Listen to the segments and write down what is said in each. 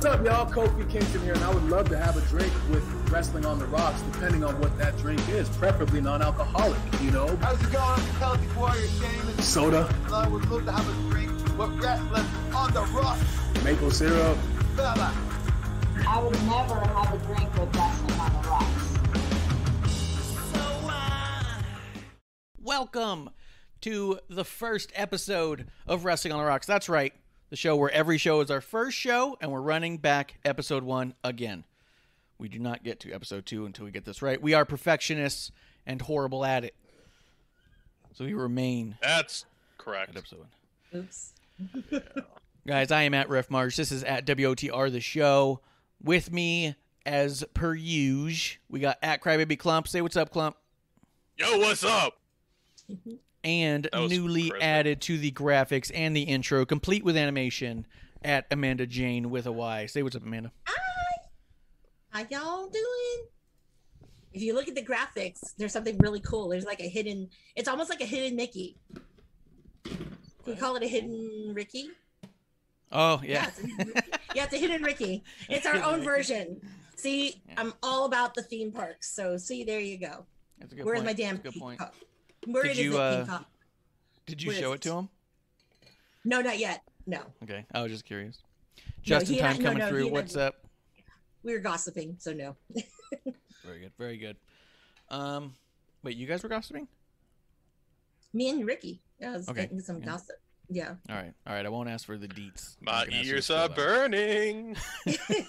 What's up, y'all? Kofi Kingston here, and I would love to have a drink with Wrestling on the Rocks, depending on what that drink is, preferably non-alcoholic, you know? How's it going? I'm Celtic Warrior Shane. Soda. I would love to have a drink with Wrestling on the Rocks. Maple syrup. Fella. I would never have a drink with Wrestling on the Rocks. Welcome to the first episode of Wrestling on the Rocks. That's right. The show where every show is our first show, and we're running back episode 1 again. We do not get to episode 2 until we get this right. We are perfectionists and horrible at it. So we remain. That's correct. At episode 1. Oops. Yeah. Guys, I am at Ref Marsh. This is at WOTR the show. With me, as per usual, we got at Crybaby Klump. Say what's up, Klump. Yo, what's up? And newly crisp. added to the graphics and the intro, complete with animation, at Amanda Jane with a Y. Say what's up, Amanda. Hi. How y'all doing? If you look at the graphics, there's something really cool. There's like a hidden, it's almost like a hidden Mickey. Can we call it a hidden Ricky? Oh, yeah. It's a hidden Ricky. It's our own version. See, Yeah. I'm all about the theme parks. So see, there you go. That's a good Where's point. my damn That's a good point. peacock? Where Did is you, the peacock? Did you Where show is it to him? No, not yet. No. Okay, I was just curious. Just in he time and I- no, coming no, he through. and I- What's up? We were gossiping, so no. Very good, very good. Wait, you guys were gossiping? Me and Ricky. Yeah, I was Okay, getting some yeah. gossip. Yeah. All right. I won't ask for the deets. My I can ask you ears to are spell burning.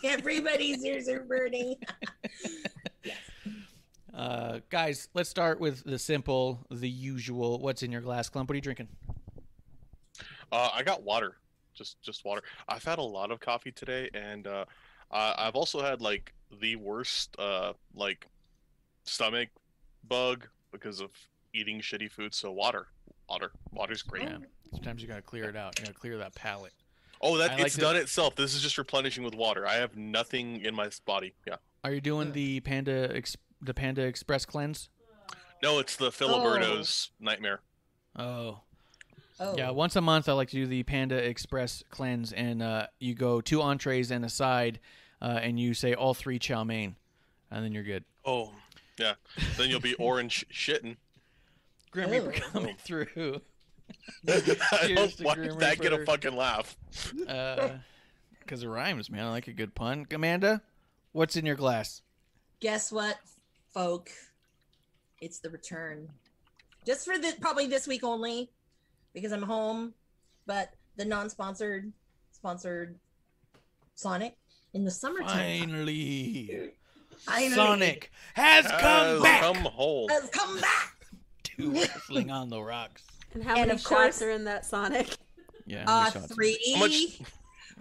Everybody's ears are burning. out. Guys, let's start with the simple, the usual. What's in your glass, Klump? What are you drinking? I got water, just water. I've had a lot of coffee today, and I've also had like the worst stomach bug because of eating shitty food. So water's great. Yeah. Sometimes you gotta clear it out. You gotta clear that palate. Oh, I like it's done itself. This is just replenishing with water. I have nothing in my body. Yeah. Are you doing the Panda Express cleanse? No, it's the Filiberto's nightmare. Oh. Oh. Yeah, once a month I like to do the Panda Express cleanse, and you go 2 entrees and a side, and you say all 3 chow mein, and then you're good. Oh, yeah. Then you'll be orange shitting. Grim Reaper coming through. I Cheers don't, to why Grim did that get a Reaper. fucking laugh? Because it rhymes, man. I like a good pun. Amanda, what's in your glass? Guess what, folk? It's the return. Just for probably this week only, because I'm home. But the non-sponsored, sponsored Sonic in the summertime. Finally, Finally. Sonic has come back Come home. Has come back. to Wrestling on the Rocks. And how And many of shots course- are in that Sonic? Yeah, how many shots? 3. How much-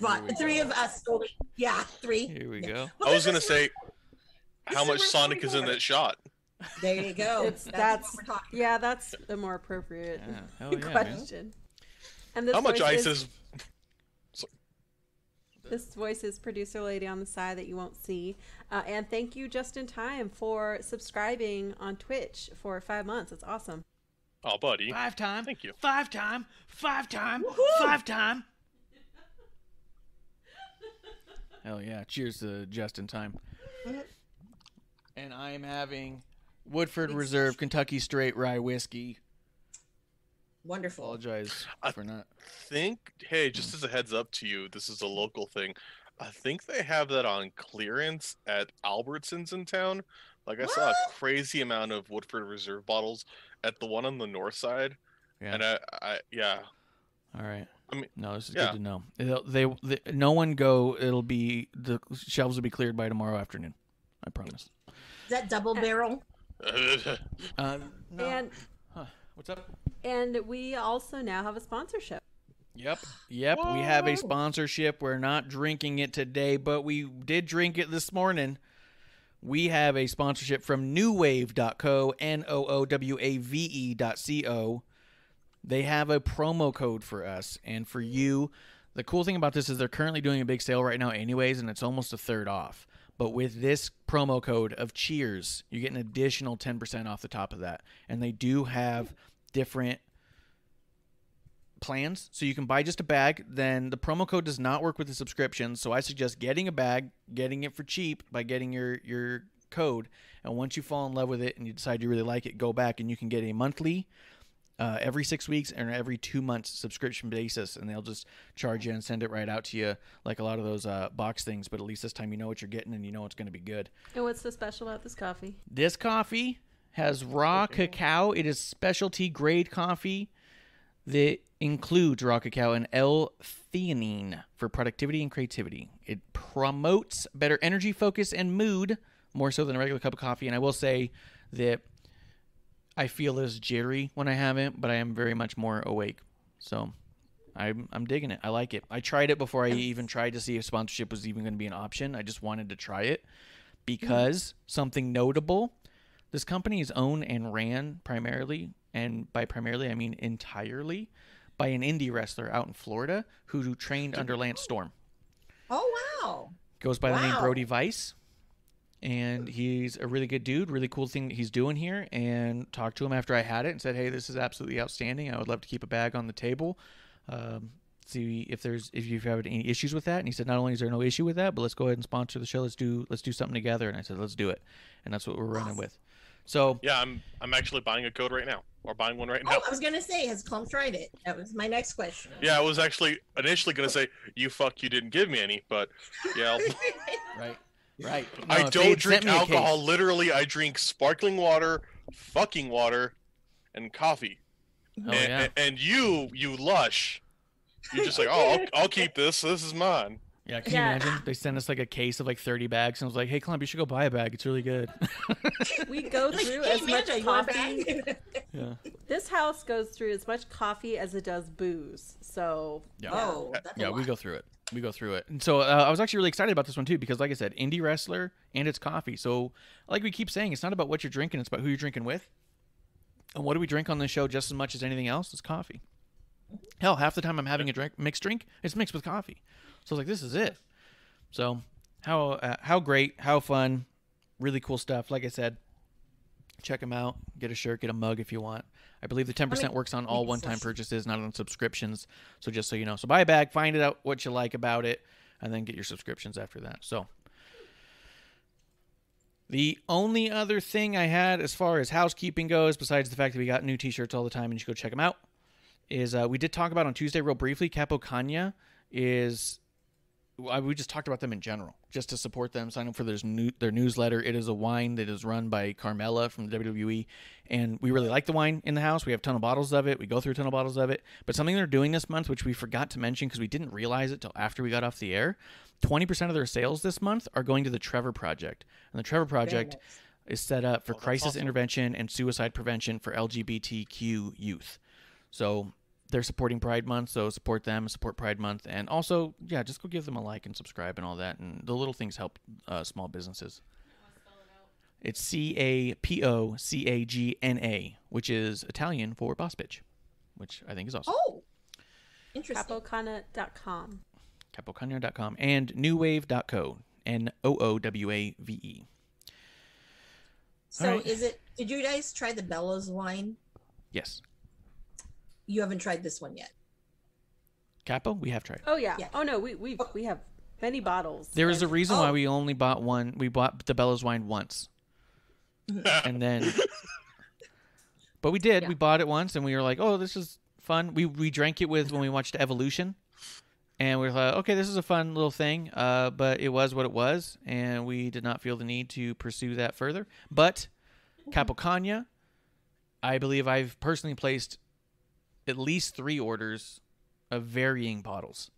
But Here we 3 of us only. Yeah, 3. Here we go. Well, I was this gonna is say, this how is much where Sonic is in Sonic that shot? There you go. That's what we're talking yeah, that's a more appropriate Yeah, hell yeah, man. question. And this How much voice ice is? This voice is producer lady on the side that you won't see. And thank you, Just in Time, for subscribing on Twitch for 5 months. It's awesome. Oh, buddy. 5 time. Thank you. 5 time. 5 time. Woohoo! 5 time. Hell yeah. Cheers to Just in Time. And I am having Woodford Reserve Kentucky Straight Rye Whiskey. Wonderful. Apologize for not. Hey, just as a heads up to you, this is a local thing. I think they have that on clearance at Albertsons in town. Like I saw a crazy amount of Woodford Reserve bottles at the one on the north side. Yeah. And I All right. I mean, No, this is yeah. good to know. They no one go. It'll be the shelves will be cleared by tomorrow afternoon. I promise. Is that double barrel? No. And Huh. What's up? and we also now have a sponsorship. Yep. We have a sponsorship. We're not drinking it today, but we did drink it this morning. We have a sponsorship from newwave.co, NOOWAVE.co. They have a promo code for us, and for you, the cool thing about this is they're currently doing a big sale right now anyways, and it's almost a third off. But with this promo code of Cheers, you get an additional 10% off the top of that. And they do have different plans, so you can buy just a bag. Then the promo code does not work with the subscription, so I suggest getting a bag, getting it for cheap by getting your code. And once you fall in love with it and you decide you really like it, go back and you can get a monthly, every 6 weeks and every 2 months subscription basis, and they'll just charge you and send it right out to you like a lot of those box things. But at least this time you know what you're getting and you know it's going to be good. And what's so special about this coffee? This coffee has raw cacao. It is specialty grade coffee that includes raw cacao and L-theanine for productivity and creativity. It promotes better energy, focus, and mood more so than a regular cup of coffee. And I will say that I feel as jittery when I have it, but I am very much more awake. So I'm digging it. I like it. I tried it before I even tried to see if sponsorship was even going to be an option. I just wanted to try it because something notable, this company is owned and ran primarily, and by primarily I mean entirely, by an indie wrestler out in Florida who trained under Lance Storm. Oh, wow. Goes by the name Brody Vice. And he's a really good dude, really cool thing that he's doing here. And talked to him after I had it and said, hey, this is absolutely outstanding. I would love to keep a bag on the table. See if you have any issues with that. And he said, not only is there no issue with that, but let's go ahead and sponsor the show. Let's do something together. And I said, let's do it. And that's what we're running with. So yeah, I'm actually buying a code right now, or buying one right now. Oh, I was gonna say, has Klump tried it? That was my next question. Yeah, I was actually initially gonna say, you didn't give me any, but yeah. Right. No, I don't drink alcohol. Literally, I drink sparkling water, fucking water, and coffee. Oh, and you lush. You're just like, oh, I'll keep this. This is mine. Yeah, can you imagine? They sent us like a case of like 30 bags, and I was like, hey, Klump, you should go buy a bag. It's really good. We go through as much coffee. Yeah. This house goes through as much coffee as it does booze. So, we go through it. And so I was actually really excited about this one too, because like I said, indie wrestler and it's coffee. So like we keep saying, it's not about what you're drinking, it's about who you're drinking with. And what do we drink on this show just as much as anything else? It's coffee. Hell, half the time I'm having a mixed drink, it's mixed with coffee. So I was like, this is it. So how great, how fun, really cool stuff. Like I said, check them out. Get a shirt, get a mug if you want. I believe the 10% works on all one-time purchases, not on subscriptions. So just so you know. So buy a bag, find out what you like about it, and then get your subscriptions after that. So the only other thing I had as far as housekeeping goes, besides the fact that we got new t-shirts all the time and you should go check them out, is we did talk about on Tuesday real briefly, Capo Cagna is... we just talked about them in general, just to support them. Sign up for their newsletter. It is a wine that is run by Carmella from the WWE, and we really like the wine in the house. We have a ton of bottles of it. We go through a ton of bottles of it. But something they're doing this month, which we forgot to mention because we didn't realize it till after we got off the air, 20% of their sales this month are going to the Trevor Project. And the Trevor Project is set up for crisis intervention and suicide prevention for LGBTQ youth. So they're supporting Pride Month, so support them, support Pride Month, and also, just go give them a like and subscribe and all that, and the little things help small businesses. It's CAPOCAGNA, which is Italian for boss bitch, which I think is awesome. Oh, interesting. Capocana.com. Capocana.com and newwave.co, NOOWAVE. So did you guys try the Bellows wine? Yes. You haven't tried this one yet. Capo, we have tried. Oh yeah. Oh no, we have many bottles. There is a reason why we only bought one. We bought the Bellows wine once, and then, but we did. Yeah. We bought it once, and we were like, "Oh, this is fun." We drank it when we watched Evolution, and we thought, "Okay, this is a fun little thing." But it was what it was, and we did not feel the need to pursue that further. But Capo Cagna, I believe I've personally placed at least 3 orders of varying bottles.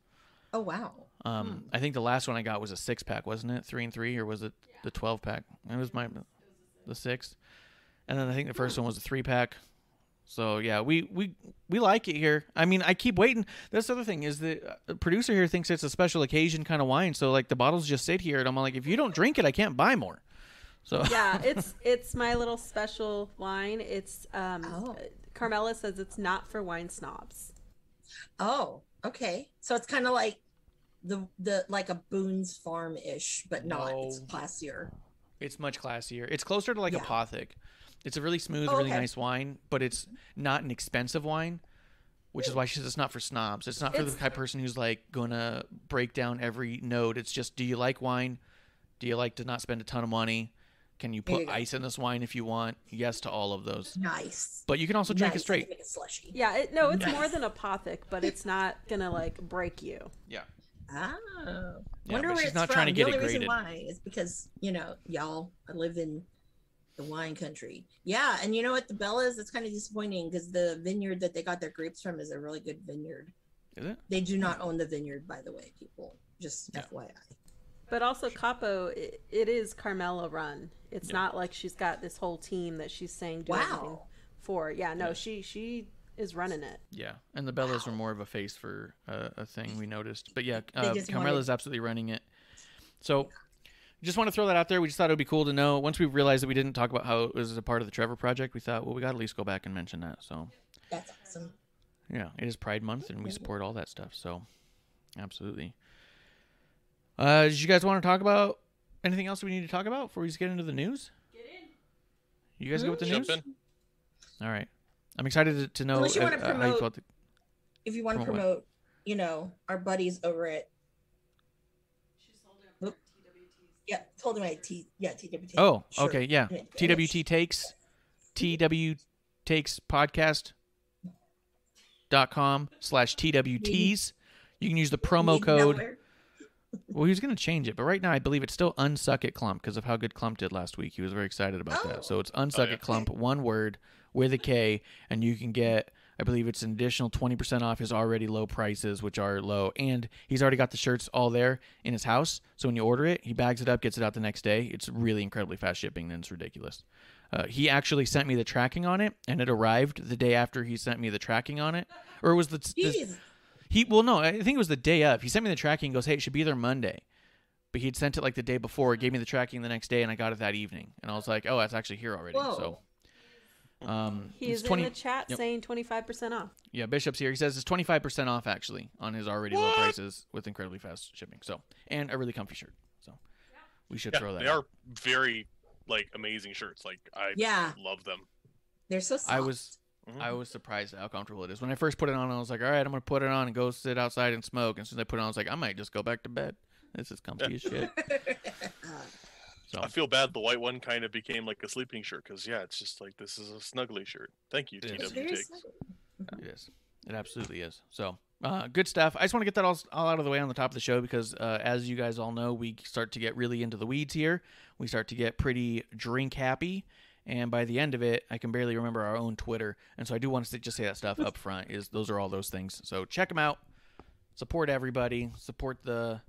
Oh, wow. I think the last one I got was a 6-pack, wasn't it? 3 and 3, or was it the 12-pack? It was the 6. And then I think the first one was a 3-pack. So yeah, we like it here. I mean, I keep waiting. That's the other thing is the producer here thinks it's a special occasion kind of wine. So like the bottles just sit here, and I'm like, if you don't drink it, I can't buy more. So yeah, it's my little special wine. It's Carmella says it's not for wine snobs. Oh, okay. So it's kind of like the like a Boone's Farm-ish, but not. It's classier. It's much classier. It's closer to like a Pothic. It's a really smooth, really nice wine, but it's not an expensive wine. which is why she says it's not for snobs. It's not for the type of person who's like gonna break down every note. It's just, do you like wine? Do you like to not spend a ton of money? Can you put ice in this wine if you want? Yes to all of those. Nice. But you can also drink it Nice. straight. Make it slushy. Yeah, it's more than apothic, but it's not gonna like break you. Yeah. Oh. Yeah, Wonder but where she's it's not from. trying to get the it only reason graded. why is because, y'all live in the wine country. Yeah, and you know what? The Bellas, it's kind of disappointing because the vineyard that they got their grapes from is a really good vineyard. Is it? They do not own the vineyard, by the way, people. Just FYI. But also Capo, it is Carmela run. It's not like she's got this whole team that she's saying do everything for. Yeah, no, she is running it. Yeah, and the Bellas were more of a face for a thing we noticed. But yeah, just Carmela's absolutely running it. So just want to throw that out there. We just thought it would be cool to know. Once we realized that we didn't talk about how it was a part of the Trevor Project, we thought, well, we got to at least go back and mention that. So That's awesome. yeah, it is Pride Month, and we support all that stuff. So absolutely. Did you guys want to talk about anything else we need to talk about before we just get into the news? Get in. You guys go with the Jump news? in. All right. I'm excited to know Unless you want to how you promote, felt. if you want to promote promote, our buddies over at. Told him TWT. Oh, Sure. okay, yeah. TWT Takes, TW Takes podcast.com/TWTs. You can use the promo code. Well, he was going to change it, but right now I believe it's still Unsuck at Klump because of how good Klump did last week. He was very excited about that. So it's Unsuck at Klump, one word with a K, and you can get, I believe it's an additional 20% off his already low prices, which are low. And he's already got the shirts all there in his house. So when you order it, he bags it up, gets it out the next day. It's really incredibly fast shipping, and it's ridiculous. He actually sent me the tracking on it, and it arrived the day after he sent me the tracking on it. Or it was the... no, I think it was the day of. He sent me the tracking and goes, hey, it should be there Monday. But he'd sent it like the day before, gave me the tracking the next day, and I got it that evening. And I was like, oh, that's actually here already. Whoa. So He's in the chat saying 25% off. Yeah, Bishop's here. He says it's 25% off actually on his already low prices with incredibly fast shipping. So, and a really comfy shirt. So we should throw that They out. are very amazing shirts. Like I love them. They're so soft. I was surprised at how comfortable it is. When I first put it on, I was like, all right, I'm going to put it on and go sit outside and smoke. And as soon as I put it on, I was like, I might just go back to bed. This is comfy as shit. So. I feel bad. The white one kind of became like a sleeping shirt because, it's just like, this is a snuggly shirt. Thank you, TW Takes. It is. It absolutely is. So, good stuff. I just want to get that all out of the way on the top of the show because, as you guys all know, we start to get really into the weeds here. We start to get pretty drink happy. And by the end of it, I can barely remember our own Twitter. And so I do want to just say that stuff up front. Those are all those things. So check them out. Support everybody. Support the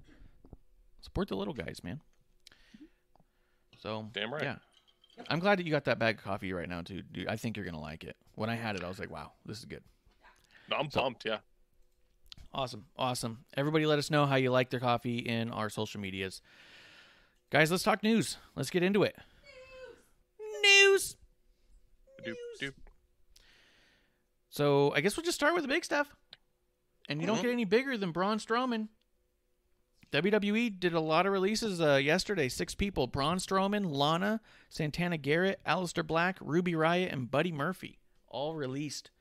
little guys, man. So damn right. Yeah. I'm glad that you got that bag of coffee right now, too. Dude, I think you're going to like it. When I had it, I was like, wow, this is good. No, I'm pumped, yeah. Awesome. Everybody let us know how you like their coffee in our social medias. Guys, let's talk news. Let's get into it. News. Doop. So I guess we'll just start with the big stuff. And you don't get any bigger than Braun Strowman. WWE did a lot of releases yesterday. 6 people. Braun Strowman, Lana, Santana Garrett, Aleister Black, Ruby Riott, and Buddy Murphy. All released.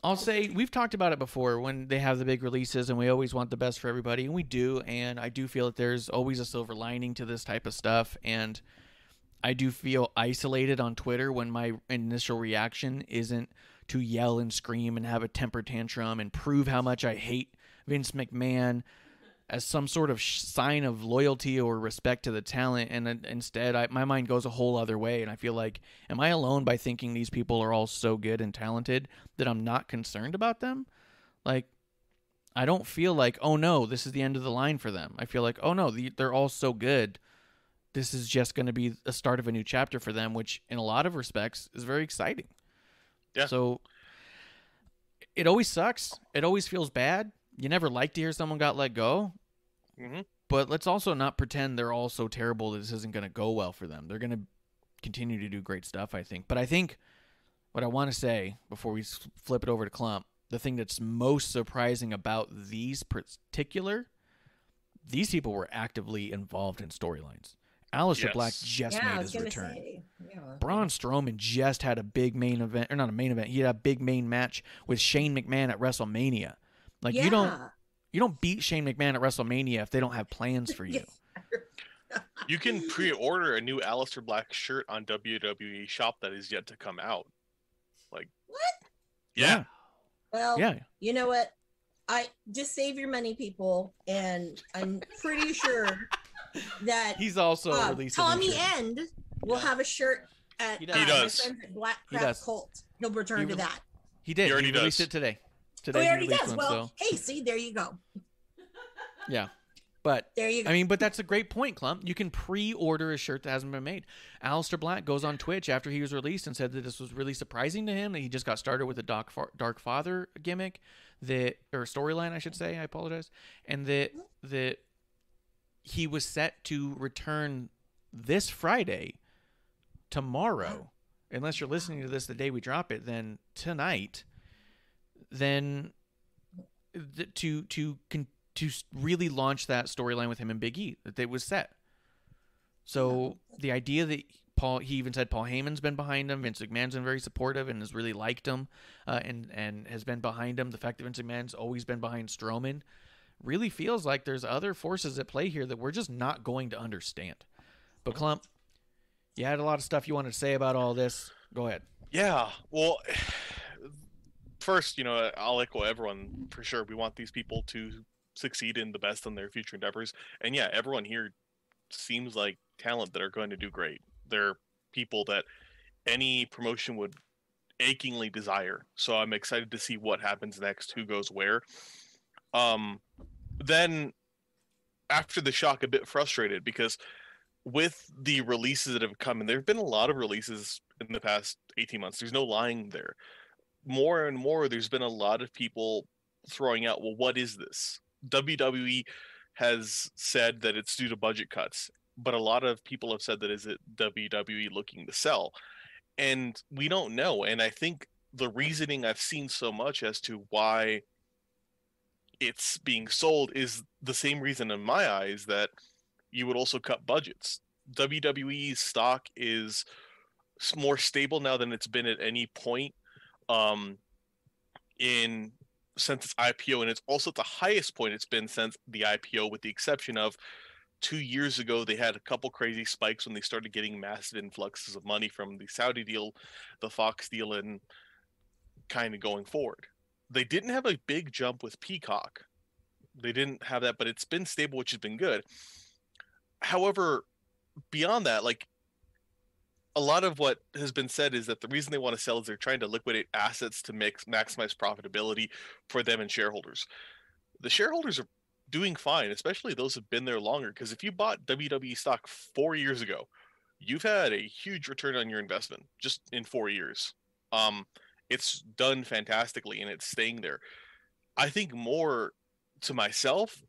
I'll say, we've talked about it before when they have the big releases, and we always want the best for everybody, and we do. And I do feel that there's always a silver lining to this type of stuff. And I do feel isolated on Twitter when my initial reaction isn't to yell and scream and have a temper tantrum and prove how much I hate Vince McMahon as some sort of sign of loyalty or respect to the talent. And instead, my mind goes a whole other way. And I feel like, am I alone by thinking these people are all so good and talented that I'm not concerned about them? Like, I don't feel like, oh no, this is the end of the line for them. I feel like, oh no, they're all so good. This is just going to be the start of a new chapter for them, which in a lot of respects is very exciting. Yeah. So it always sucks. It always feels bad. You never like to hear someone got let go. But let's also not pretend they're all so terrible that this isn't going to go well for them. They're going to continue to do great stuff, I think. But I think what I want to say before we flip it over to Klump, the thing that's most surprising about these people were actively involved in storylines. Aleister Black Yes. just Yeah, I made was his gonna return. say. Yeah. Braun Strowman just had a big main event, or not a main event. He had a big main match with Shane McMahon at WrestleMania. Like you don't beat Shane McMahon at WrestleMania if they don't have plans for you. You can pre-order a new Aleister Black shirt on WWE Shop that is yet to come out. Like What? Yeah. Well, Yeah. you know what? I just save your money, people, and I'm pretty sure that He's also released a new Tommy shirt. End will have a shirt at He does. He my does. friends at Black He Crap does. Cult. He'll return to that. He did. He already released does. it today. Oh, Today he he already released does. one. Well, So hey, see, there you go. yeah. But There you go. I mean, but that's a great point, Klump. You can pre-order a shirt that hasn't been made. Aleister Black goes on Twitch after he was released and said that this was really surprising to him that he just got started with a Dark Father gimmick or storyline, I should say. I apologize, and that he was set to return this Friday, tomorrow. Unless you're listening to this the day we drop it, then tonight, then to really launch that storyline with him and Big E that it was set. So the idea that he even said Paul Heyman's been behind him, Vince McMahon's been very supportive and has really liked him, and has been behind him. The fact that Vince McMahon's always been behind Strowman really feels like there's other forces at play here that we're just not going to understand. But Klump, you had a lot of stuff you wanted to say about all this. Go ahead. Yeah. Well, first, I'll echo everyone for sure. We want these people to succeed in the best in their future endeavors. And yeah, everyone here seems like talent that are going to do great. They're people that any promotion would achingly desire. So I'm excited to see what happens next, who goes where. Then after the shock, a bit frustrated because with the releases that have come, and there have been a lot of releases in the past 18 months, there's no lying there. More and more, there's been a lot of people throwing out, well, what is this? WWE has said that it's due to budget cuts, but a lot of people have said that is it WWE looking to sell? And we don't know. And I think the reasoning I've seen so much as to why it's being sold is the same reason in my eyes that you would also cut budgets. WWE's stock is more stable now than it's been at any point since its IPO, and it's also at the highest point it's been since the IPO, with the exception of 2 years ago. They had a couple crazy spikes when they started getting massive influxes of money from the Saudi deal, the Fox deal, and kind of going forward. They didn't have a big jump with Peacock. They didn't have that, but it's been stable, which has been good. However, beyond that, like, a lot of what has been said is that the reason they want to sell is they're trying to liquidate assets to maximize profitability for them and shareholders. The shareholders are doing fine, especially those who've been there longer, because if you bought WWE stock 4 years ago, you've had a huge return on your investment just in 4 years. It's done fantastically, and it's staying there. I think more to myself,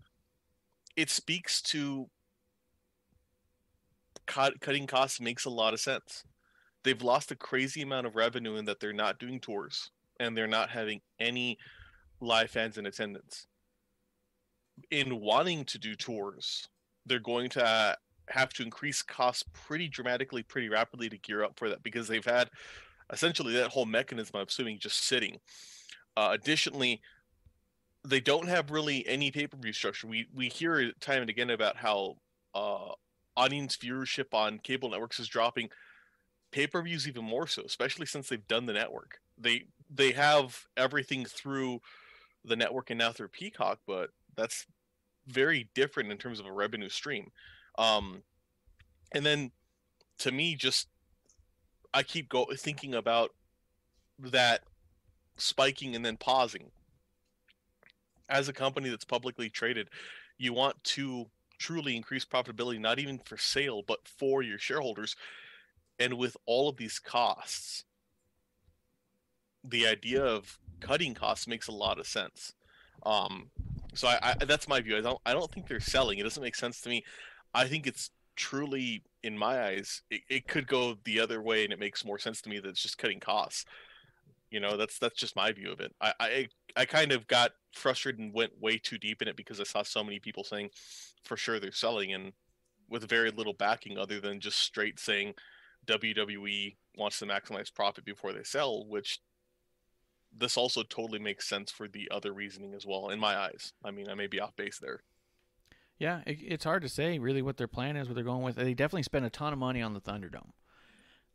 it speaks to cutting costs makes a lot of sense. They've lost a crazy amount of revenue in that they're not doing tours and they're not having any live fans in attendance. In wanting to do tours, they're going to have to increase costs pretty dramatically, pretty rapidly to gear up for that, because they've had essentially that whole mechanism of suing just sitting. Additionally, they don't have really any pay-per-view structure. We hear time and again about how audience viewership on cable networks is dropping. Pay-per-views even more so, especially since they've done the network. They have everything through the network and now through Peacock, but that's very different in terms of a revenue stream. And then to me, just I keep thinking about that spiking and then pausing. As a company that's publicly traded, you want to truly increase profitability, not even for sale, but for your shareholders. And with all of these costs, the idea of cutting costs makes a lot of sense. So I that's my view. I don't think they're selling. It doesn't make sense to me. I think it's truly, in my eyes, it could go the other way, and it makes more sense to me that it's just cutting costs. That's just my view of it. I kind of got frustrated and went way too deep in it because I saw so many people saying for sure they're selling, and with very little backing other than just straight saying WWE wants to maximize profit before they sell, which this also totally makes sense for the other reasoning as well, in my eyes. I mean, I may be off base there. Yeah, it's hard to say really what their plan is, what they're going with. They definitely spent a ton of money on the Thunderdome.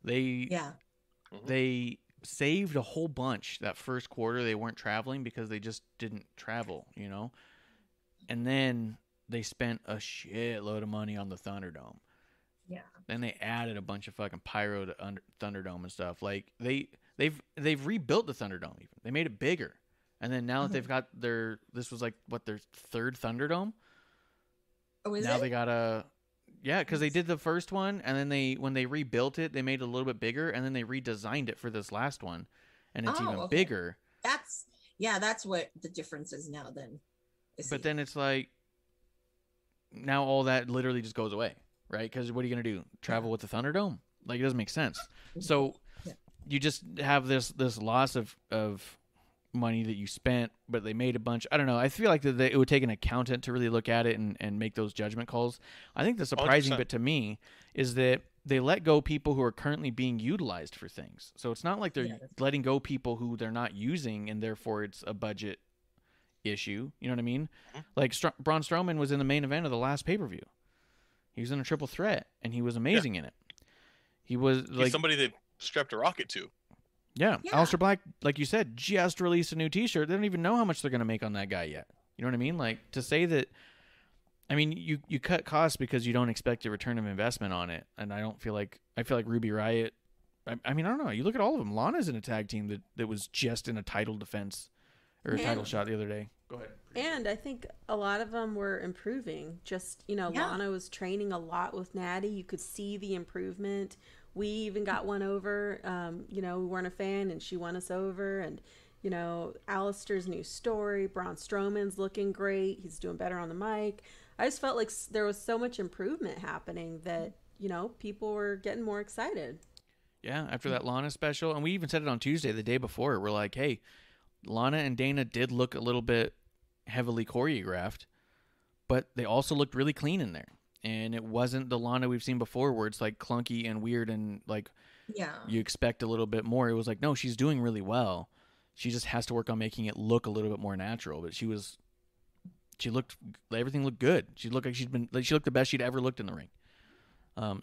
They saved a whole bunch that first quarter. They weren't traveling because they just didn't travel, you know? And then they spent a shitload of money on the Thunderdome. Yeah. Then they added a bunch of fucking pyro to Thunderdome and stuff. Like they've rebuilt the Thunderdome even. They made it bigger. And then now that they've got this was like their third Thunderdome. Oh, is now it? they got because they did the first one, and then when they rebuilt it, they made it a little bit bigger, and then they redesigned it for this last one, and it's even bigger. That's what the difference is now then. But then it's like, now all that literally just goes away, right? Because what are you going to do? Travel with the Thunderdome? Like, it doesn't make sense. So you just have this loss of money that you spent, but they made a bunch. I don't know. I feel like that it would take an accountant to really look at it and make those judgment calls. I think the surprising 100%. bit to me is that they let go people who are currently being utilized for things. So it's not like they're letting go people who they're not using, and therefore it's a budget issue. You know what I mean? Like Braun Strowman was in the main event of the last pay-per-view. He was in a triple threat, and he was amazing in it. He was like somebody they strapped a rocket to. Yeah. Aleister Black, like you said, just released a new T-shirt. They don't even know how much they're going to make on that guy yet. You know what I mean? Like, to say that, I mean, you cut costs because you don't expect a return of investment on it, and I feel like Ruby Riott. I mean, I don't know. You look at all of them. Lana's in a tag team that was just in a title defense or a title shot the other day. Go ahead. And I think a lot of them were improving. Just, Lana was training a lot with Natty. You could see the improvement. We even got one over. We weren't a fan, and she won us over. And, Alistair's new story. Braun Strowman's looking great. He's doing better on the mic. I just felt like there was so much improvement happening that, people were getting more excited. Yeah, after that Lana special. And we even said it on Tuesday, the day before. We're like, hey, Lana and Dana did look a little bit heavily choreographed, but they also looked really clean in there. And it wasn't the Lana we've seen before where it's like clunky and weird and like you expect a little bit more. It was like, no, she's doing really well. She just has to work on making it look a little bit more natural. But everything looked good. She looked like she looked the best she'd ever looked in the ring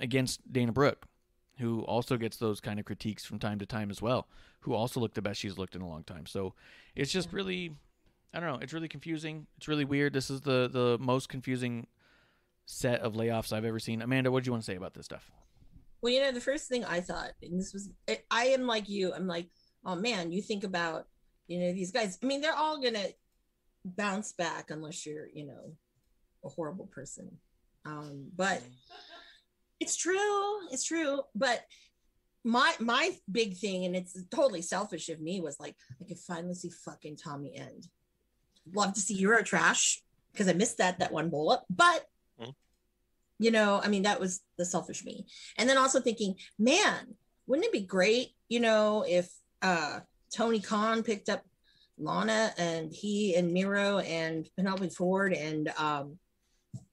against Dana Brooke, who also gets those kind of critiques from time to time as well, who also looked the best she's looked in a long time. So it's just really, I don't know. It's really confusing. It's really weird. This is the most confusing set of layoffs I've ever seen. Amanda, what did you want to say about this stuff? Well, the first thing I thought, and I am like you, I'm like, oh man, you think about, these guys, I mean, they're all going to bounce back unless you're, a horrible person. But it's true. But my big thing, and it's totally selfish of me, was like, I could finally see fucking Tommy End. Love to see Eurotrash because I missed that one bowl up, but I mean, that was the selfish me. And then also thinking, man, wouldn't it be great, if Tony Khan picked up Lana and he and Miro and Penelope Ford and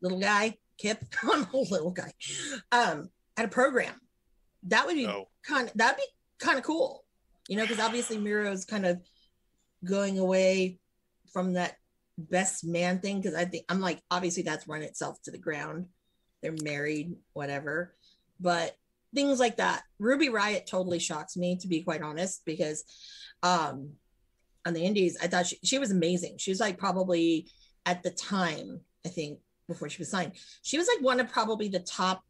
little guy, Kip, little guy, at a program. That would be kind of cool, because obviously Miro's kind of going away from that best man thing. Because I'm like, obviously that's run itself to the ground. They're married, whatever. But things like that. Ruby Riott totally shocks me, to be quite honest, because on the indies, I thought she was amazing. She was like probably at the time, I think, before she was signed, she was like one of probably the top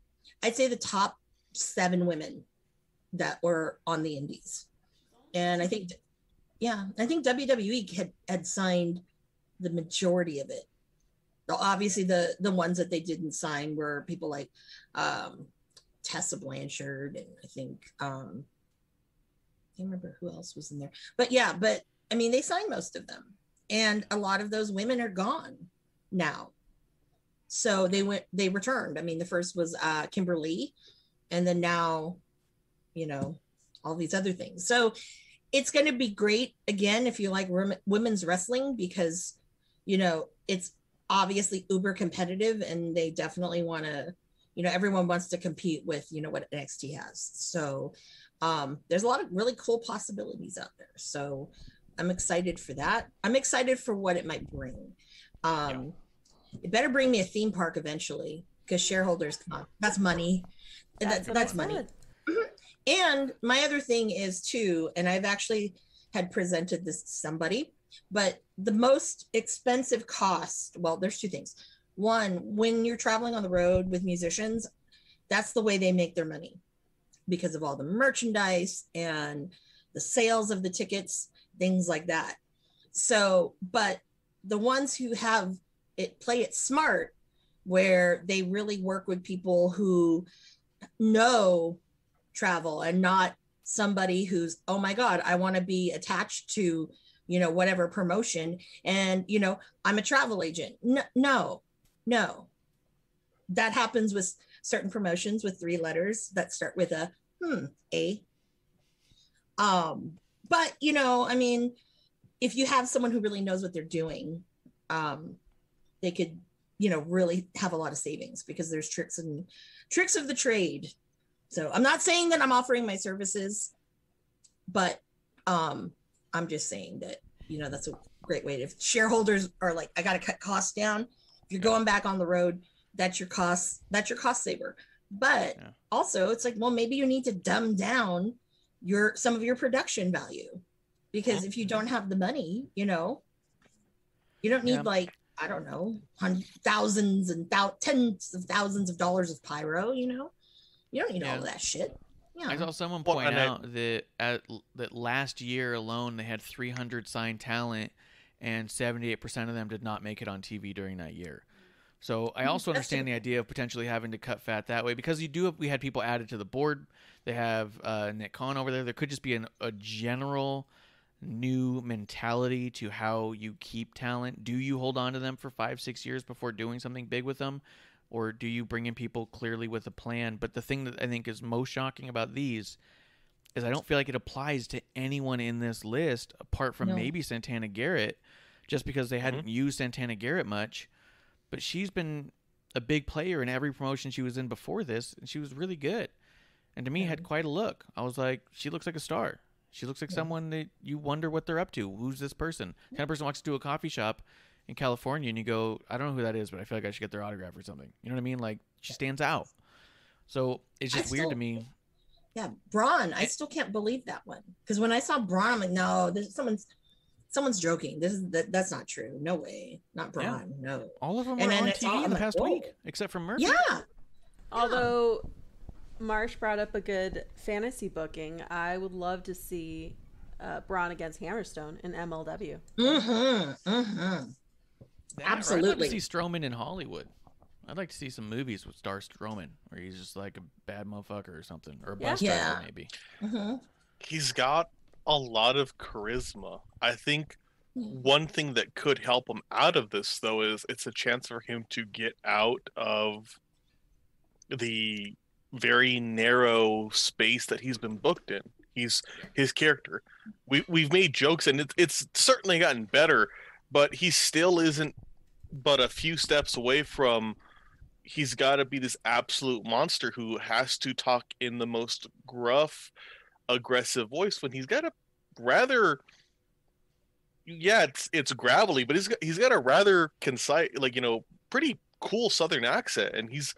7 women that were on the indies. And I think WWE had signed the majority of it. Obviously the ones that they didn't sign were people like Tessa Blanchard, and I think I can't remember who else was in there, but I mean, they signed most of them, and a lot of those women are gone now. So they returned. I mean, the first was Kimberly, and then now, all these other things. So it's going to be great again if you like women's wrestling, because it's obviously uber competitive, and they definitely want to everyone wants to compete with, what NXT has. So there's a lot of really cool possibilities out there. So I'm excited for that. I'm excited for what it might bring. It better bring me a theme park eventually, because shareholders, that's money. That's money. And my other thing is too, and I've actually had presented this to somebody, but the most expensive cost, well, there's two things. One, when you're traveling on the road with musicians, that's the way they make their money, because of all the merchandise and the sales of the tickets, things like that. So, but the ones who have it, play it smart, where they really work with people who know travel and not somebody who's, oh my God, I want to be attached to, whatever promotion. And, I'm a travel agent. No. That happens with certain promotions with 3 letters that start with a A. But, if you have someone who really knows what they're doing, they could, really have a lot of savings, because there's tricks of the trade. So I'm not saying that I'm offering my services, but I'm just saying that, that's a great way. If shareholders are like, I got to cut costs down, if you're going back on the road, that's your cost saver. But also it's like, well, maybe you need to dumb down some of your production value, because if you don't have the money, you don't need like, I don't know, thousands and tens of thousands of dollars of pyro, you don't need all of that shit. I saw someone point out that last year alone they had 300 signed talent, and 78% of them did not make it on TV during that year. So I also understand the idea of potentially having to cut fat that way, because we had people added to the board. They have Nick Khan over there. There could just be a general new mentality to how you keep talent. Do you hold on to them for 5-6 years before doing something big with them? Or do you bring in people clearly with a plan? But the thing that I think is most shocking about these is I don't feel like it applies to anyone in this list apart from maybe Santana Garrett, just because they hadn't used Santana Garrett much. But she's been a big player in every promotion she was in before this, and she was really good. And to me, had quite a look. I was like, she looks like a star. She looks like someone that you wonder what they're up to. Who's this person? Kind of person walks into a coffee shop in California and you go, I don't know who that is, but I feel like I should get their autograph or something. You know what I mean? Like, she stands out. So it's just weird to me. Yeah, Braun. I still can't believe that one, because when I saw Braun, I'm like, no, someone's joking. That's not true. No way, not Braun. Yeah. No. All of them were on TV in the past week, except for Murphy. Yeah. Although Marsh brought up a good fantasy booking, I would love to see Braun against Hammerstone in MLW. Absolutely. I'd like to see Strowman in Hollywood. I'd like to see some movies with Star Strowman, where he's just like a bad motherfucker or something, or a bus driver maybe. He's got a lot of charisma. I think one thing that could help him out of this, though, is it's a chance for him to get out of the very narrow space that he's been booked in. His character. We've made jokes, and it's certainly gotten better, but he still isn't but a few steps away from. He's got to be this absolute monster who has to talk in the most gruff, aggressive voice, when he's got a rather, it's gravelly, but he's got a rather concise, pretty cool Southern accent, and he's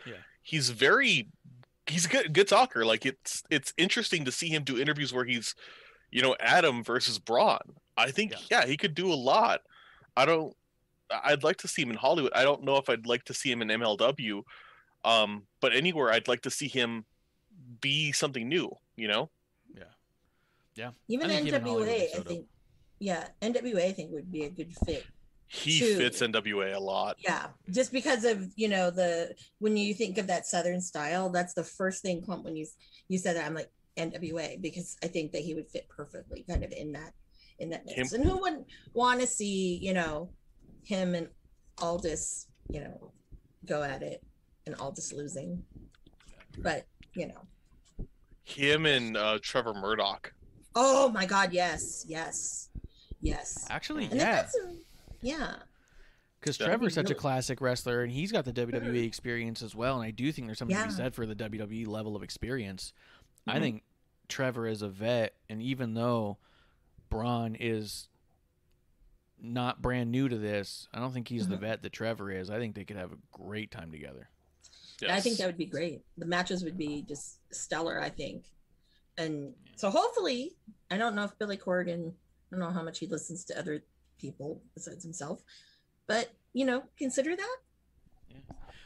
a good talker. Like, it's interesting to see him do interviews where he's, Adam versus Braun. I think he could do a lot. I'd like to see him in Hollywood. I don't know if I'd like to see him in MLW, but anywhere I'd like to see him be something new, Yeah. Even NWA, I think. Yeah, NWA I think would be a good fit. He fits NWA a lot. Yeah, just because of when you think of that Southern style, that's the first thing, Klump, when you said that, I'm like, NWA, because I think that he would fit perfectly kind of in that mix. And who wouldn't want to see him and Aldis go at it, and Aldis losing, but him and Trevor Murdoch. Oh my God, yes. Actually, and yeah. Because Yeah. Trevor's such a classic wrestler, and he's got the WWE experience as well. And I do think there's something to be Yeah. said for the WWE level of experience. I Mhm. think Trevor is a vet, and even though Braun is not brand new to this, I don't think he's the vet that Trevor is. I think they could have a great time together. I think that would be great. The matches would be just stellar, I think. And so hopefully, I don't know if Billy Corgan, I don't know how much he listens to other people besides himself, but, you know, consider that.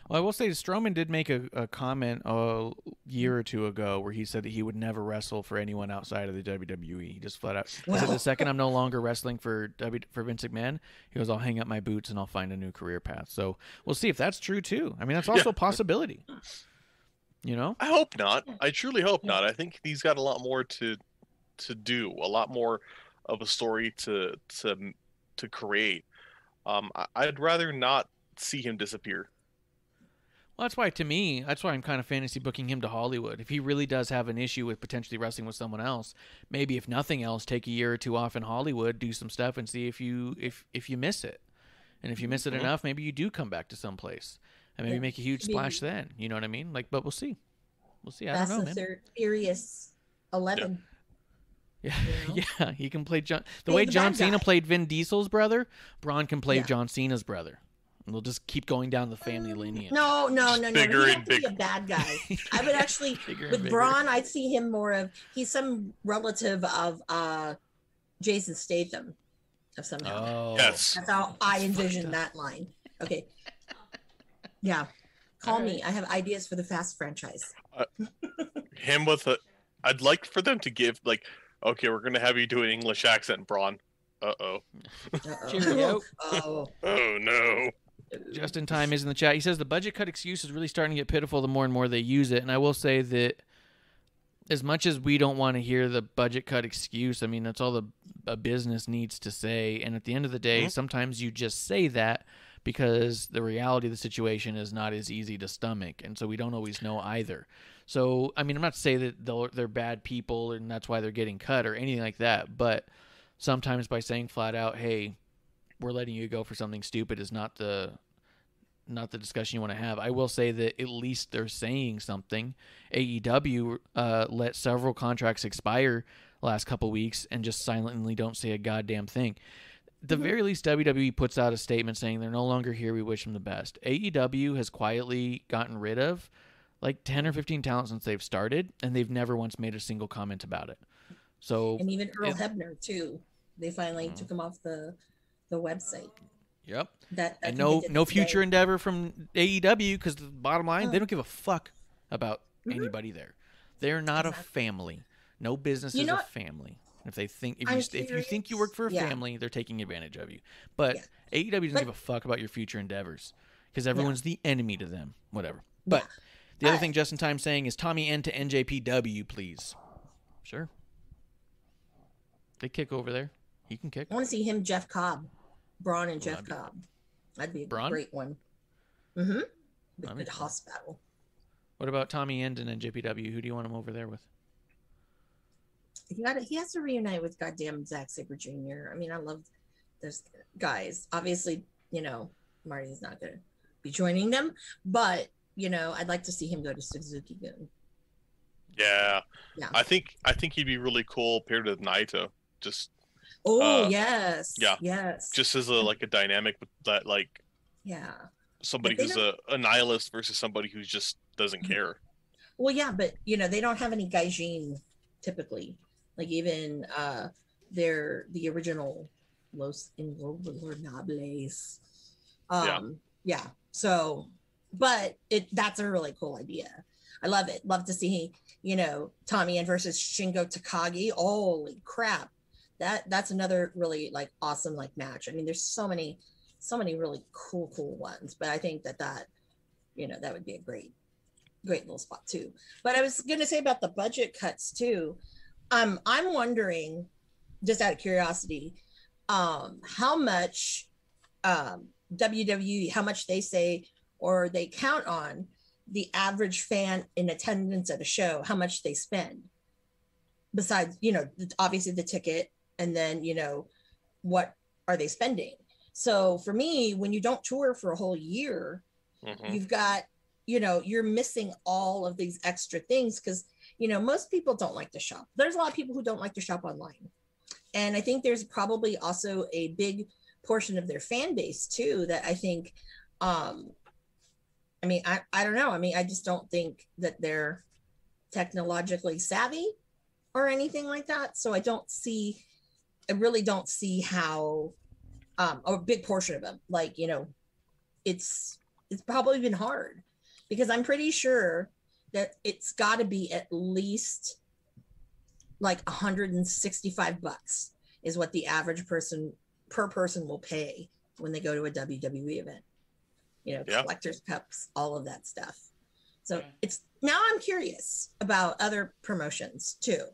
Well, I will say Strowman did make a comment a year or two ago where he said that he would never wrestle for anyone outside of the WWE. He just flat out he said, the second I'm no longer wrestling for Vince McMahon, he goes, I'll hang up my boots and I'll find a new career path. So we'll see if that's true too. I mean, that's also a possibility. You know? I hope not. I truly hope not. I think he's got a lot more to do, a lot more of a story to create. I'd rather not see him disappear. Well, that's why, to me, that's why I'm kind of fantasy booking him to Hollywood. If he really does have an issue with potentially wrestling with someone else, maybe if nothing else, take a year or two off in Hollywood, do some stuff, and see if you miss it. And if you miss it enough, maybe you do come back to someplace and maybe make a huge splash then. You know what I mean? Like, but we'll see. We'll see. I don't know, man. That's Furious 11. Yeah, You know? yeah. He can play John. The Play way the John bad Cena guy. played Vin Diesel's brother, Braun can play Yeah. John Cena's brother. And we'll just keep going down the family lineage. No. Bigger He and has to be bigger. a bad guy. I would actually, Bigger and with bigger. Braun, I'd see him more of, he's some relative of Jason Statham of somehow. Oh, Yes. That's how I envision that line. Okay. Yeah. Call me. I have ideas for the Fast franchise. Him with a. I'd like for them to give like, okay, we're gonna have you do an English accent, Braun. Uh-oh. Uh-oh. Cheerio. Oh. Oh no. Just in time is in the chat. He says the budget cut excuse is really starting to get pitiful the more and more they use it. And I will say that as much as we don't want to hear the budget cut excuse, I mean, that's all a business needs to say. And at the end of the day, sometimes you just say that because the reality of the situation is not as easy to stomach. And so we don't always know either. So, I mean, I'm not to say that they're bad people and that's why they're getting cut or anything like that. But sometimes by saying flat out, hey, we're letting you go for something stupid is not the discussion you want to have. I will say that at least they're saying something. AEW let several contracts expire the last couple weeks and just silently don't say a goddamn thing. At the very least, WWE puts out a statement saying they're no longer here. We wish them the best. AEW has quietly gotten rid of like 10 or 15 talent since they've started, and they've never once made a single comment about it. So, And even Earl Hebner, too. They finally took him off the website. yep. That And I think they no did future today. endeavor from AEW because the bottom line, they don't give a fuck about anybody there. They're not a family. No business You is know a what? family. If they think I'm if you think you work for a curious. Yeah. family, they're taking advantage of you. But Yeah. AEW doesn't But- give a fuck about your future endeavors because everyone's the enemy to them. Whatever. But the other thing Just in Time saying is Tommy N to NJPW, please. Sure. They kick over there. He can kick. I want to see him, Jeff Cobb. Braun and Well, Jeff Cobb. That'd be a Braun? great one. Mm-hmm. That'd The be good fun. house battle. What about Tommy End and NJPW? Who do you want him over there with? He has to reunite with goddamn Zack Sabre Jr. I mean, I love those guys. Obviously, you know, Marty's not going to be joining them, but, you know, I'd like to see him go to Suzuki Gun. Yeah. Yeah. I think he'd be really cool paired with Naito. Just Oh, yes. yeah. Yes. just as a dynamic with that, like yeah. somebody But they who's a nihilist versus somebody who just doesn't care. Well, yeah, but, you know, they don't have any gaijin typically. Like even the original Los Ingobernables. Yeah. So, but that's a really cool idea. I love it. Love to see, you know, Tommy End versus Shingo Takagi. Holy crap. That's another really like awesome like match. I mean, there's so many really cool ones, but I think that you know, that would be a great little spot too. But I was going to say about the budget cuts too. I'm wondering, just out of curiosity, how much WWE, how much they say or they count on the average fan in attendance at a show, how much they spend besides, you know, obviously the ticket, and then, you know, what are they spending? So for me, when you don't tour for a whole year, you've got, you're missing all of these extra things because, most people don't like to shop. There's a lot of people who don't like to shop online. And I think there's probably also a big portion of their fan base too, that I think, I don't know. I just don't think that they're technologically savvy or anything like that. So I really don't see how, a big portion of them, like, it's probably been hard because I'm pretty sure that it's got to be at least like $165 is what the average person per person will pay when they go to a WWE event. Collector's cups, all of that stuff. So now I'm curious about other promotions too,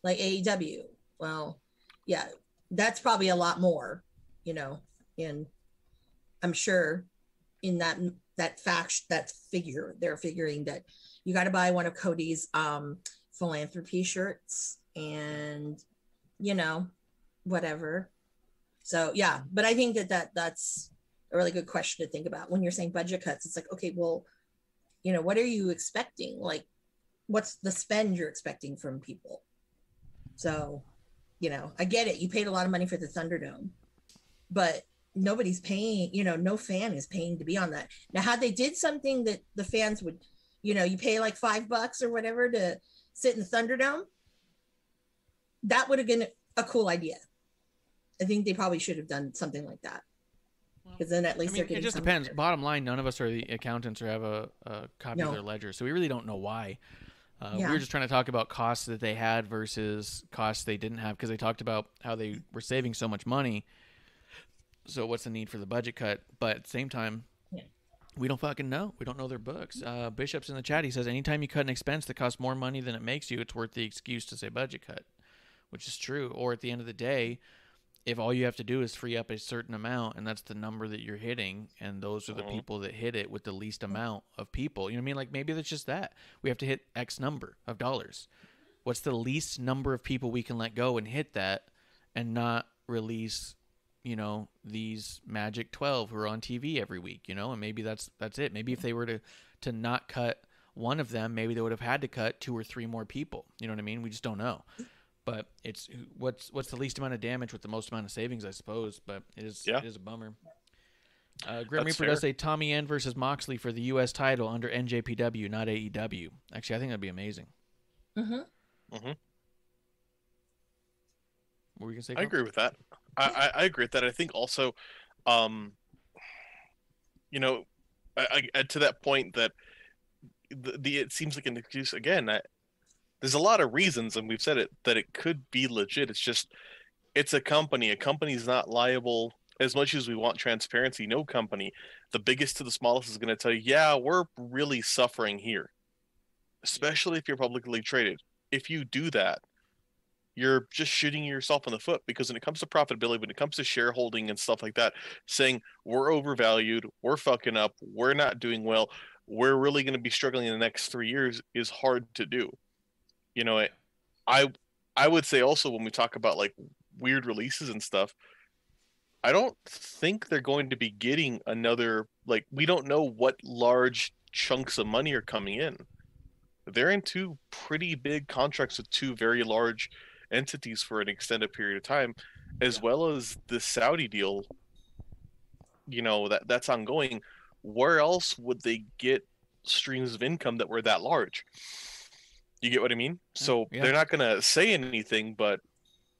like AEW. Well, yeah, that's probably a lot more, and I'm sure in that figure, they're figuring that you got to buy one of Cody's philanthropy shirts and, whatever. So, yeah, but I think that's a really good question to think about when you're saying budget cuts. It's like, okay, well, what are you expecting? Like, what's the spend you're expecting from people? So, I get it. You paid a lot of money for the Thunderdome, but nobody's paying, no fan is paying to be on that. Now, had they did something that the fans would, you pay like $5 or whatever to sit in the Thunderdome, that would have been a cool idea. I think they probably should have done something like that. Because then at least they're getting. It just depends. Bottom line, none of us are the accountants or have a copy of their ledger, so we really don't know why. We were just trying to talk about costs that they had versus costs they didn't have, because they talked about how they were saving so much money. So what's the need for the budget cut? But at the same time, we don't fucking know. We don't know their books. Bishop's in the chat. He says, anytime you cut an expense that costs more money than it makes you, it's worth the excuse to say budget cut, which is true. Or at the end of the day, if all you have to do is free up a certain amount, and that's the number that you're hitting, and those are the people that hit it with the least amount of people. You know what I mean? Like, maybe that's just that. We have to hit X number of dollars. What's the least number of people we can let go and hit that and not release, these Magic 12 who are on TV every week, and maybe that's it. Maybe if they were to not cut one of them, maybe they would have had to cut 2 or 3 more people. You know what I mean? We just don't know. But it's what's the least amount of damage with the most amount of savings, I suppose. But it is a bummer. Grim Reaper does say Tommy End versus Moxley for the U.S. title under NJPW, not AEW. Actually, I think that'd be amazing. What were you gonna say? I agree with that. I agree with that. I think also, I to that point that it seems like an excuse again. There's a lot of reasons, and we've said it, that it could be legit. It's just, it's a company. A company's not liable. As much as we want transparency, no company, the biggest to the smallest, is going to tell you, yeah, we're really suffering here. Especially if you're publicly traded. If you do that, you're just shooting yourself in the foot, because when it comes to profitability, when it comes to shareholding and stuff like that, saying we're overvalued, we're fucking up, we're not doing well, we're really going to be struggling in the next 3 years is hard to do. I would say also, when we talk about like weird releases and stuff, I don't think they're going to be getting another, like, we don't know what large chunks of money are coming in. They're in 2 pretty big contracts with 2 very large entities for an extended period of time, as well as the Saudi deal, that's ongoing. Where else would they get streams of income that were that large? You get what I mean? So they're not going to say anything, but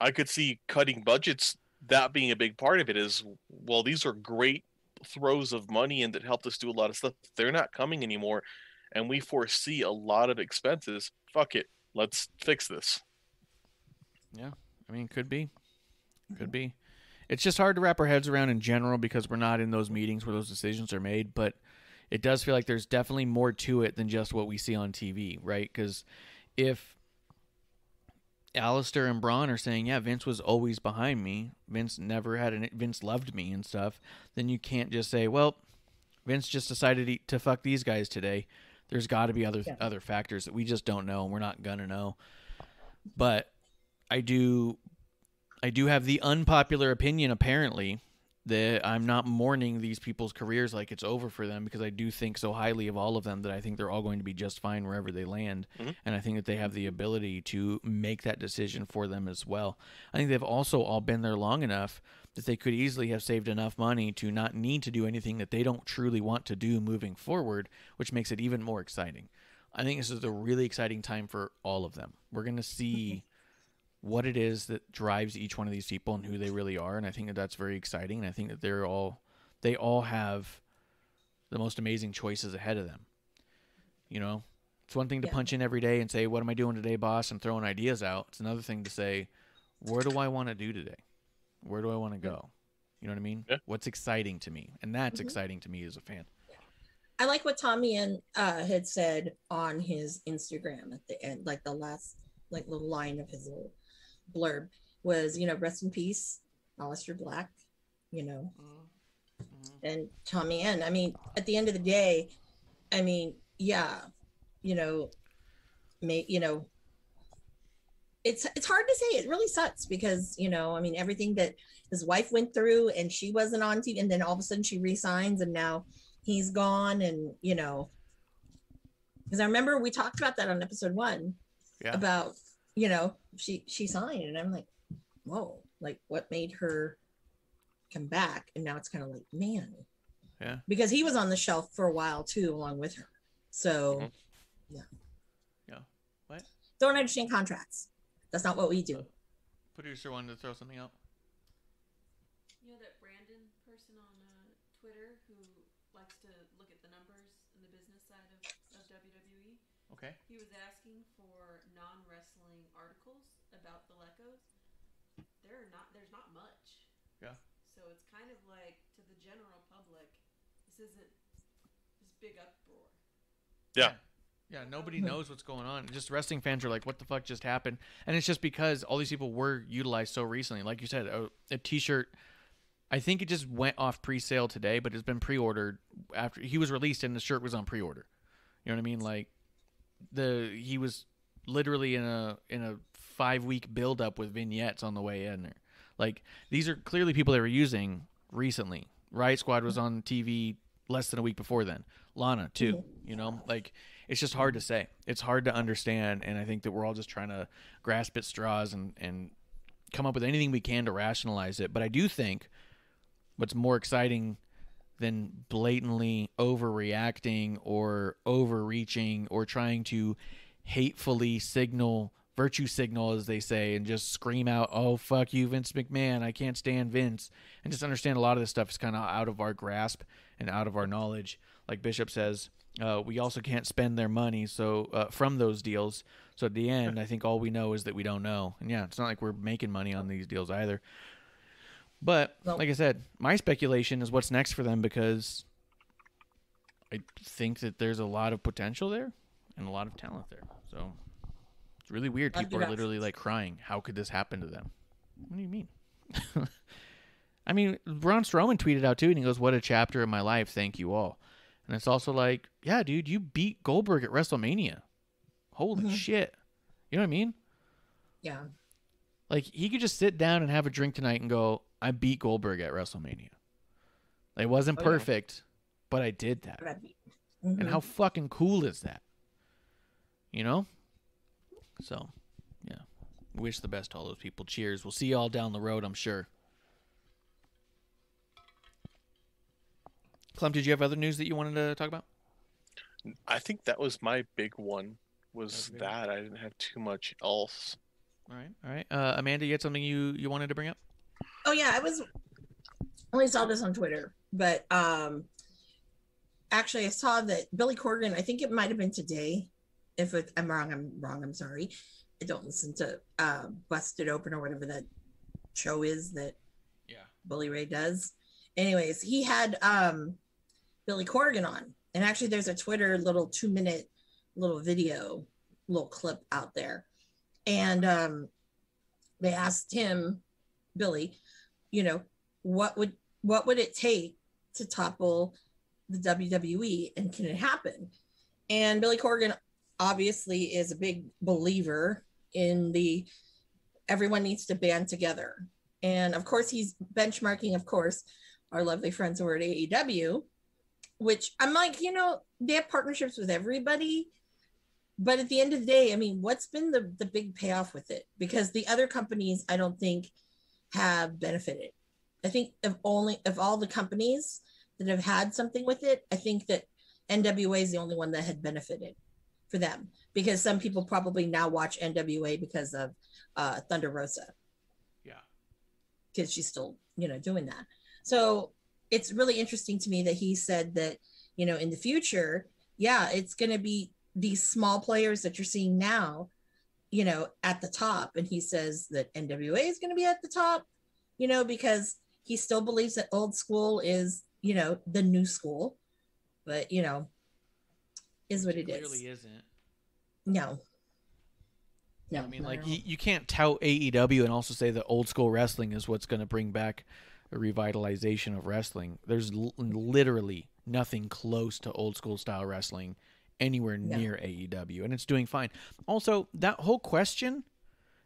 I could see cutting budgets, that being a big part of it. Is, well, these are great throws of money and that helped us do a lot of stuff. They're not coming anymore, and we foresee a lot of expenses. Fuck it. Let's fix this. Yeah. Could be. Could be. It's just hard to wrap our heads around in general, because we're not in those meetings where those decisions are made, but it does feel like there's definitely more to it than just what we see on TV, right? Because if Alistair and Braun are saying, yeah, Vince was always behind me, Vince loved me and stuff, then you can't just say, well, Vince just decided to fuck these guys today. There's got to be other factors that we just don't know, and we're not gonna know. But I do have the unpopular opinion, apparently, I'm not mourning these people's careers like it's over for them, because I do think so highly of all of them that I think they're all going to be just fine wherever they land. And I think that they have the ability to make that decision for them as well. I think they've also all been there long enough that they could easily have saved enough money to not need to do anything that they don't truly want to do moving forward, which makes it even more exciting. I think this is a really exciting time for all of them. We're going to see what it is that drives each one of these people and who they really are, and I think that that's very exciting. And I think that they all have the most amazing choices ahead of them. You know, it's one thing to punch in every day and say, "What am I doing today, boss?" and throwing ideas out. It's another thing to say, "Where do I want to do today? Where do I want to go?" You know what I mean? Yeah. What's exciting to me, and that's exciting to me as a fan. I like what Tommy had said on his Instagram at the end, like the last little line of his little blurb was, rest in peace, Aleister Black, and Tommy N. I mean, at the end of the day, I mean, it's hard to say. It really sucks because, I mean, everything that his wife went through, and she wasn't on TV, and then all of a sudden she resigns, and now he's gone, and, because I remember we talked about that on episode 1 about, she signed, and I'm like, whoa, like what made her come back? And now it's kind of like, man, because he was on the shelf for a while too, along with her. So what? Don't understand contracts. That's not what we do. Producer wanted to throw something out. You know that Brandon person on Twitter who likes to look at the numbers and the business side of WWE? Okay. He was asking for non-wrestling articles about the Lecos. There's not much. Yeah. So it's kind of like, to the general public, this isn't this big uproar. Yeah. Yeah, nobody knows what's going on. Just wrestling fans are like, what the fuck just happened? And it's just because all these people were utilized so recently. Like you said, a T-shirt, I think it just went off pre-sale today, but it's been pre-ordered after he was released, and the shirt was on pre-order. You know what I mean? Like, he was literally in a 5-week build-up with vignettes on the way in there. Like, these are clearly people they were using recently. Riot Squad was on TV less than a week before then. Lana, too. You know? Like, it's just hard to say. It's hard to understand, and I think that we're all just trying to grasp at straws and come up with anything we can to rationalize it. But I do think what's more exciting than blatantly overreacting or overreaching or trying to hatefully virtue signal, as they say, and just scream out, "Oh, fuck you, Vince McMahon, I can't stand Vince," and just understand a lot of this stuff is kind of out of our grasp and out of our knowledge. Like Bishop says, we also can't spend their money from those deals. So at the end, I think all we know is that we don't know. And yeah, it's not like we're making money on these deals either. But like I said, my speculation is what's next for them, because I think that there's a lot of potential there and a lot of talent there. So it's really weird. People are literally like crying. How could this happen to them? What do you mean? I mean, Braun Strowman tweeted out too, and he goes, "What a chapter of my life. Thank you all." And it's also like, yeah, dude, you beat Goldberg at WrestleMania. Holy shit. You know what I mean? Yeah. Like, he could just sit down and have a drink tonight and go, "I beat Goldberg at WrestleMania. It wasn't perfect, but I did that." And how fucking cool is that? You know? So, yeah. Wish the best to all those people. Cheers. We'll see you all down the road, I'm sure. Klump, did you have other news that you wanted to talk about? I think that was my big one. I didn't have too much else. All right. Amanda, you had something you wanted to bring up? Oh yeah, I only saw this on Twitter, but actually I saw that Billy Corgan, I think it might have been today. If I'm wrong, I'm sorry. I don't listen to Busted Open or whatever that show is that Bully Ray does. Anyways, he had Billy Corgan on, and actually there's a Twitter little 2-minute little video, little clip out there, and they asked him, Billy, what would it take to topple the WWE, and can it happen? And Billy Corgan obviously is a big believer in everyone needs to band together, and of course he's benchmarking, of course, our lovely friends over at AEW, which I'm like, they have partnerships with everybody. But at the end of the day, I mean, what's been the big payoff with it? Because the other companies, I don't think, have benefited. I think of all the companies that have had something with it, I think that NWA is the only one that had benefited for them, because some people probably now watch NWA because of Thunder Rosa. Yeah. Because she's still, doing that. So it's really interesting to me that he said that, in the future, it's going to be these small players that you're seeing now, at the top. And he says that NWA is going to be at the top, because he still believes that old school is, the new school, but, is what it is. It clearly isn't. No. I mean, like, you can't tout AEW and also say that old school wrestling is what's going to bring back a revitalization of wrestling. There's literally nothing close to old school style wrestling anywhere near AEW, and it's doing fine. Also, that whole question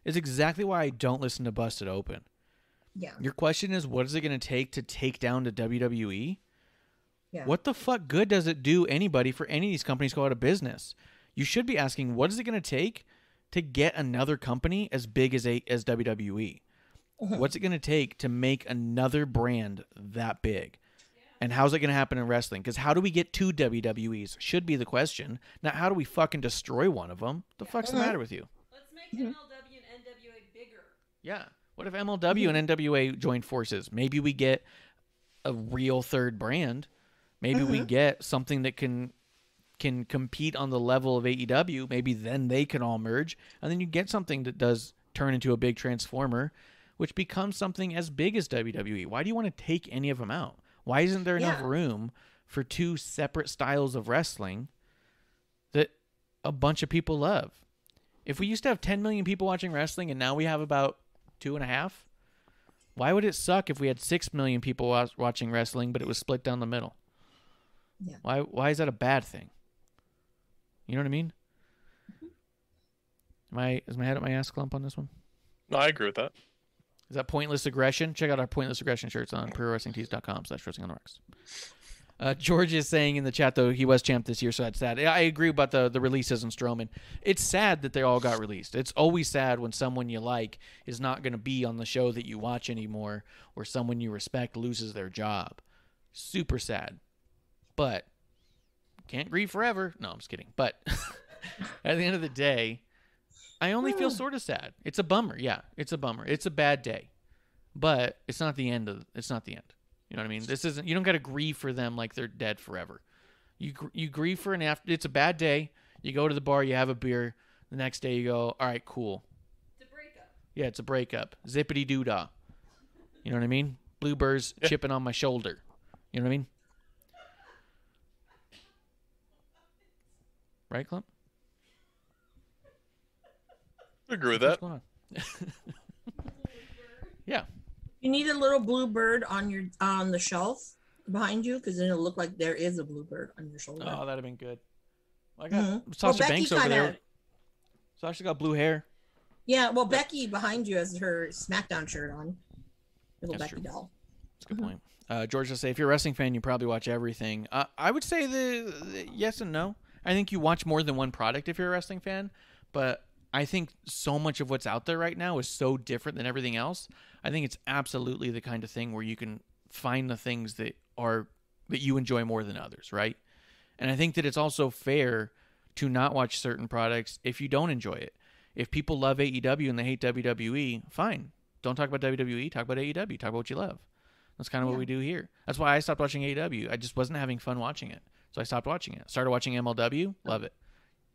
is exactly why I don't listen to Busted Open. Yeah. Your question is, what is it going to take down the WWE? Yeah. What the fuck good does it do anybody for any of these companies go out of business? You should be asking, what is it going to take to get another company as big as WWE? What's it going to take to make another brand that big? And how's it going to happen in wrestling? Because how do we get two WWEs should be the question. Not how do we fucking destroy one of them? The fuck's the matter with you? Let's make MLW and NWA bigger. Yeah. What if MLW and NWA joined forces? Maybe we get a real third brand. Maybe we get something that can compete on the level of AEW. Maybe then they can all merge. And then you get something that does turn into a big transformer, which becomes something as big as WWE. Why do you want to take any of them out? Why isn't there enough room for two separate styles of wrestling that a bunch of people love? If we used to have 10 million people watching wrestling and now we have about 2.5, why would it suck if we had 6 million people watching wrestling but it was split down the middle? Yeah. Why is that a bad thing? You know what I mean? Is my head up my ass, Klump, on this one? No, I agree with that. Is that pointless aggression? Check out our pointless aggression shirts on prowrestlingtees.com/wrestling on the rocks. George is saying in the chat, though, he was champ this year, so that's sad. I agree about the releases in Strowman. It's sad that they all got released. It's always sad when someone you like is not going to be on the show that you watch anymore, or someone you respect loses their job. Super sad. But can't grieve forever. No, I'm just kidding. But at the end of the day, I only feel sort of sad. It's a bummer. Yeah, it's a bummer. It's a bad day. But it's not the end. It's not the end. You know what I mean? This isn't. You don't got to grieve for them like they're dead forever. You grieve for an after. It's a bad day. You go to the bar. You have a beer. The next day you go, all right, cool. It's a breakup. Yeah, it's a breakup. Zippity doo dah. You know what I mean? Bluebirds chipping on my shoulder. You know what I mean? Right, Klump? I agree with that. What's going on? Yeah. You need a little blue bird on the shelf behind you, because then it'll look like there is a blue bird on your shoulder. Oh, that'd have been good. Well, I got Sasha Banks over there. Sasha got blue hair. Yeah, well, Becky behind you has her SmackDown shirt on. Little That's Becky true. doll. That's a good point. George will say, if you're a wrestling fan, you probably watch everything. I would say the yes and no. I think you watch more than one product if you're a wrestling fan, but I think so much of what's out there right now is so different than everything else. I think it's absolutely the kind of thing where you can find the things that you enjoy more than others, right? And I think that it's also fair to not watch certain products if you don't enjoy it. If people love AEW and they hate WWE, fine. Don't talk about WWE, talk about AEW, talk about what you love. That's kind of what we do here. That's why I stopped watching AEW. I just wasn't having fun watching it. So I stopped watching it. Started watching MLW, love it.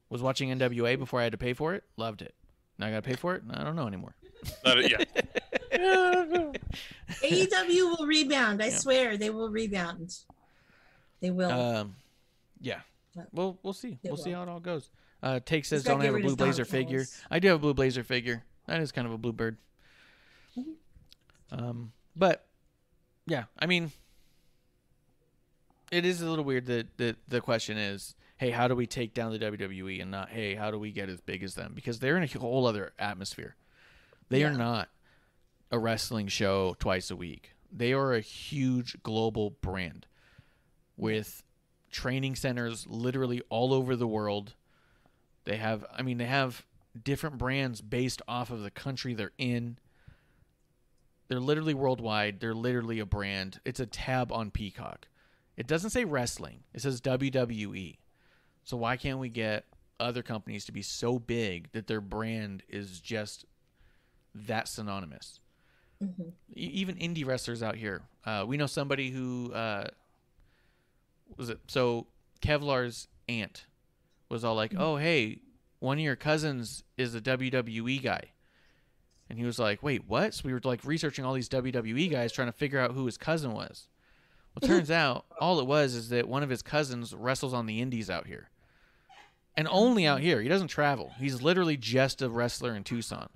Was watching NWA before I had to pay for it, loved it. Now I got to pay for it? I don't know anymore. Yeah. AEW will rebound. I swear they will rebound. They will. Yeah. Well, we'll see. We'll see how it all goes. Take Just says, gotta don't get have a rid of blue his blazer dog figure. fellas. I do have a blue blazer figure. That is kind of a blue bird. But, yeah, I mean, it is a little weird that the question is, hey, how do we take down the WWE, and not, hey, how do we get as big as them? Because they're in a whole other atmosphere. They are not a wrestling show twice a week. They are a huge global brand with training centers literally all over the world. They have different brands based off of the country they're in. They're literally worldwide. They're literally a brand. It's a tab on Peacock. It doesn't say wrestling. It says WWE. So why can't we get other companies to be so big that their brand is just that synonymous? Mm-hmm. Even indie wrestlers out here. We know somebody who was it? So Kevlar's aunt was all like, "Oh, hey, one of your cousins is a WWE guy." And he was like, "Wait, what?" So we were like researching all these WWE guys trying to figure out who his cousin was. Well, turns out all it was is that one of his cousins wrestles on the indies out here. And only out here. He doesn't travel. He's literally just a wrestler in Tucson.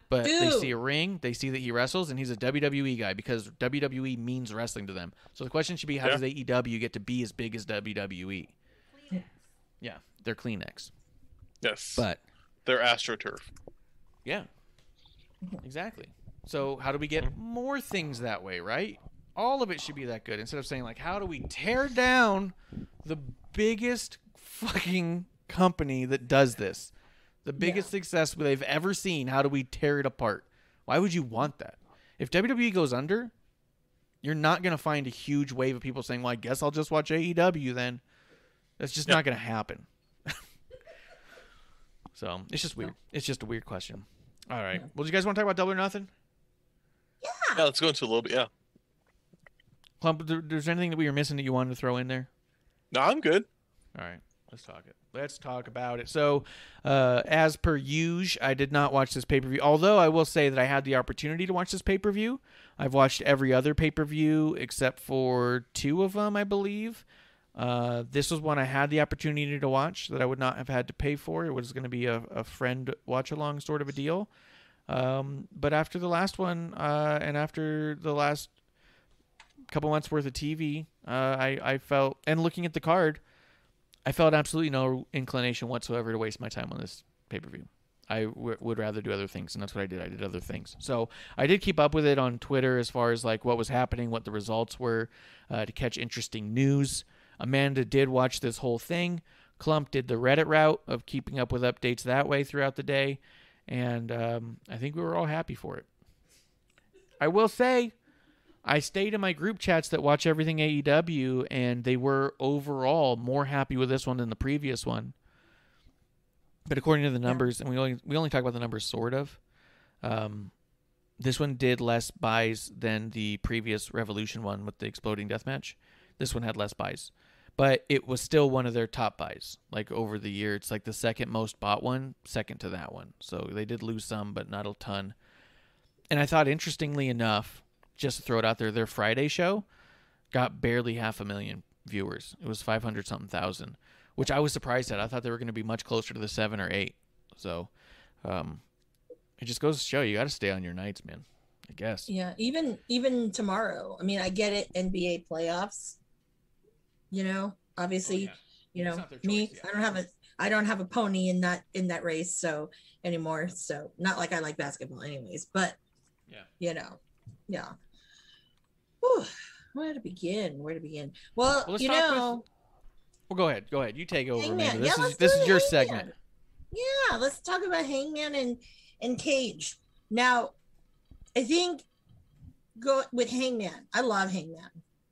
But they see a ring, they see that he wrestles, and he's a WWE guy because WWE means wrestling to them. So the question should be, how does AEW get to be as big as WWE? Kleenex. Yeah, they're Kleenex. Yes. But they're AstroTurf. Yeah. Exactly. So how do we get more things that way, right? All of it should be that good. Instead of saying, like, how do we tear down the biggest fucking company that does this? The biggest success they've ever seen. How do we tear it apart? Why would you want that? If WWE goes under, you're not going to find a huge wave of people saying, well, I guess I'll just watch AEW then. That's just not going to happen. So it's just weird. It's just a weird question. All right. Well, do you guys want to talk about Double or Nothing? Yeah, let's go into a little bit. Yeah. Klump, there's anything that we were missing that you wanted to throw in there? No, I'm good. All right. Let's talk about it. So, as per usual, I did not watch this pay-per-view. Although I will say that I had the opportunity to watch this pay-per-view. I've watched every other pay-per-view except for 2 of them, I believe. This was one I had the opportunity to watch that I would not have had to pay for. It was going to be a friend watch-along sort of a deal. But after the last one, and after the last couple months worth of TV, I felt, and looking at the card, I felt absolutely no inclination whatsoever to waste my time on this pay-per-view. I would rather do other things, and that's what I did. I did other things. So I did keep up with it on Twitter as far as like what was happening, what the results were, to catch interesting news. Amanda did watch this whole thing. Klump did the Reddit route of keeping up with updates that way throughout the day, and I think we were all happy for it. I will say, I stayed in my group chats that watch everything AEW, and they were overall more happy with this one than the previous one. But according to the numbers, and we only talk about the numbers sort of, this one did less buys than the previous Revolution one with the Exploding Deathmatch. This one had less buys. But it was still one of their top buys. Like over the year, it's like the second most bought one, second to that one. So they did lose some, but not a ton. And I thought, interestingly enough, just to throw it out there, their Friday show got barely 500,000 viewers. It was 500-something thousand, which I was surprised at. I thought they were going to be much closer to the 7 or 8. So it just goes to show you got to stay on your nights, man, I guess. Yeah, even tomorrow. I mean, I get it, NBA playoffs. You know, obviously, you know, me, I don't have a pony in that race anymore. So not like I like basketball anyways, but you know. Yeah. Whew. Where to begin? Well, you know. Well, go ahead. You take over, Hangman. man. This is your segment. Yeah, let's talk about Hangman and Cage. Now, I think go with Hangman. I love Hangman.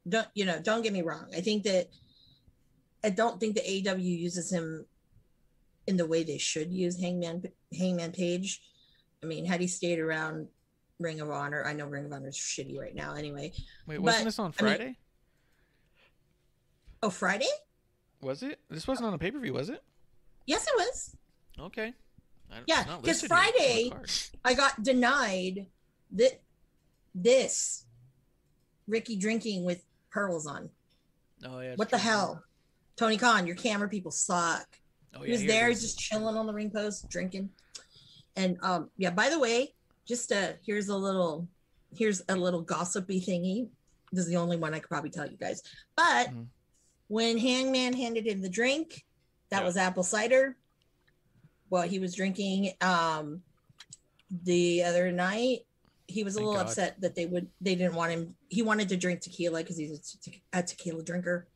Don't get me wrong. I don't think the AEW uses him in the way they should use Hangman Page. I mean, had he stayed around Ring of Honor, I know Ring of Honor is shitty right now anyway. Wait, wasn't this on Friday? Friday? Was it? This wasn't on a pay-per-view, was it? Yes, it was. Okay. Yeah, because Friday I got denied this Ricky drinking with pearls on. Oh yeah. What the hell? Tony Khan, your camera people suck. Oh, yeah, he was there, just chilling on the ring post, drinking. And by the way, just here's a little gossipy thingy. This is the only one I could probably tell you guys. But when Hangman handed him the drink, that was apple cider. Well, he was drinking the other night. he was a Thank little God. upset that they didn't want him. He wanted to drink tequila because he's a tequila drinker.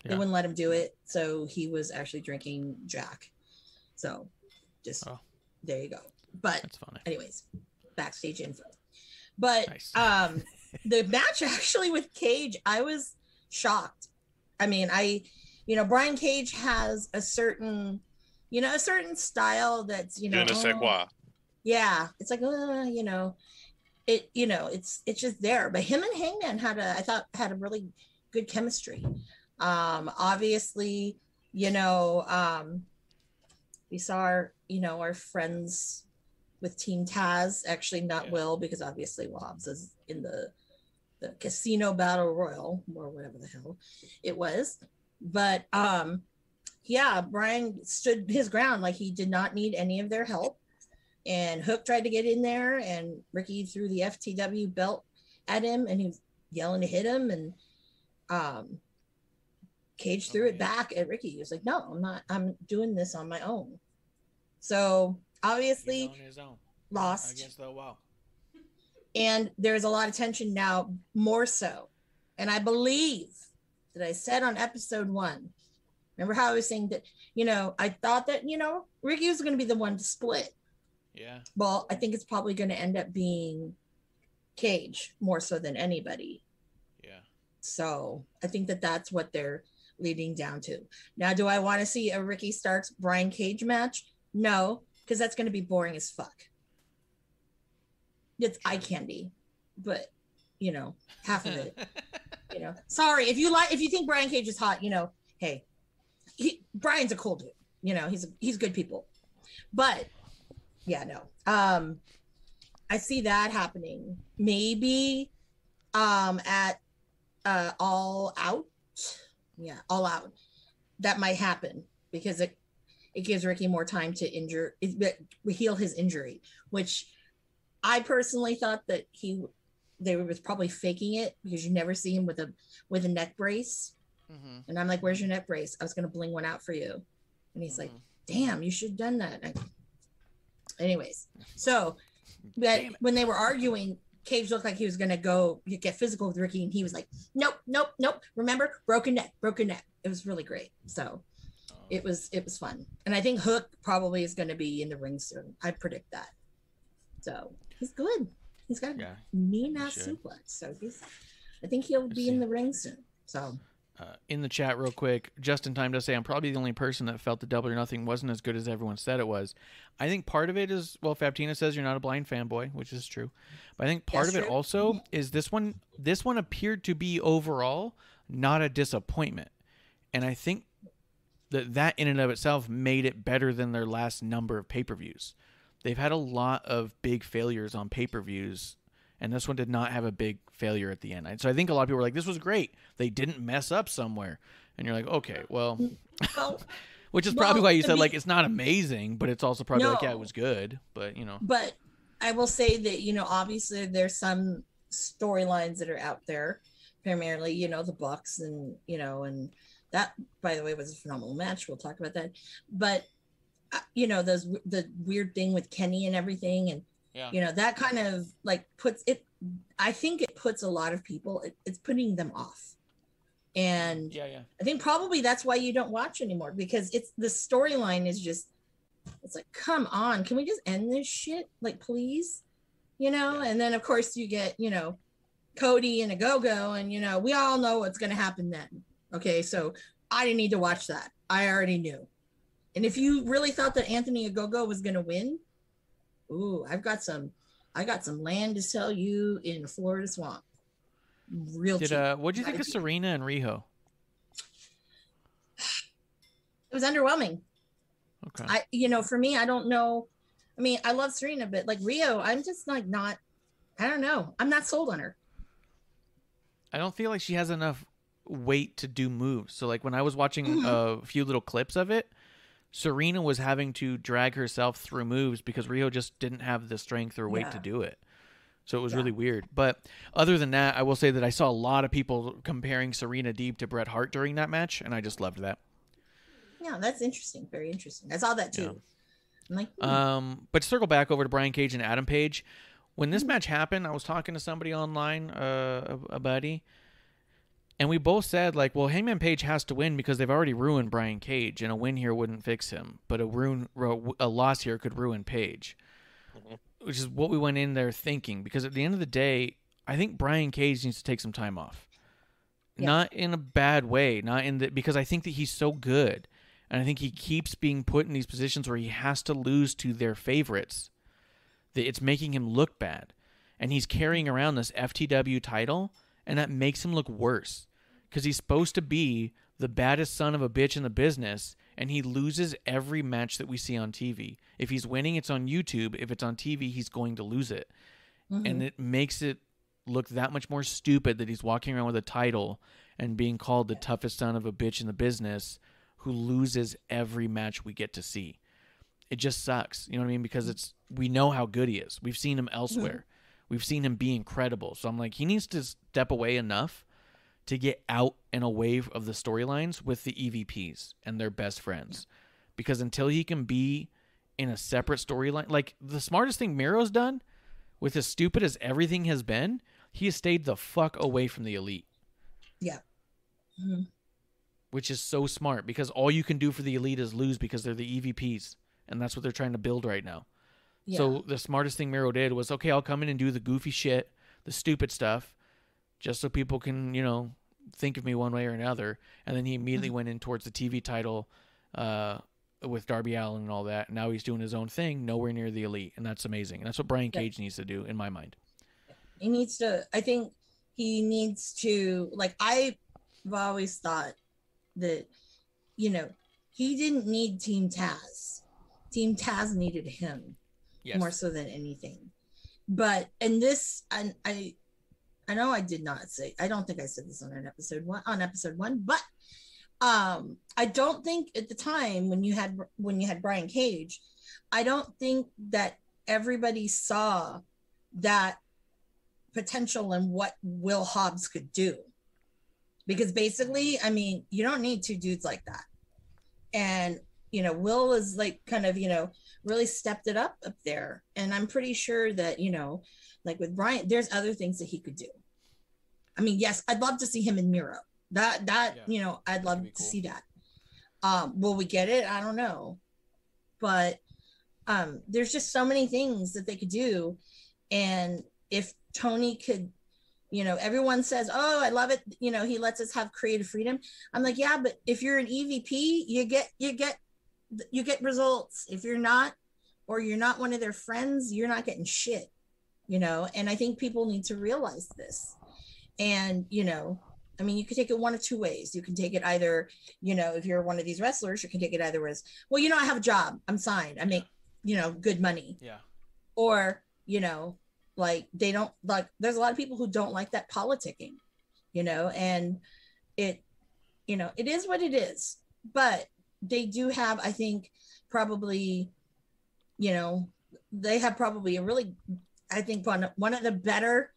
They Yeah. wouldn't let him do it, so he was actually drinking Jack. So, just there you go. But That's funny. anyways, backstage info. But Nice. the match actually with Cage, I was shocked. I mean, Brian Cage has a certain style that's, Je ne sais quoi. Yeah, it's like, it's just there. But him and Hangman I thought had a really good chemistry. Obviously, we saw our friends with Team Taz, actually not Will, because obviously Wobbs is in the casino battle royal or whatever the hell it was. But Brian stood his ground. Like, he did not need any of their help. And Hook tried to get in there, and Ricky threw the FTW belt at him, and he was yelling to hit him, and Cage threw it back at Ricky. He was like, "No, I'm not. I'm doing this on my own." So obviously, his own. Lost Against the wall. And there's a lot of tension now, more so. And I believe that I said on episode 1, remember how I was saying that, I thought that, Ricky was going to be the one to split. Yeah. Well, I think it's probably going to end up being Cage more so than anybody. Yeah. So I think that that's what they're leading down to. Now, do I want to see a Ricky Starks Brian Cage match? No, because that's going to be boring as fuck. It's eye candy, but half of it. Sorry if you think Brian Cage is hot. Hey, Brian's a cool dude. He's good people, but no. I see that happening. Maybe at All Out. Yeah, All Out. That might happen because it gives Ricky more time to heal his injury, which I personally thought that they was probably faking it, because you never see him with a neck brace. Mm-hmm. And I'm like, "Where's your neck brace? I was going to bling one out for you." And he's like, "Damn, you should have done that." Anyways, so but when they were arguing, Cage looked like he was going to go get physical with Ricky, and he was like, nope. Remember, broken neck. It was really great. So it was fun. And I think Hook probably is going to be in the ring soon. I predict that. So he's good. He's got a mean ass suplex. So I think he'll be in the ring soon. So in the chat real quick, just in time to say I'm probably the only person that felt the Double or Nothing wasn't as good as everyone said it was. I think part of it is, Fabtina says you're not a blind fanboy, which is true. But I think part of it also is this one appeared to be overall not a disappointment. And I think that in and of itself made it better than their last number of pay-per-views. They've had a lot of big failures on pay-per-views, and this one did not have a big failure at the end. So I think a lot of people were like, this was great. They didn't mess up somewhere. And you're like, okay, well, which is probably why you said, it's not amazing, but it's also probably it was good, but, But I will say that, obviously there's some storylines that are out there, primarily, the Bucks and, and that, by the way, was a phenomenal match. We'll talk about that. But, the weird thing with Kenny and everything, and that kind of puts it. I think it puts a lot of people. It's putting them off, and I think probably that's why you don't watch anymore, because it's the storyline is just. It's like, come on, can we just end this shit? Please, And then of course you get Cody and a Go-Go, and we all know what's going to happen then. Okay, so I didn't need to watch that. I already knew. And if you really thought that Anthony Ogogo was going to win, I got some land to sell you in the Florida swamp. Real cheap. What'd you think of Serena and Riho? It was underwhelming. Okay. For me, I don't know. I mean, I love Serena, but Riho, I'm just not. I don't know. I'm not sold on her. I don't feel like she has enough weight to do moves. So when I was watching a few little clips of it, Serena was having to drag herself through moves because Riho just didn't have the strength or weight to do it. So it was really weird. But other than that, I will say that I saw a lot of people comparing Serena Deeb to Bret Hart during that match, and I just loved that. Yeah, that's interesting. Very interesting. I saw that too. Yeah. I'm like, but to circle back over to Brian Cage and Adam Page, When this match happened, I was talking to somebody online, a buddy, and we both said, like, well, Hangman Page has to win because they've already ruined Brian Cage, and a win here wouldn't fix him, but a loss here could ruin Page, which is what we went in there thinking, because at the end of the day, I think Brian Cage needs to take some time off. Yeah. Not in a bad way, because I think that he's so good, and I think he keeps being put in these positions where he has to lose to their favorites. That it's making him look bad, and he's carrying around this FTW title, and that makes him look worse because he's supposed to be the baddest son of a bitch in the business, and he loses every match that we see on TV. If he's winning, it's on YouTube. If it's on TV, he's going to lose it, and it makes it look that much more stupid that he's walking around with a title and being called the toughest son of a bitch in the business who loses every match we get to see. It just sucks. You know what I mean? Because we know how good he is. We've seen him elsewhere. We've seen him be incredible. So I'm like, he needs to step away enough to get out and away of the storylines with the EVPs and their best friends. Because until he can be in a separate storyline, like the smartest thing Miro's done, with as stupid as everything has been, he has stayed the fuck away from the Elite. Yeah. Which is so smart, because all you can do for the Elite is lose because they're the EVPs. And that's what they're trying to build right now. Yeah. So the smartest thing Miro did was, okay, I'll come in and do the goofy shit, the stupid stuff, just so people can, think of me one way or another. And then he immediately went in towards the TV title with Darby Allin and all that. Now he's doing his own thing, nowhere near the Elite. And that's amazing. And that's what Brian Cage needs to do, in my mind. I think he needs to, like, I've always thought that, he didn't need Team Taz. Team Taz needed him more so than anything. But in this, and I know I did not say, I don't think I said this on episode one, but I don't think at the time when you had Brian Cage, I don't think that everybody saw that potential in what Will Hobbs could do. Because basically, I mean, you don't need two dudes like that. And Will is like kind of, really stepped it up there. And I'm pretty sure that, like with Brian, there's other things that he could do. I mean, yes, I'd love to see him in Miro. I'd love to see that. Will we get it? I don't know. But there's just so many things that they could do. And if Tony could, everyone says, oh, I love it. He lets us have creative freedom. I'm like, yeah, but if you're an EVP, you get results. If you're not, or you're not one of their friends, you're not getting shit, and I think people need to realize this. And, I mean, you can take it one of two ways. You can take it either, if you're one of these wrestlers, you can take it either as, well, I have a job, I'm signed, I make, good money. Yeah. Or, like they don't like, there's a lot of people who don't like that politicking, and it is what it is. But they do have, I think, probably, they have probably a really, I think, one of the better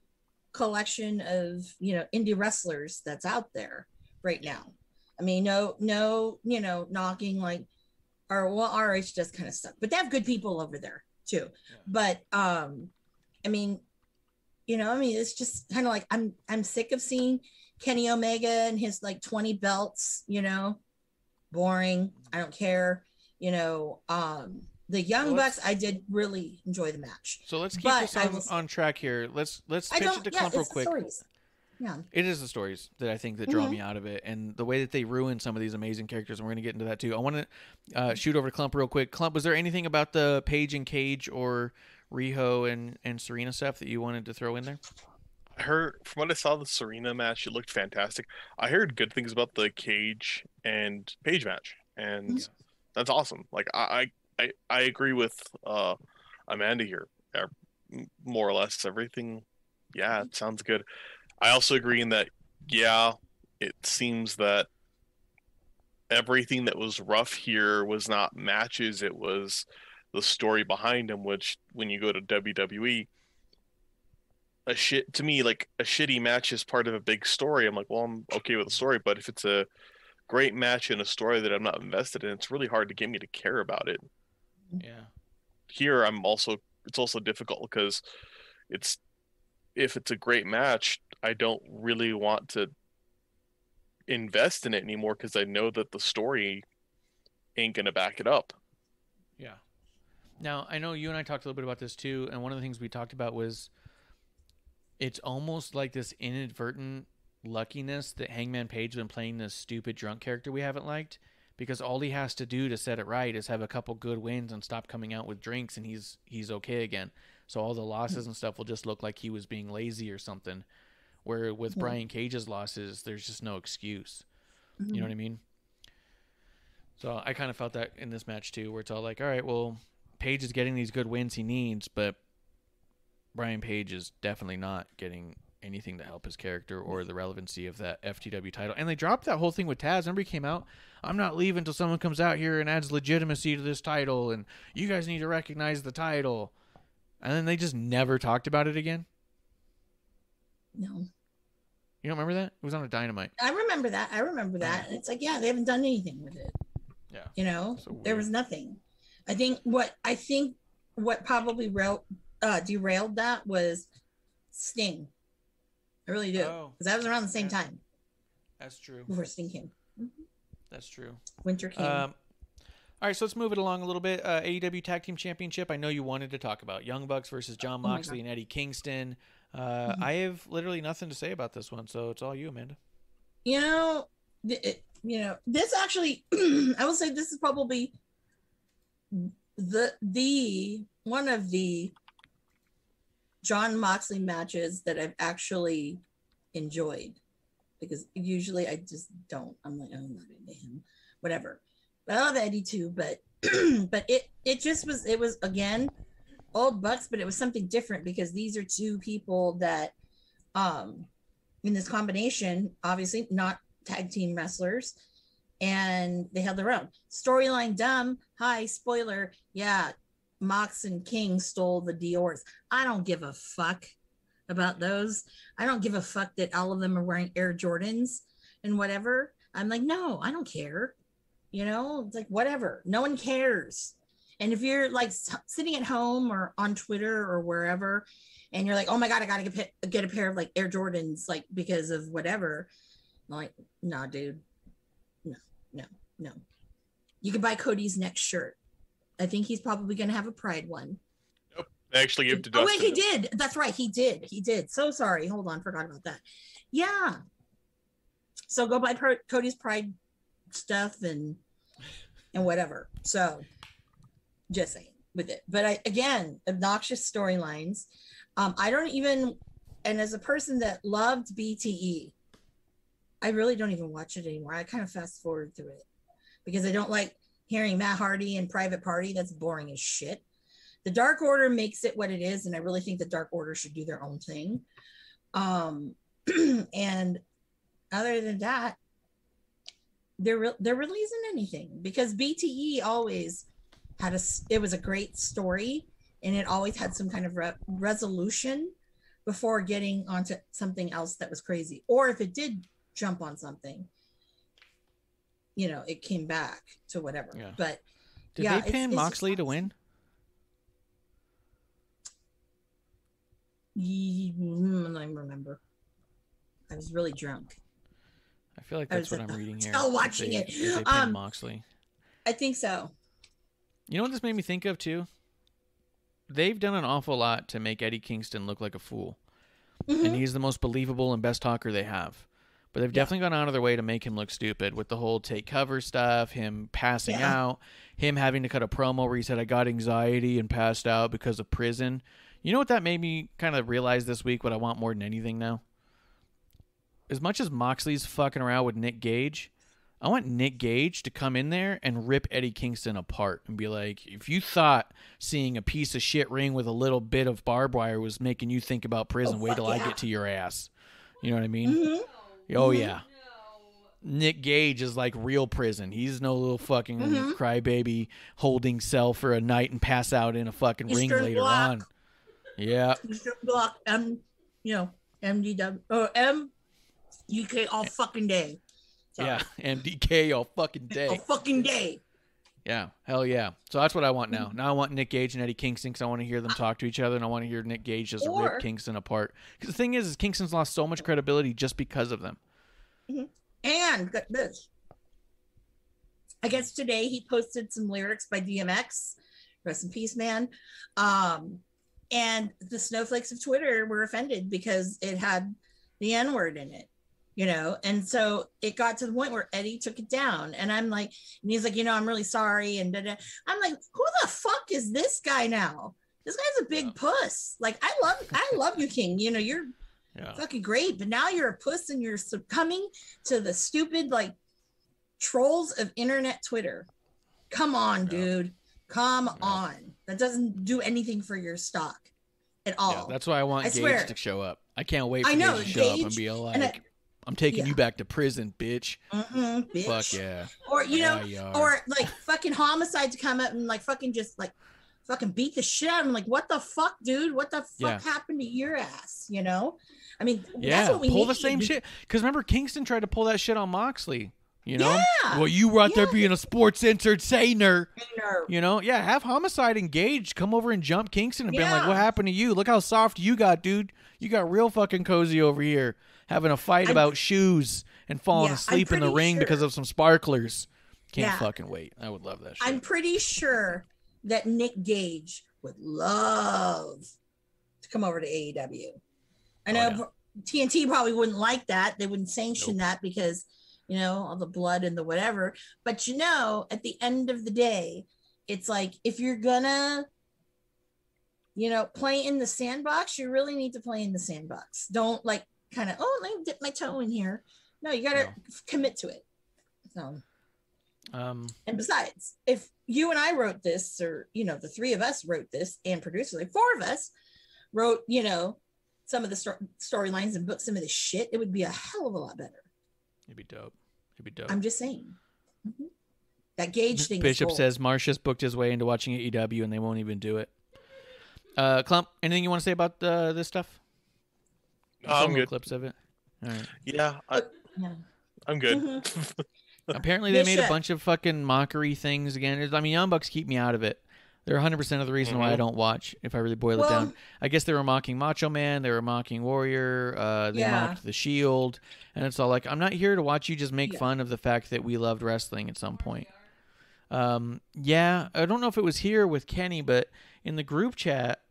collection of, indie wrestlers that's out there right now. I mean, no, knocking like, RH does kind of suck, but they have good people over there too. Yeah. But, I mean, it's just kind of like, I'm sick of seeing Kenny Omega and his like 20 belts, boring. I don't care. The Young Bucks, I did really enjoy the match. So let's keep this on track here. Let's pitch it to Klump real quick. Yeah. It is the stories that I think that draw me out of it, and the way that they ruin some of these amazing characters, and we're going to get into that too. I want to shoot over to Klump real quick. Klump, was there anything about the Page and Cage or Riho and Serena stuff that you wanted to throw in there? I heard, from what I saw, the Serena match, it looked fantastic. I heard good things about the Cage and Page match, and that's awesome. Like, I agree with Amanda here. More or less everything. Yeah, it sounds good. I also agree in that, it seems that everything that was rough here was not matches. It was the story behind them, which when you go to WWE, to me, like a shitty match is part of a big story. I'm like, well, I'm okay with the story, but if it's a great match and a story that I'm not invested in, it's really hard to get me to care about it. Yeah. Here, it's also difficult because if it's a great match, I don't really want to invest in it anymore because I know that the story ain't gonna back it up. Yeah. Now, I know you and I talked a little bit about this too, and one of the things we talked about was it's almost like this inadvertent luckiness that Hangman Page has been playing this stupid drunk character we haven't liked, because all he has to do to set it right is have a couple good wins and stop coming out with drinks, and he's okay again. So all the losses and stuff will just look like he was being lazy or something. Where with Brian Cage's losses, there's just no excuse. You know what I mean? So I kind of felt that in this match too, where it's all like, all right, well, Page is getting these good wins he needs, but Brian Page is definitely not getting anything to help his character or the relevancy of that FTW title. And they dropped that whole thing with Taz. Remember, he came out, I'm not leaving until someone comes out here and adds legitimacy to this title, and you guys need to recognize the title. And then they just never talked about it again. No. You don't remember that? It was on a Dynamite. I remember that. It's like, yeah, they haven't done anything with it. Yeah. You know, So there was nothing. I think what probably derailed that was Sting. I really do. Because that was around the same time. That's true. Before Sting came. That's true. Winter came. All right, so let's move it along a little bit. AEW Tag Team Championship. I know you wanted to talk about Young Bucks versus Jon Moxley and Eddie Kingston. I have literally nothing to say about this one, so it's all you, Amanda. You know, this actually, I will say this is probably the one of the Jon Moxley matches that I've actually enjoyed, because usually I just don't. I'm like, oh, I'm not into him, whatever. But I love Eddie too, but but it was again old Bucks, but it was something different because these are two people that in this combination, obviously not tag team wrestlers, and they held their own. Storyline dumb. Hi, spoiler. Yeah, Mox and King stole the Dior's. I don't give a fuck about those. I don't give a fuck that all of them are wearing Air Jordans and whatever. I'm like, no, I don't care. You know, it's like, whatever. No one cares. And if you're like sitting at home or on Twitter or wherever, and you're like, oh my God, I got to get a pair of like Air Jordans, like because of whatever. I'm like, nah, dude. No. You can buy Cody's next shirt. I think he's probably going to have a Pride one. Nope. They actually gave it to Dustin. Oh, wait, he did. That's right. He did. So sorry. Hold on. Forgot about that. Yeah. So go buy Cody's Pride stuff and whatever. So just saying with it. But again, obnoxious storylines. I don't even, and as a person that loved BTE, I really don't even watch it anymore. I kind of fast forward through it because I don't like hearing Matt Hardy and Private Party. That's boring as shit. The Dark Order makes it what it is, and I really think the Dark Order should do their own thing. And other than that, there really isn't anything, because BTE always had it was a great story, and it always had some kind of resolution before getting onto something else that was crazy. Or if it did jump on something, you know, it came back to whatever. Yeah. But did they pin Moxley to win? I don't even remember. I was really drunk. I feel like that's what I'm reading here. Still watching it. They pinned Moxley. I think so. You know what this made me think of too? They've done an awful lot to make Eddie Kingston look like a fool. And he's the most believable and best talker they have. But they've definitely gone out of their way to make him look stupid with the whole take cover stuff, him passing out, him having to cut a promo where he said, I got anxiety and passed out because of prison. You know what that made me kind of realize this week, what I want more than anything now? As much as Moxley's fucking around with Nick Gage, I want Nick Gage to come in there and rip Eddie Kingston apart and be like, if you thought seeing a piece of shit ring with a little bit of barbed wire was making you think about prison, wait till I get to your ass. You know what I mean? Oh, yeah. Nick Gage is like real prison. He's no little fucking crybaby holding cell for a night and pass out in a fucking ring later on. Yeah. Mr. Block, MDW, or MDK all fucking day. Sorry. Yeah, MDK all fucking day. All fucking day. Yeah, hell yeah. So that's what I want now. Now I want Nick Gage and Eddie Kingston because I want to hear them talk to each other, and I want to hear Nick Gage just rip Kingston apart. Because the thing is Kingston's lost so much credibility just because of them. And got this. I guess today he posted some lyrics by DMX. Rest in peace, man. And the snowflakes of Twitter were offended because it had the N-word in it. And so it got to the point where Eddie took it down, and I'm like, and he's like, I'm really sorry, and I'm like, who the fuck is this guy now? This guy's a big puss. Like, I love you, King. You're fucking great, but now you're a puss, and you're succumbing to the stupid like trolls of internet Twitter. Come on, dude. Come on. That doesn't do anything for your stock at all. Yeah, that's why I want Gage to show up. I can't wait for Gage to show up and be like, I'm taking you back to prison, bitch. Bitch. Fuck yeah. Or, or like fucking Homicide to come up and like fucking just like fucking beat the shit out of him. Like, what the fuck, dude? What the fuck happened to your ass? I mean, that's what we pull need. The same shit. Because remember, Kingston tried to pull that shit on Moxley. Well, you were out there being a sports entertainer. Have Homicide engaged, come over and jump Kingston and be like, what happened to you? Look how soft you got, dude. You got real fucking cozy over here, having a fight about shoes and falling asleep in the ring because of some sparklers. Can't fucking wait. I would love that shit. I'm pretty sure that Nick Gage would love to come over to AEW. I know TNT probably wouldn't like that. They wouldn't sanction that because all the blood and the whatever. But at the end of the day, it's like, if you're gonna, play in the sandbox, you really need to play in the sandbox. Don't like kind of, let me dip my toe in here. No, you gotta commit to it. So, and besides, if you and I wrote this, or, the three of us wrote this and produced it, like four of us wrote, some of the storylines and booked some of the shit, it would be a hell of a lot better. It'd be dope. I'm just saying. That Gage thing. Bishop says Marsh just booked his way into watching AEW and they won't even do it. Klump, anything you want to say about this stuff? I'm good. Clips of it. All right. Yeah, I'm good. Apparently they made a bunch of fucking mockery things again. I mean, Young Bucks keep me out of it. They're 100% of the reason why I don't watch, if I really boil it down. I guess they were mocking Macho Man. They were mocking Warrior. They mocked The Shield. And it's all like, I'm not here to watch you just make fun of the fact that we loved wrestling at some point. I don't know if it was here with Kenny, but in the group chat,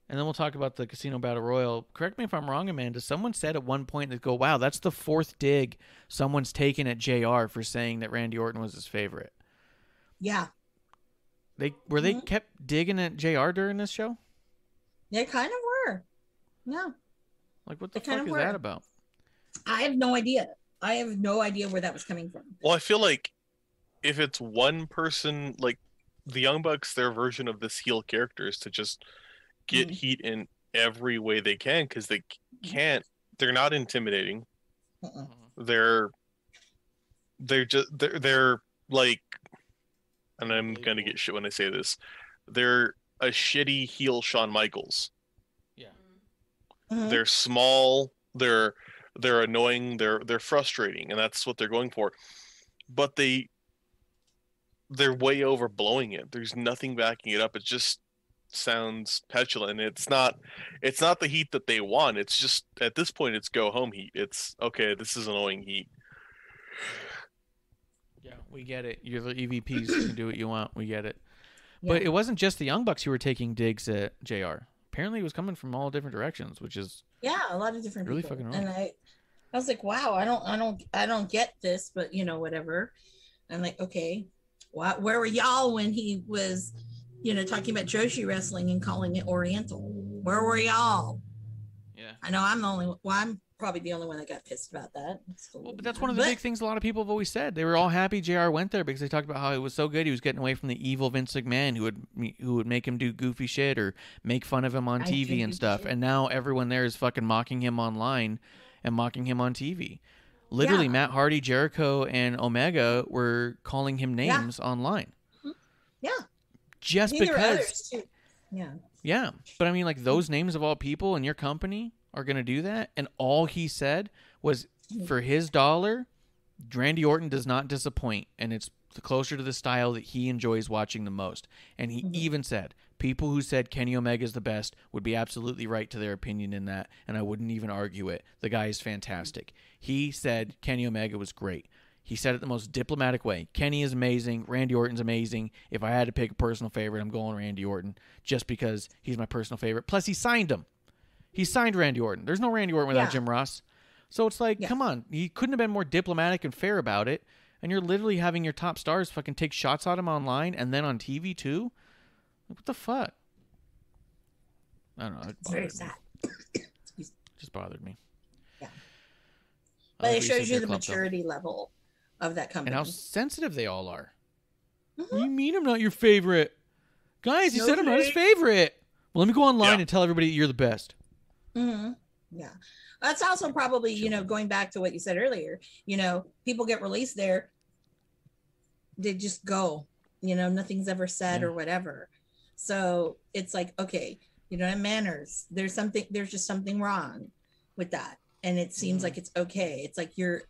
and then we'll talk about the Casino Battle Royal. Correct me if I'm wrong, Amanda. Someone said at one point, they go, wow, that's the fourth dig someone's taken at JR for saying that Randy Orton was his favorite. Yeah. They kept digging at JR during this show? They kind of were. Yeah. Like, what the fuck is that about? I have no idea. I have no idea where that was coming from. Well, I feel like if it's one person, like the Young Bucks, their version of this heel character is to just get heat in every way they can, because they can't. They're not intimidating. They're like, and I'm gonna get shit when I say this, they're a shitty heel Shawn Michaels. Yeah. They're small, they're annoying, they're frustrating, and that's what they're going for. But they're way overblowing it. There's nothing backing it up. It just sounds petulant. It's not the heat that they want. It's just, at this point, it's go home heat. It's okay, this is annoying heat. Yeah, we get it. You're the EVPs. You can do what you want. We get it. But it wasn't just the Young Bucks who were taking digs at JR. Apparently, it was coming from all different directions, which is a lot of different really people. fucking wrong. And I was like, wow, I don't get this, but whatever. I'm like, okay, where were y'all when he was, talking about Joshi wrestling and calling it Oriental? Where were y'all? Yeah, I know I'm the only one. Well, I'm probably the only one that got pissed about that. But that's one of the big things a lot of people have always said. They were all happy JR went there because they talked about how it was so good. He was getting away from the evil Vince McMahon who would make him do goofy shit or make fun of him on TV and stuff. Shit. And now everyone there is fucking mocking him online and mocking him on TV. Literally, Matt Hardy, Jericho, and Omega were calling him names online. Yeah. Just because. Yeah. But I mean, like, those names of all people in your company are going to do that, and all he said was, for his dollar, Randy Orton does not disappoint, and it's closer to the style that he enjoys watching the most. And he even said, people who said Kenny Omega is the best would be absolutely right to their opinion in that, and I wouldn't even argue it. The guy is fantastic. He said Kenny Omega was great. He said it the most diplomatic way. Kenny is amazing. Randy Orton's amazing. If I had to pick a personal favorite, I'm going Randy Orton just because he's my personal favorite. Plus, he signed him. He signed Randy Orton. There's no Randy Orton without Jim Ross. So it's like, come on. He couldn't have been more diplomatic and fair about it. And you're literally having your top stars fucking take shots at him online and then on TV too? What the fuck? I don't know. It's very sad. Just bothered me. Yeah. But it shows you the maturity level of that company. And how sensitive they all are. What do you mean I'm not your favorite? Guys, he said I'm not his favorite. Well, let me go online and tell everybody you're the best. Yeah. That's also probably, going back to what you said earlier, people get released there. They just go, nothing's ever said or whatever. So it's like, okay, manners, there's just something wrong with that. And it seems like it's okay. It's like you're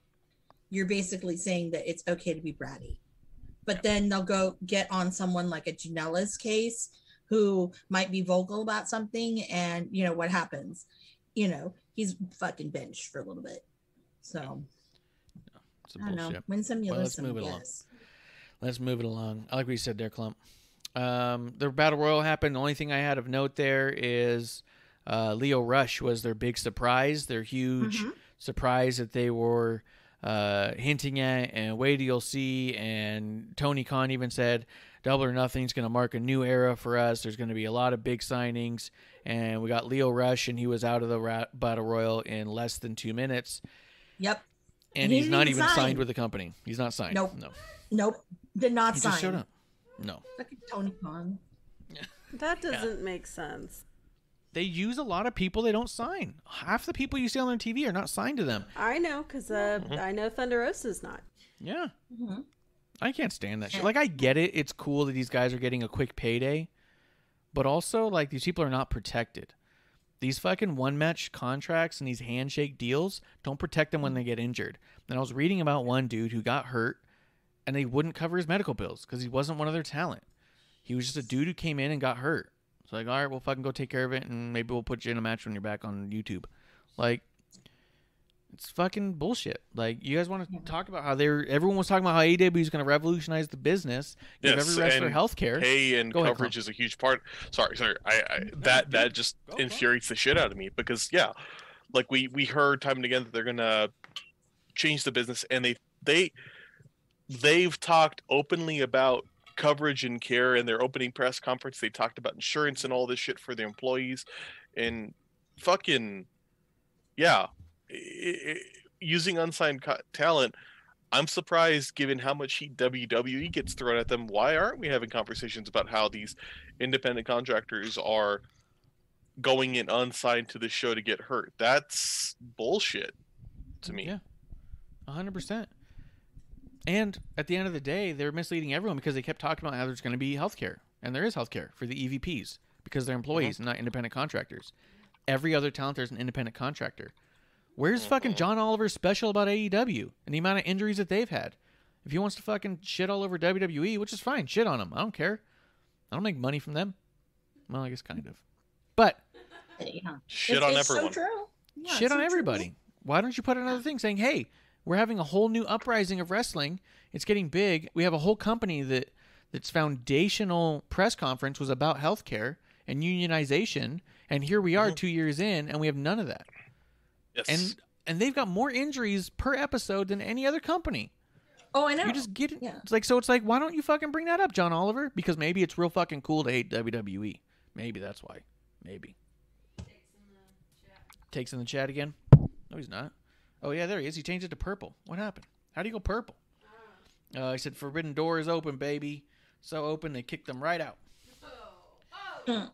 basically saying that it's okay to be bratty, but then they'll go get on someone like a Janela's case who might be vocal about something. And what happens, he's fucking benched for a little bit. So it's a I don't bullshit. know. Win some, you lose some. Let's move it along. I like what you said there, Klump. The Battle Royal happened. The only thing I had of note there is Leo Rush was their big surprise, their huge surprise that they were hinting at, and wait till you'll see. And Tony Khan even said, Double or Nothing is going to mark a new era for us. There's going to be a lot of big signings. And we got Leo Rush, and he was out of the Battle Royal in less than 2 minutes. Yep. And he's not even signed with the company. He's not signed. Nope. Did not sign. He just showed up. No. Look at Tony Khan. That doesn't make sense. They use a lot of people they don't sign. Half the people you see on their TV are not signed to them. I know, because I know Thunder Rosa's not. Yeah. I can't stand that shit. Like, I get it. It's cool that these guys are getting a quick payday. But also, like, these people are not protected. These fucking one-match contracts and these handshake deals don't protect them when they get injured. And I was reading about one dude who got hurt, and they wouldn't cover his medical bills because he wasn't one of their talent. He was just a dude who came in and got hurt. It's like, all right, we'll fucking go take care of it, and maybe we'll put you in a match when you're back on YouTube. Like, it's fucking bullshit. Like, you guys want to talk about how everyone was talking about how AEW is going to revolutionize the business, give every wrestler health care. Pay and coverage is a huge part. Sorry. That just infuriates the shit out of me because, like we heard time and again that they're going to change the business, and they've talked openly about coverage and care in their opening press conference. They talked about insurance and all this shit for their employees, and fucking using unsigned talent. I'm surprised, given how much heat WWE gets thrown at them. Why aren't we having conversations about how these independent contractors are going in unsigned to the show to get hurt? That's bullshit to me. Yeah, 100%. And at the end of the day, they're misleading everyone because they kept talking about how there's going to be healthcare, and there is healthcare for the EVPs because they're employees and not independent contractors. Every other talent, there's an independent contractor. Where's fucking John Oliver's special about AEW and the amount of injuries that they've had? If he wants to fucking shit all over WWE, which is fine, shit on them. I don't care. I don't make money from them. Well, I guess kind of. But shit on everyone. So true. Yeah, shit on so everybody. True. Why don't you put another thing saying, hey, we're having a whole new uprising of wrestling. It's getting big. We have a whole company that's foundational press conference was about healthcare and unionization, and here we are 2 years in, and we have none of that. Yes. And they've got more injuries per episode than any other company. Oh, I know. You just get it. Yeah. It's like, why don't you fucking bring that up, John Oliver? Because maybe it's real fucking cool to hate WWE. Maybe that's why. Maybe. Takes in the chat again? No, he's not. Oh, yeah, there he is. He changed it to purple. What happened? How do you go purple? He said, Forbidden Door is open, baby. So open, they kicked them right out. Boop.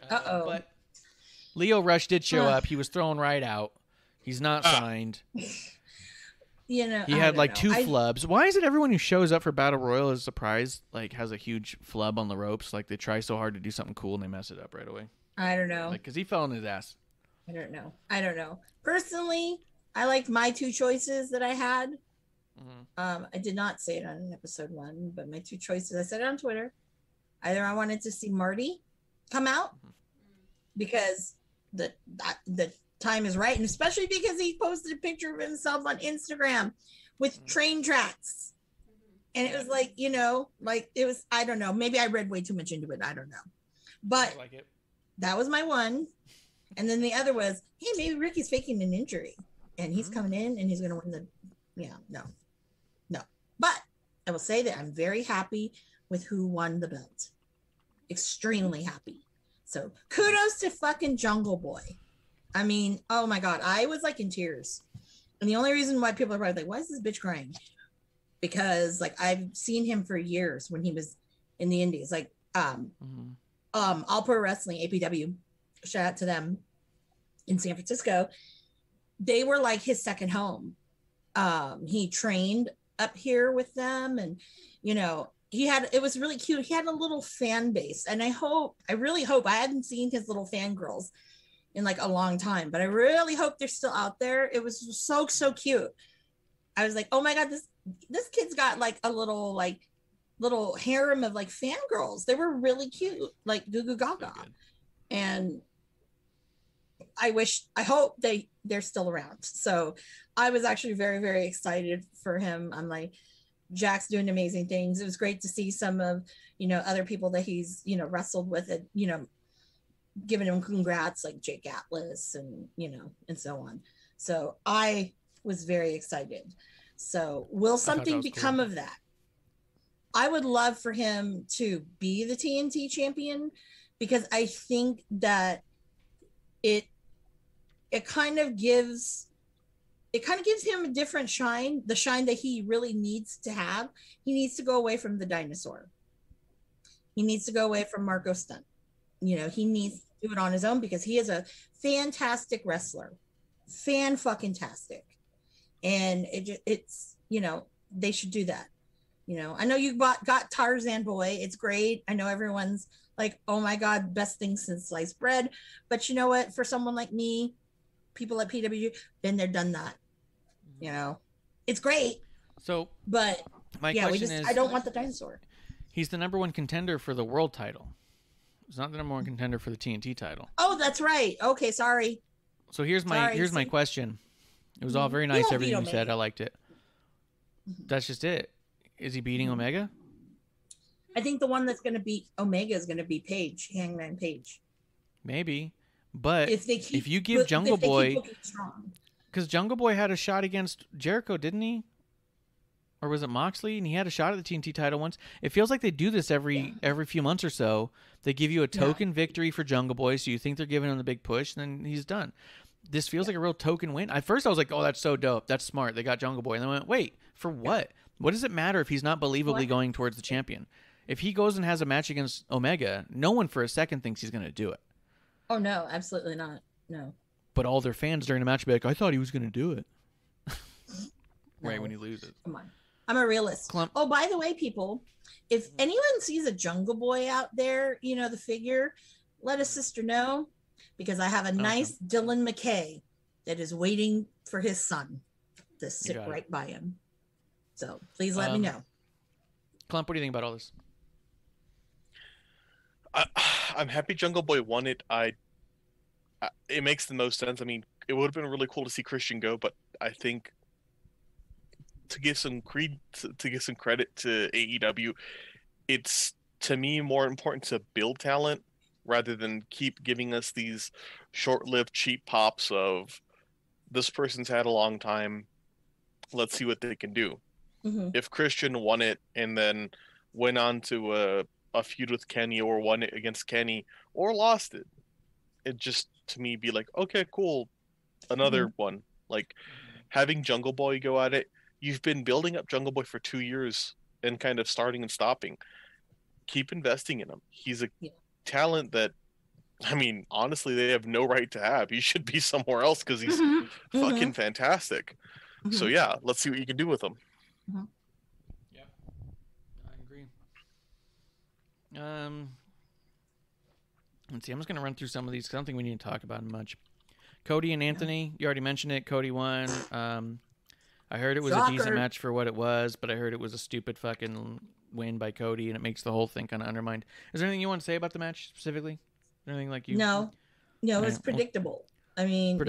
But Leo Rush did show up. He was thrown right out. He's not signed. He had like two flubs. Why is it everyone who shows up for Battle Royal is surprised, like has a huge flub on the ropes? Like they try so hard to do something cool and they mess it up right away. I don't know. Like, because he fell on his ass. I don't know. Personally, I liked my two choices that I had. I did not say it on episode 1, but my 2 choices, I said it on Twitter. Either I wanted to see Marty come out because the time is right, and especially because he posted a picture of himself on Instagram with train tracks. And it was like, it was, I don't know, maybe I read way too much into it. I don't know. But that was my one. And then the other was, hey, maybe Ricky's faking an injury and he's coming in and he's going to win the, no. But I will say that I'm very happy with who won the belt. Extremely happy. So kudos to fucking Jungle Boy. I mean, oh my God, I was like in tears. And the only reason why people are probably like, why is this bitch crying? Because like I've seen him for years when he was in the Indies, like All Pro Wrestling, APW, shout out to them in San Francisco. They were like his second home. He trained up here with them, and it was really cute. He had a little fan base, and I really hope, I hadn't seen his little fangirls in like a long time, but I really hope they're still out there. It was so cute. I was like, oh my God, this kid's got like a little harem of like fangirls. They were really cute, like Goo Goo Gaga. And I hope they're still around. So I was actually very, very excited for him. I'm like, Jack's doing amazing things. It was great to see some of, other people that he's, wrestled with it, giving him congrats, like Jake Atlas and, and so on. So I was very excited. So will something become of that? I would love for him to be the TNT champion, because I think that it kind of gives him a different shine, the shine that he really needs to have. He needs to go away from the dinosaur. He needs to go away from Marco Stunt. He needs to do it on his own, because he is a fantastic wrestler. Fan-fucking-tastic. And it's they should do that. I know you got Tarzan Boy. It's great. I know everyone's like, oh my God, best thing since sliced bread. But you know what? For someone like me, people at PWG, been there, done that. It's great. So, but my question is, I don't want the dinosaur. He's the number 1 contender for the world title. He's not the number 1 contender for the TNT title. Oh, that's right. Okay, sorry. So here's my question. It was all very nice, everything you said. I liked it. That's just it. Is he beating Omega? I think the one that's going to beat Omega is going to be Paige, Hangman Page. Maybe. But if you give Jungle Boy... Because Jungle Boy had a shot against Jericho, didn't he? Or was it Moxley? And he had a shot at the TNT title once. It feels like they do this every few months or so. They give you a token victory for Jungle Boy, so you think they're giving him the big push, and then he's done. This feels like a real token win. At first, I was like, oh, that's so dope. That's smart. They got Jungle Boy. And then I went, wait, for what? What does it matter if he's not believably going towards the champion? If he goes and has a match against Omega, no one for a second thinks he's going to do it. Oh, no, absolutely not. No. But all their fans during the match be like, I thought he was going to do it. Right, when he loses. Come on. I'm a realist. Klump. Oh, by the way, people, if anyone sees a Jungle Boy out there, the figure, let a sister know, because I have a nice Dylan McKay that is waiting for his son to sit right by him. So please let me know. Klump, what do you think about all this? I'm happy Jungle Boy won it. It makes the most sense. I mean, it would have been really cool to see Christian go, but I think to give some credit to AEW, it's, to me, more important to build talent rather than keep giving us these short-lived cheap pops of this person's had a long time, let's see what they can do. If Christian won it and then went on to a feud with Kenny, or won it against Kenny, or lost it, it just, to me, be like, okay, cool, another one. Like, having Jungle Boy go at it, you've been building up Jungle Boy for 2 years and kind of starting and stopping. Keep investing in him. He's a talent that, I mean, honestly, they have no right to have. He should be somewhere else, because he's fucking fantastic. So yeah, let's see what you can do with him. Yeah, I agree. Let's see. I'm just going to run through some of these because I don't think we need to talk about them much. Cody and Anthony, you already mentioned it. Cody won. I I heard it was a decent match for what it was, but I heard it was a stupid fucking win by Cody, and it makes the whole thing kind of undermined. Is there anything you want to say about the match specifically? Anything like you? No, it was predictable. I mean,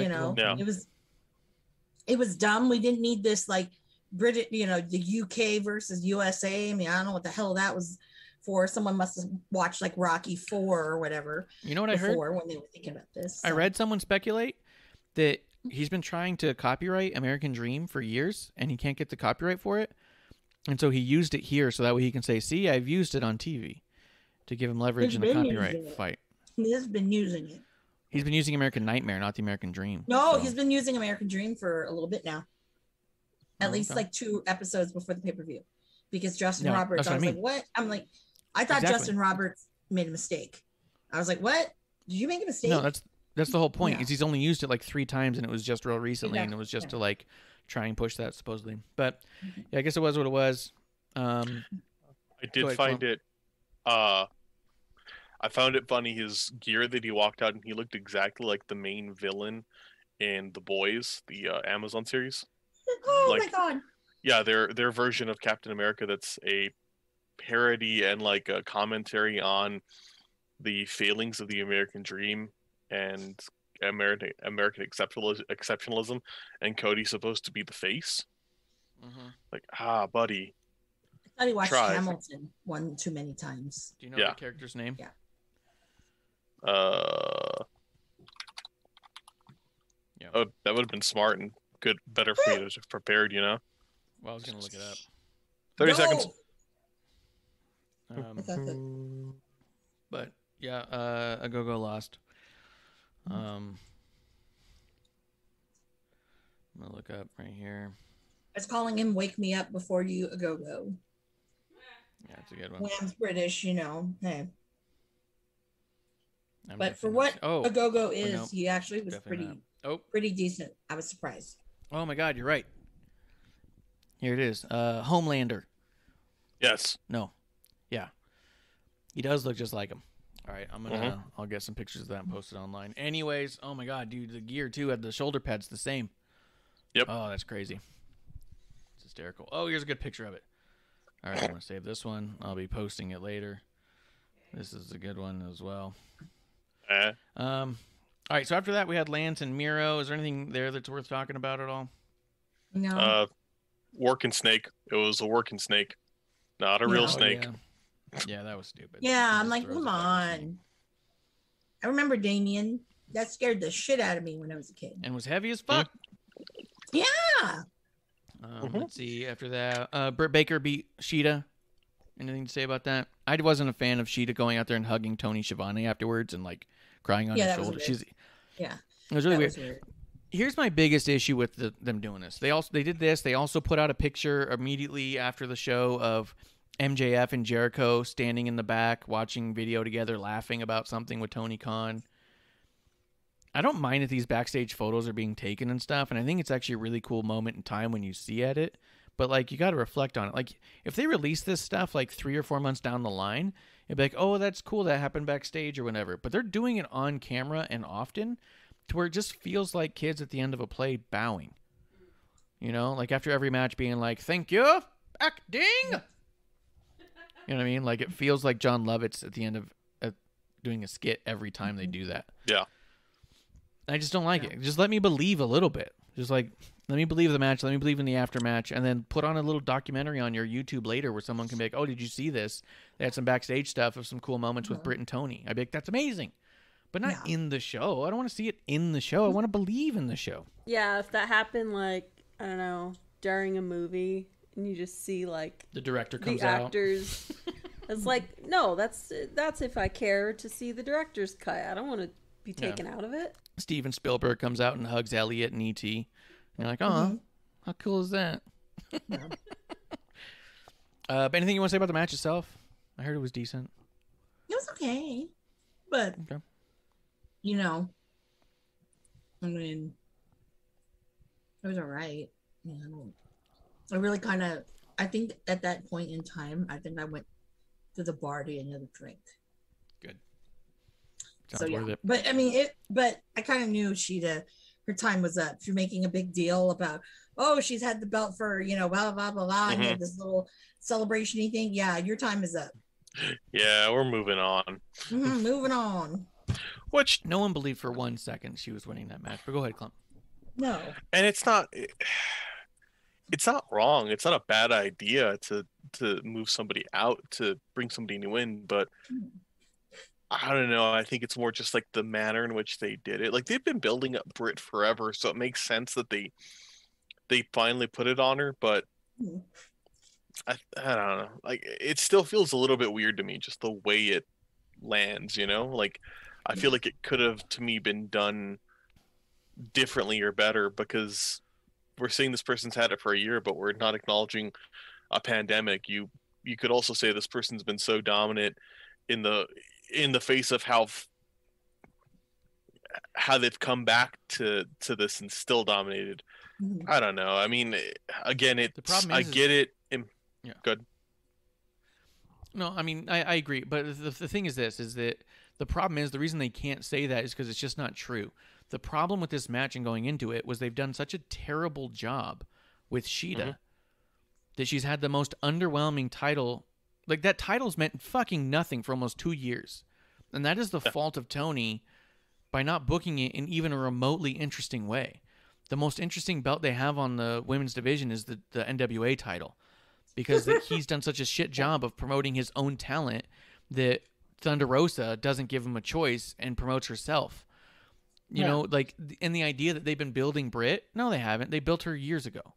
it was dumb. We didn't need this like British, the UK versus USA. I mean, I don't know what the hell that was for. Someone must have watched like Rocky 4 or whatever. You know what I heard when they were thinking about this? I read someone speculate that he's been trying to copyright American Dream for years, and he can't get the copyright for it. And so he used it here so that way he can say, see, I've used it on TV to give him leverage in the copyright fight. He has been using it. He's been using American Nightmare, not the American Dream. No, he's been using American Dream for a little bit now. At least like 2 episodes before the pay-per-view. Because Justin Roberts, I was like, what? I'm like, I thought Justin Roberts made a mistake. I was like, what? Did you make a mistake? No, that's the whole point. Is he's only used it like 3 times, and it was just real recently, and it was just to like try and push that supposedly. But yeah, I guess it was what it was. I did find it. I found it funny his gear that he walked out, and he looked exactly like the main villain in The Boys, the Amazon series. Oh my god! Yeah, their version of Captain America that's a parody and like a commentary on the failings of the American Dream and American exceptionalism, and Cody's supposed to be the face. Like, buddy. I thought he watched Hamilton one too many times. Do you know the character's name? Yeah. Oh, that would have been smart and good, better for me to have prepared, Well, I was gonna look it up. 30 seconds. But yeah, Agogo lost. I'm gonna look up right here. I was calling him "Wake Me Up Before You a Go-Go." Yeah, it's a good one. Wham's British, hey. But for what a Go-Go is, he actually was pretty decent. I was surprised. Oh my God, you're right. Here it is. Homelander. Yes. No. Yeah. He does look just like him. All right, I'll get some pictures of that and post it online. Anyways, oh my God, dude, the gear too had the shoulder pads the same. Yep. Oh, that's crazy. It's hysterical. Oh, here's a good picture of it. All right, I'm going to save this one. I'll be posting it later. This is a good one as well. All right, so after that, we had Lance and Miro. Is there anything there that's worth talking about at all? No. Working snake. It was a working snake, not a real snake. Yeah, that was stupid. Yeah, I'm like, come on. I remember Damien. That scared the shit out of me when I was a kid. And was heavy as fuck. Yeah. Let's see. After that, Britt Baker beat Sheeta. Anything to say about that? I wasn't a fan of Sheeta going out there and hugging Tony Schiavone afterwards and like crying on his shoulder. It was really weird. Here's my biggest issue with them doing this. They did this. They also put out a picture immediately after the show of MJF and Jericho standing in the back watching video together, laughing about something with Tony Khan. I don't mind if these backstage photos are being taken and stuff, and I think it's actually a really cool moment in time when you see it. But like, you got to reflect on it. Like, if they release this stuff like 3 or 4 months down the line, it'd be like, oh, that's cool, that happened backstage or whatever. But they're doing it on camera and often to where it just feels like kids at the end of a play bowing. Like after every match being like, thank you, acting. You know what I mean? Like, it feels like John Lovitz at the end of doing a skit every time they do that. Yeah. I just don't like it. Just let me believe a little bit. Just like, let me believe the match. Let me believe in the aftermatch. And then put on a little documentary on your YouTube later where someone can be like, oh, did you see this? They had some backstage stuff of some cool moments with Britt and Tony. I'd be like, that's amazing. But not in the show. I don't want to see it in the show. I want to believe in the show. Yeah, if that happened, like, I don't know, during a movie, and you just see, like, the director comes the actors. It's like, no, that's if I care to see the director's cut. I don't want to be taken out of it. Steven Spielberg comes out and hugs Elliot and E.T. And you're like, oh, how cool is that? But anything you want to say about the match itself? I heard it was decent. It was okay. But, I mean, it was all right. I really I think at that point in time, I think I went to the bar to get another drink. Good. Sounds worth it. But I mean, but I kind of knew Sheeta her time was up. She's making a big deal about, oh, she's had the belt for, blah, blah, blah, blah. And had this little celebration-y thing. Yeah, your time is up. Yeah, we're moving on. Moving on. Which no one believed for 1 second she was winning that match. But go ahead, Klump. No. And it's not wrong. It's not a bad idea to move somebody out to bring somebody new in, but I don't know. I think it's more just like the manner in which they did it. Like they've been building up Britt forever, so it makes sense that they finally put it on her. But I don't know. Like it still feels a little bit weird to me, just the way it lands. Like I feel like it could have, to me, been done differently or better, because we're saying this person's had it for a year, but we're not acknowledging a pandemic. You could also say this person's been so dominant in the face of how they've come back to this and still dominated. I don't know. I mean, again, the problem is, I get it. Yeah. Good. No, I mean, I agree. But the thing is this, is that the problem is, the reason they can't say that is because it's just not true. The problem with this match and going into it was they've done such a terrible job with Shida that she's had the most underwhelming title. Like, that title's meant fucking nothing for almost 2 years. And that is the fault of Tony by not booking it in even a remotely interesting way. The most interesting belt they have on the women's division is the NWA title, because he's done such a shit job of promoting his own talent that Thunder Rosa doesn't give him a choice and promotes herself. You know, like, and the idea that they've been building Britt, no, they haven't. They built her years ago.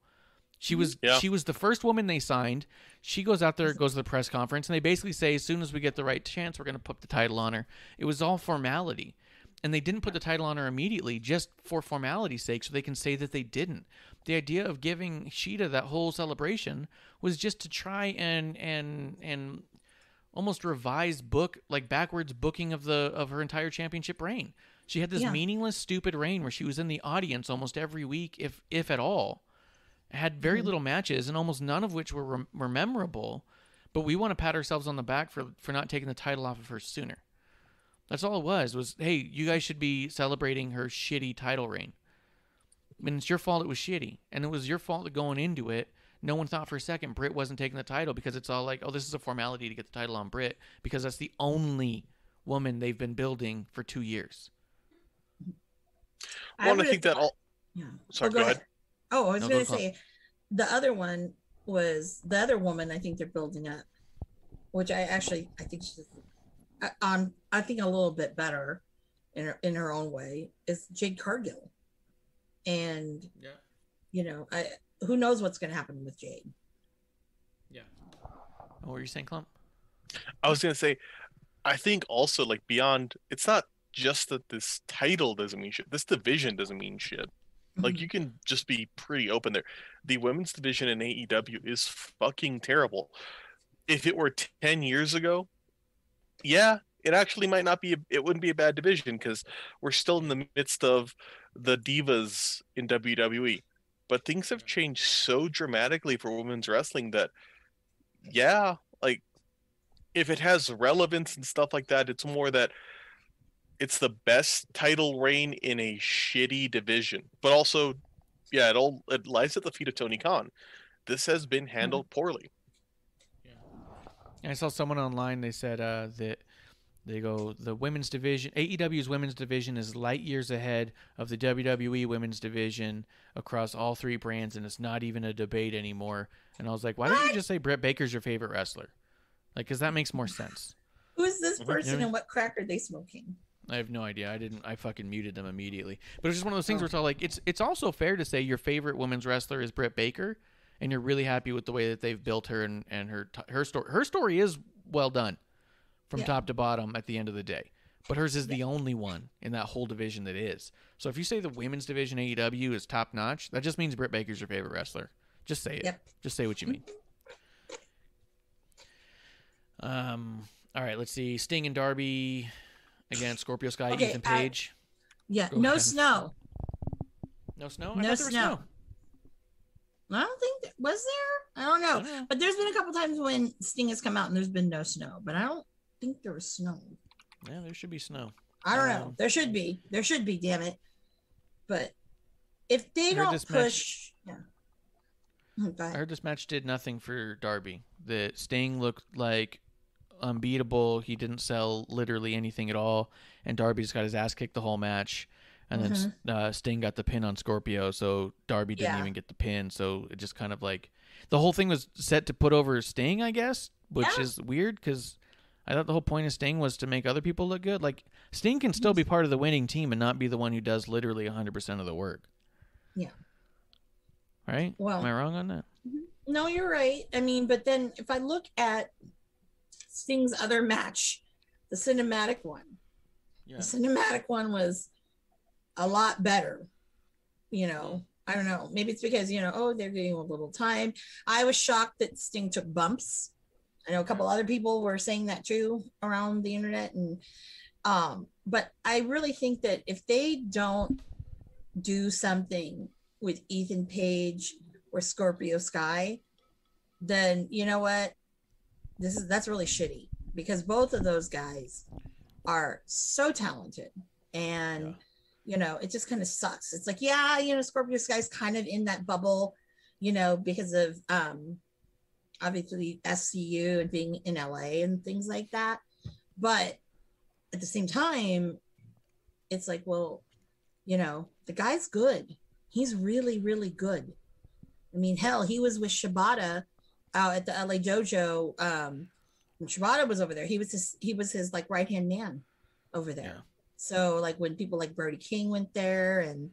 She was the first woman they signed. She goes out there, goes to the press conference, and they basically say, as soon as we get the right chance, we're going to put the title on her. It was all formality. And they didn't put the title on her immediately just for formality's sake, so they can say that they didn't. The idea of giving Shida that whole celebration was just to try and almost revise backwards booking of her entire championship reign. She had this meaningless, stupid reign where she was in the audience almost every week, if at all. Had very little matches, and almost none of which were memorable. But we want to pat ourselves on the back for not taking the title off of her sooner. That's all it was, hey, you guys should be celebrating her shitty title reign. I mean, it's your fault it was shitty. And it was your fault that going into it, no one thought for a second Britt wasn't taking the title, because it's all like, oh, this is a formality to get the title on Britt, because that's the only woman they've been building for 2 years. Well, I think that all... Yeah. Sorry, go ahead. Oh, I was going to say, the other one was the other woman I think they're building up, which I think she's I think a little bit better in her own way, is Jade Cargill. And who knows what's going to happen with Jade. Yeah. What were you saying, Klump? I was going to say, I think also, like, beyond, it's not just that this title doesn't mean shit. This division doesn't mean shit. Like, you can just be pretty open there. The women's division in AEW is fucking terrible. If it were 10 years ago, yeah, it actually might not be, it wouldn't be a bad division, because we're still in the midst of the divas in WWE. But things have changed so dramatically for women's wrestling that, yeah, like, if it has relevance and stuff like that, it's more that it's the best title reign in a shitty division. But also, yeah, it lies at the feet of Tony Khan. This has been handled poorly. Yeah. I saw someone online, they said that they go, the women's division, AEW's women's division is light years ahead of the WWE women's division across all three brands, and it's not even a debate anymore. And I was like, why don't you just say Britt Baker's your favorite wrestler? Like, because that makes more sense. Who is this person and what crack are they smoking? I have no idea. I fucking muted them immediately. But it's just one of those things where it's all like, it's also fair to say your favorite women's wrestler is Britt Baker, and you're really happy with the way that they've built her and her story. Her story is well done from top to bottom at the end of the day. But hers is the only one in that whole division that is. So if you say the women's division AEW is top notch, that just means Britt Baker's your favorite wrestler. Just say it. Yep. Just say what you mean. All right, let's see. Sting and Darby against Scorpio Sky, Ethan Page. No snow. No snow? No snow. I don't think was there? I don't know. But there's been a couple times when Sting has come out and there's been no snow, but I don't think there was snow. Yeah, there should be snow. I don't know. There should be. Damn it. But if they I heard don't this push, yeah. Go I ahead. heard this match did nothing for Darby. The Sting looked like unbeatable. He didn't sell literally anything at all, and Darby just got his ass kicked the whole match. And then Sting got the pin on Scorpio, so Darby didn't even get the pin. So it just kind of like the whole thing was set to put over Sting, I guess, which is weird because I thought the whole point of Sting was to make other people look good. Like Sting can still be part of the winning team and not be the one who does literally 100% of the work. Yeah. Right? Well, am I wrong on that? No, you're right. I mean, but then if I look at Sting's other match, the cinematic one, the cinematic one was a lot better. You know, I don't know. Maybe it's because, you know, oh, they're getting a little time. I was shocked that Sting took bumps. I know a couple other people were saying that too around the internet. And but I really think that if they don't do something with Ethan Page or Scorpio Sky, then you know what? That's really shitty, because both of those guys are so talented, and you know, it just kind of sucks. It's like, yeah, you know, Scorpio Sky's kind of in that bubble, you know, because of obviously SCU and being in LA and things like that. But at the same time, it's like, well, you know, the guy's good. He's really, really good. I mean, hell, he was with Shibata out at the LA Dojo. When Shibata was over there, he was his like right-hand man over there. Yeah. So like when people like Brody King went there, and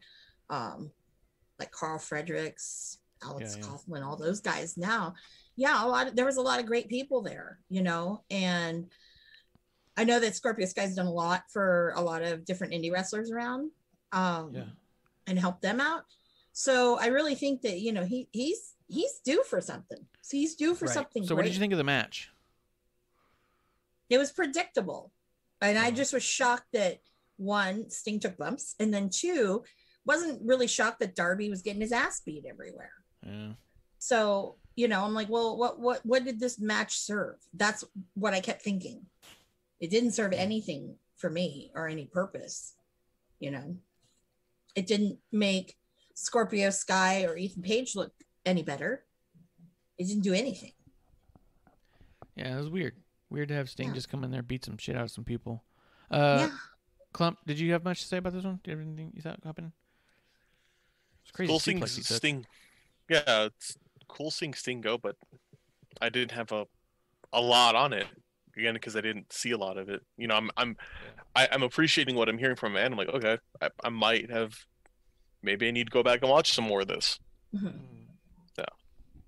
like Carl Fredericks, Alex Kaufman, all those guys now. Yeah, there was a lot of great people there, you know, and I know that Scorpio Sky's done a lot for a lot of different indie wrestlers around, and helped them out. So I really think that, you know, he's due for something. So he's due for something. So great. What did you think of the match? It was predictable, and I just was shocked that one, Sting took bumps, and then two, wasn't really shocked that Darby was getting his ass beat everywhere. Yeah. So, you know, I'm like, well, what did this match serve? That's what I kept thinking. It didn't serve anything for me or any purpose. You know, it didn't make Scorpio Sky or Ethan Page look any better. It didn't do anything. Yeah, it was weird. Weird to have Sting just come in there, beat some shit out of some people. Klump, did you have much to say about this one? Do you have anything you thought happened? It's crazy. Cool seeing Sting. Yeah, it's cool seeing Sting go, but I didn't have a lot on it. Again, because I didn't see a lot of it. You know, I'm appreciating what I'm hearing from him. I'm like, okay, I might have, maybe I need to go back and watch some more of this. Mm-hmm.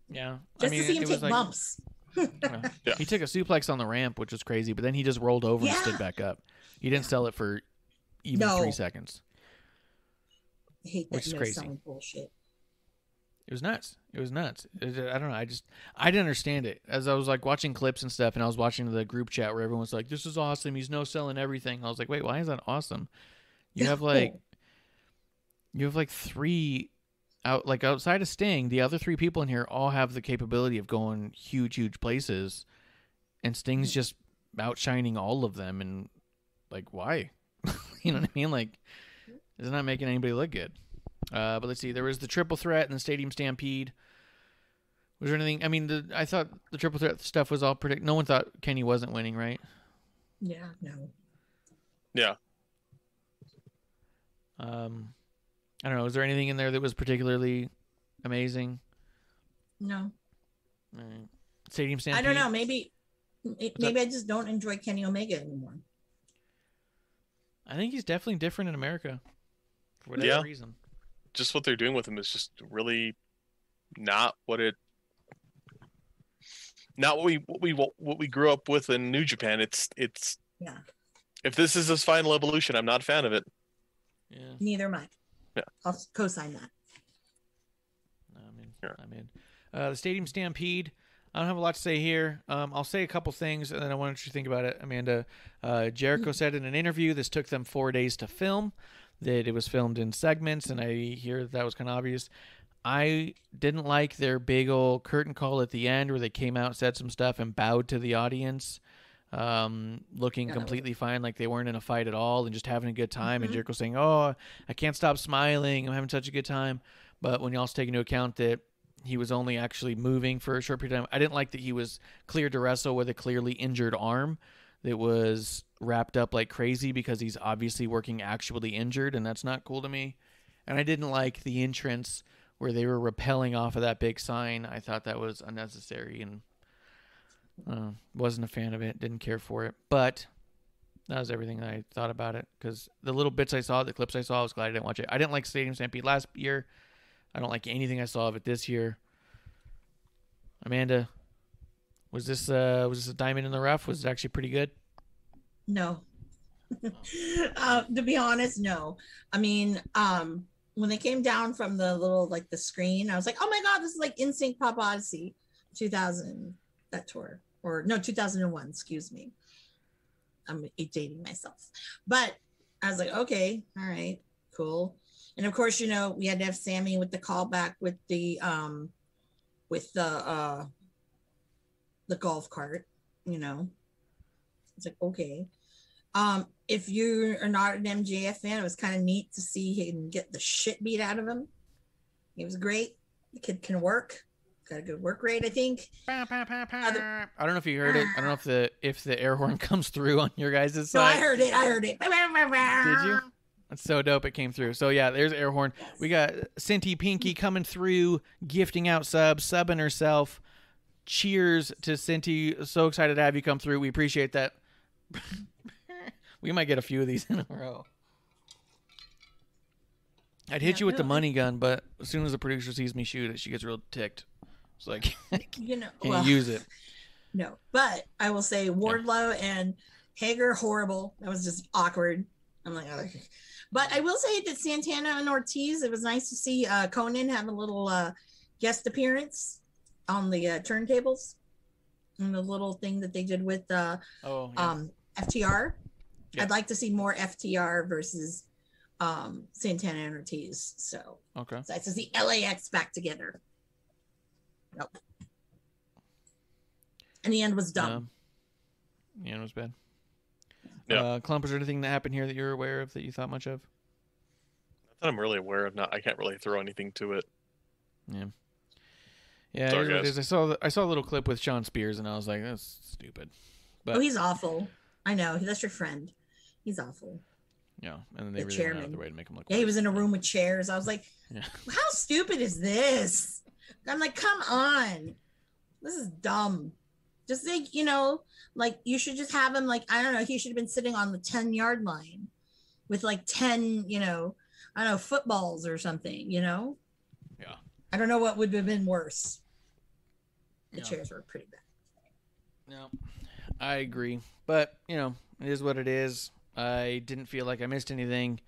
Yeah. Just to see him take bumps. He took a suplex on the ramp, which was crazy, but then he just rolled over and stood back up. He didn't sell it for even 3 seconds. I hate that. Which is crazy. Bullshit. It was nuts. I don't know. I didn't understand it. As I was like watching clips and stuff, and I was watching the group chat where everyone's like, "This is awesome. He's no selling everything." I was like, "Wait, why is that awesome?" You have like 3 out, like outside of Sting, the other 3 people in here all have the capability of going huge places, and Sting's just outshining all of them. And like, why? You know what I mean? Like, it's not making anybody look good. But let's see. There was the triple threat and the Stadium Stampede. Was there anything? I mean, I thought the triple threat stuff was all predictable. No one thought Kenny wasn't winning, right? Yeah, no. Yeah. I don't know. Was there anything in there that was particularly amazing? No. All right. Stadium Stampede. I don't know. Maybe I just don't enjoy Kenny Omega anymore. I think he's definitely different in America for whatever reason. Just what they're doing with him is just really not what we grew up with in New Japan. It's if this is his final evolution, I'm not a fan of it. Yeah. Neither am I. Yeah. I'll co-sign that. I'm in. The Stadium Stampede. I don't have a lot to say here. I'll say a couple things, and then I want you to think about it. Amanda, Jericho said in an interview this took them 4 days to film, that it was filmed in segments, and I hear that was kind of obvious. I didn't like their big old curtain call at the end where they came out, said some stuff, and bowed to the audience. looking completely fine, like they weren't in a fight at all and just having a good time. And Mhm. Jericho saying, "Oh, I can't stop smiling. I'm having such a good time." But when you also take into account that he was only actually moving for a short period of time, I didn't like that he was cleared to wrestle with a clearly injured arm that was wrapped up like crazy because he's obviously working actually injured, and that's not cool to me. And I didn't like the entrance where they were rappelling off of that big sign. I thought that was unnecessary and wasn't a fan of it. Didn't care for it. But that was everything I thought about it, because the little bits I saw, the clips I saw, I was glad I didn't watch it. I didn't like Stadium Stampede last year. I don't like anything I saw of it this year. Amanda, was this a diamond in the rough? Was it actually pretty good? No. To be honest, no. I mean, when they came down from the little, like the screen, I was like, oh my God, this is like NSYNC Pop Odyssey 2000, that tour. Or no, 2001, excuse me. I'm dating myself. But I was like, okay, all right, cool. And of course, you know, we had to have Sammy with the callback with the golf cart, you know. It's like, okay. If you are not an MJF fan, it was kind of neat to see him get the shit beat out of him. He was great. The kid can work. Got a good work rate, I think. I don't know if you heard it. I don't know if the air horn comes through on your guys' side. No, I heard it. Did you? That's so dope. It came through. So yeah, there's air horn. Yes. We got Cinti Pinky coming through, gifting out subs, subbing herself. Cheers to Cinti. So excited to have you come through. We appreciate that. We might get a few of these in a row. I'd hit you with the money gun, but as soon as the producer sees me shoot it, she gets real ticked. It's like, you know, can't use it. No, but I will say Wardlow and Hager, horrible. That was just awkward. I'm like, oh. But I will say that Santana and Ortiz, it was nice to see Conan have a little guest appearance on the turntables and the little thing that they did with FTR. Yeah. I'd like to see more FTR versus Santana and Ortiz. So it's nice to see LAX back together. Nope. And the end was dumb. The end was bad. Yeah. Klump, is there anything that happened here that you're aware of that you thought much of? Not that I'm really aware of. I can't really throw anything to it. Yeah. Yeah. Sorry, guys. I saw a little clip with Sean Spears, and I was like, that's stupid. But, he's awful. I know. That's your friend. He's awful. Yeah. And then they really went out of their way to make him look. Yeah, he was in a room with chairs. I was like, how stupid is this? I'm like, come on. This is dumb. Just like, you know, like you should just have him, like, I don't know, he should have been sitting on the 10-yard line with like 10, you know, I don't know, footballs or something, you know? Yeah. I don't know what would have been worse. The chairs were pretty bad. No, I agree. But, you know, it is what it is. I didn't feel like I missed anything.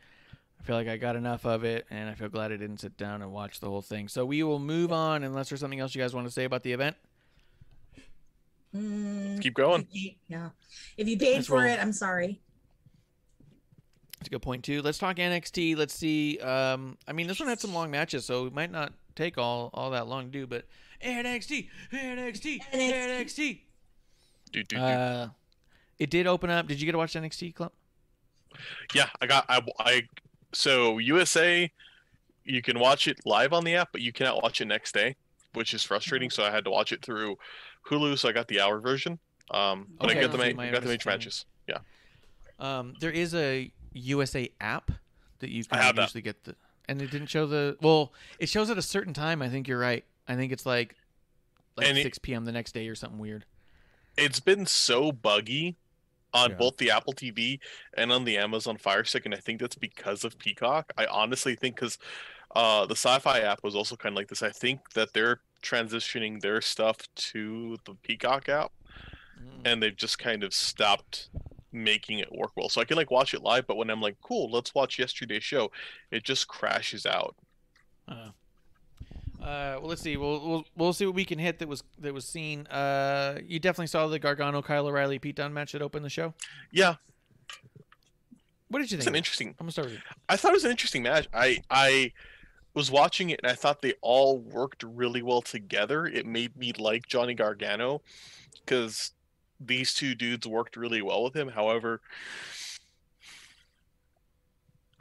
I feel like I got enough of it, and I feel glad I didn't sit down and watch the whole thing. So we will move on unless there's something else you guys want to say about the event. Keep going. Yeah. If you paid for it, I'm sorry. That's a good point, too. Let's talk NXT. Let's see. I mean, this one had some long matches, so it might not take all that long to do, but NXT. It did open up. Did you get to watch NXT, Klump? Yeah, so USA, you can watch it live on the app, but you cannot watch it next day, which is frustrating. So I had to watch it through Hulu, so I got the hour version. But I got the major matches. Yeah. There is a USA app that you can usually get and it didn't show it shows at a certain time. I think you're right. I think it's like 6 p.m. the next day or something weird. It's been so buggy on both the Apple TV and on the Amazon Fire Stick, and I think that's because of Peacock. I honestly think because the Sci-Fi app was also kind of like this. I think that they're transitioning their stuff to the Peacock app, and they've just kind of stopped making it work well. So I can like watch it live, but when I'm like, cool, let's watch yesterday's show, it just crashes out. Well, let's see. We'll see what we can hit that was seen. You definitely saw the Gargano, Kyle O'Reilly, Pete Dunne match that opened the show. Yeah. What did you think? It's an interesting. I'm gonna start with you. I thought it was an interesting match. I was watching it and I thought they all worked really well together. It made me like Johnny Gargano because these two dudes worked really well with him. However,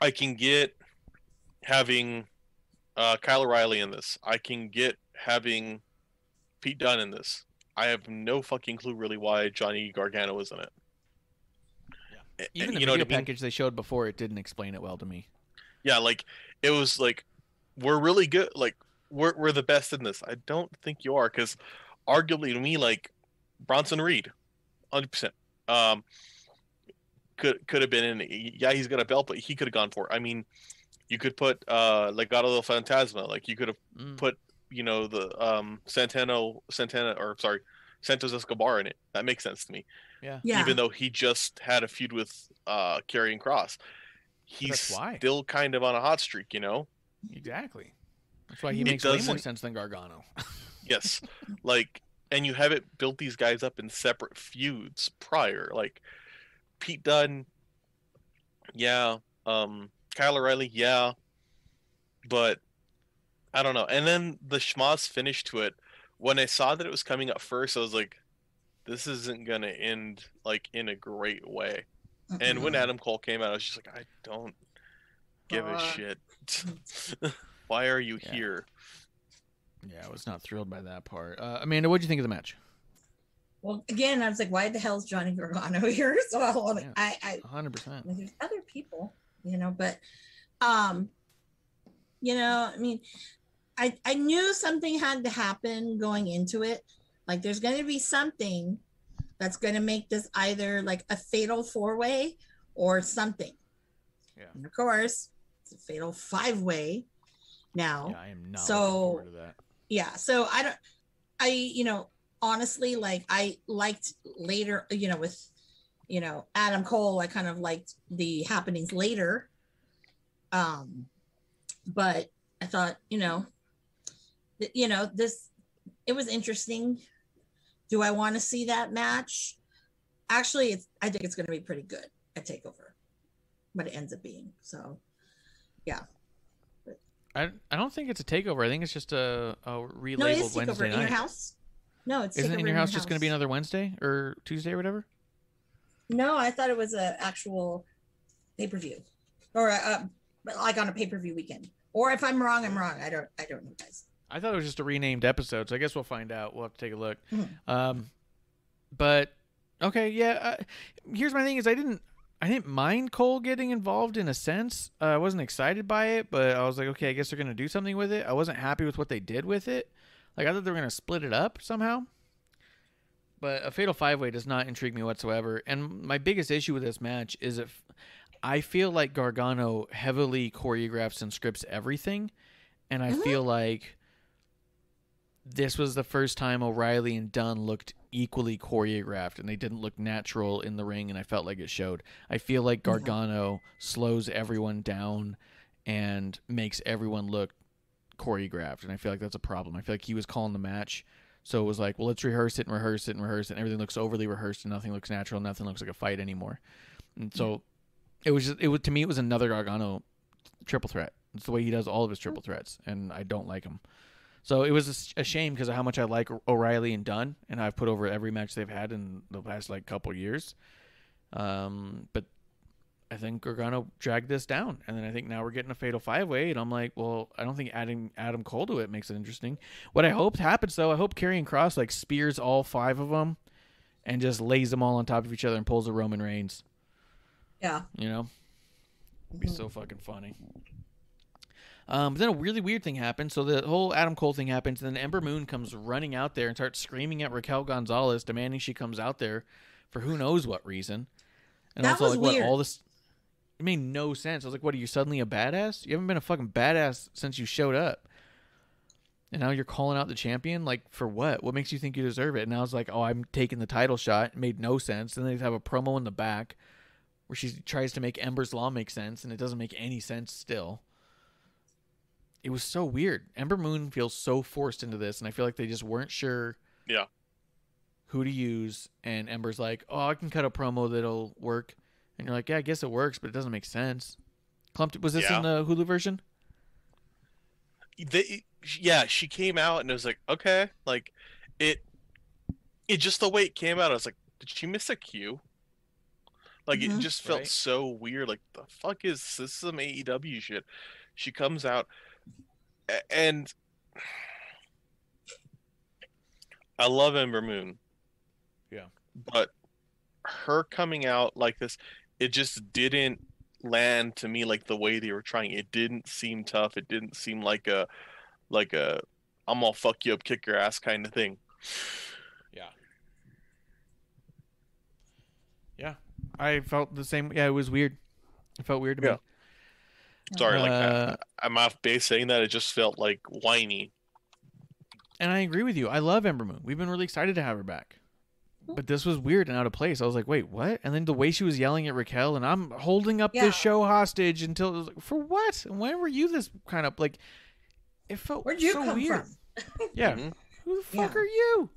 I can get having Kyle O'Reilly in this. I can get having Pete Dunne in this. I have no fucking clue really why Johnny Gargano was in it. Yeah. Even the you know video what I mean? package they showed before, it didn't explain it well to me. Yeah, like it was like we're really good. Like we're the best in this. I don't think you are, because arguably to me, like Bronson Reed, 100%. Could have been in it. Yeah, he's got a belt, but he could have gone for it. I mean, you could put Legado del Fantasma. Like you could have put the Santos Escobar in it. That makes sense to me. Yeah. Even though he just had a feud with Karrion Kross, he's still kind of on a hot streak, Exactly. That's why he makes way more sense than Gargano. Yes, like, and you haven't built these guys up in separate feuds prior. Like Pete Dunne, yeah. Kyle O'Reilly, yeah. But I don't know. And then the schmoz finish to it. When I saw that it was coming up first, I was like, this isn't gonna end like in a great way. And when Adam Cole came out, I was just like, I don't give a shit. Why are you here? Yeah, I was not thrilled by that part. Amanda, what did you think of the match? Well, again, I was like, why the hell is Johnny Gargano here? So I 100%. There's other people, but I mean, I knew something had to happen going into it. Like there's going to be something that's going to make this either like a fatal 4-way or something. Yeah. And of course, it's a fatal 5-way now. Yeah, I am not looking forward to that. Yeah. So honestly, like I liked later, with, Adam Cole, I kind of liked the happenings later. But I thought, it was interesting. Do I want to see that match? Actually, I think it's going to be pretty good at TakeOver, what it ends up being. So, yeah. I don't think it's a takeover. I think it's just a relabeled no, it is Wednesday takeover night. In Your House? No, it's Isn't takeover In Your House just going to be another Wednesday or Tuesday or whatever? No, I thought it was an actual pay-per-view, or like on a pay-per-view weekend. Or if I'm wrong, I'm wrong. I don't know, guys. I thought it was just a renamed episode, so I guess we'll find out. We'll have to take a look. But okay, yeah. Here's my thing: is I didn't mind Cole getting involved in a sense. I wasn't excited by it, but I was like, okay, I guess they're gonna do something with it. I wasn't happy with what they did with it. Like I thought they were gonna split it up somehow. But a fatal 5-way does not intrigue me whatsoever. And my biggest issue with this match is if I feel like Gargano heavily choreographs and scripts everything, and I feel like this was the first time O'Reilly and Dunne looked equally choreographed, and they didn't look natural in the ring, and I felt like it showed. I feel like Gargano slows everyone down and makes everyone look choreographed, and I feel like that's a problem. I feel like he was calling the match, so it was like, well, let's rehearse it and rehearse it and rehearse it, and everything looks overly rehearsed, and nothing looks natural, nothing looks like a fight anymore. And so to me, it was another Gargano triple threat. It's the way he does all of his triple threats, and I don't like him. So it was a shame because of how much I like O'Reilly and Dunne, and I've put over every match they've had in the past couple years. But I think Gargano dragged this down, and then I think now we're getting a fatal 5-way, and I'm like, well, I don't think adding Adam Cole to it makes it interesting. What I hope happens though, I hope Karrion Kross spears all 5 of them and just lays them all on top of each other and pulls a Roman Reigns. Yeah. It'd be so fucking funny. But then a really weird thing happened. So the whole Adam Cole thing happens, and then Ember Moon comes running out there and starts screaming at Raquel Gonzalez, demanding she comes out there for who knows what reason. And that also, was weird. all this, it made no sense. I was like, what, are you suddenly a badass? You haven't been a fucking badass since you showed up. And now you're calling out the champion? For what? What makes you think you deserve it? And I was like, oh, I'm taking the title shot. It made no sense. And they have a promo in the back where she tries to make Ember's Law make sense, and it doesn't make any sense still. It was so weird. Ember Moon feels so forced into this, and I feel like they just weren't sure who to use. And Ember's like, oh, I can cut a promo that'll work. And you're like, yeah, I guess it works, but it doesn't make sense. Klump, was this in the Hulu version? She came out, and it was like, okay. It just the way it came out, I was like, did she miss a cue? Like it just felt so weird. Like the fuck is this? Some AEW shit. She comes out and I love Ember Moon. Yeah. But her coming out like this, it just didn't land to me like the way they were trying. It didn't seem tough. It didn't seem like a I'm gonna fuck you up, kick your ass kind of thing. Yeah. Yeah. I felt the same. Yeah, it was weird. It felt weird to me. Sorry, I'm off base saying that. It just felt like whiny. And I agree with you. I love Ember Moon. We've been really excited to have her back. But this was weird and out of place. I was like, wait, what? And then the way she was yelling at Raquel, and I'm holding up this show hostage until it was like, for what? And when were you this kind of like? It felt Where'd you so come weird. from? Yeah. Who the fuck are you?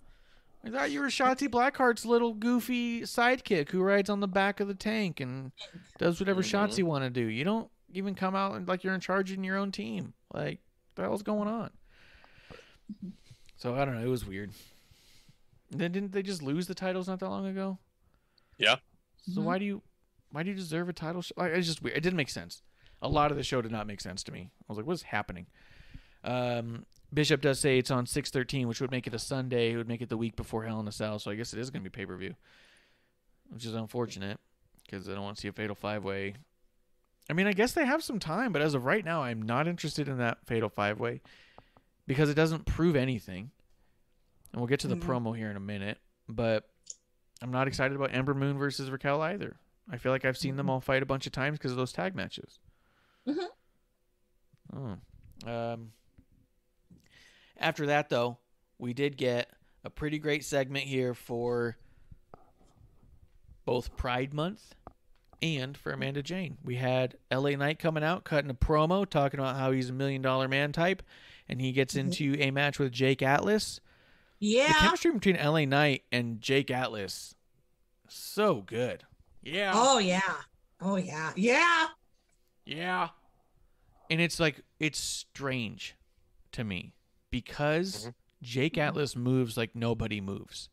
I thought you were Shotzi Blackheart's little goofy sidekick who rides on the back of the tank and does whatever Shotzi want to do. You don't even come out and like you're in charge in your own team. Like, what the hell's going on? So I don't know. It was weird. Then didn't they just lose the titles not that long ago? Yeah. So why do you deserve a title? Like, it's just weird. It didn't make sense. A lot of the show did not make sense to me. I was like, what's happening? Bishop does say it's on 6/13, which would make it a Sunday. It would make it the week before Hell in a Cell. So I guess it is going to be pay-per-view, which is unfortunate because I don't want to see a Fatal 5-Way. I mean, I guess they have some time, but as of right now, I'm not interested in that Fatal 5-Way because it doesn't prove anything. And we'll get to the promo here in a minute, but I'm not excited about Ember Moon versus Raquel either. I feel like I've seen them all fight a bunch of times because of those tag matches. After that, though, we did get a pretty great segment here for both Pride Month and for Amanda Jane. We had LA Knight coming out, cutting a promo, talking about how he's a $1 million man type, and he gets into a match with Jake Atlas. Yeah. The chemistry between LA Knight and Jake Atlas, so good. Yeah. Oh, yeah. Oh, yeah. Yeah. Yeah. And it's like, it's strange to me because Jake Atlas moves like nobody moves.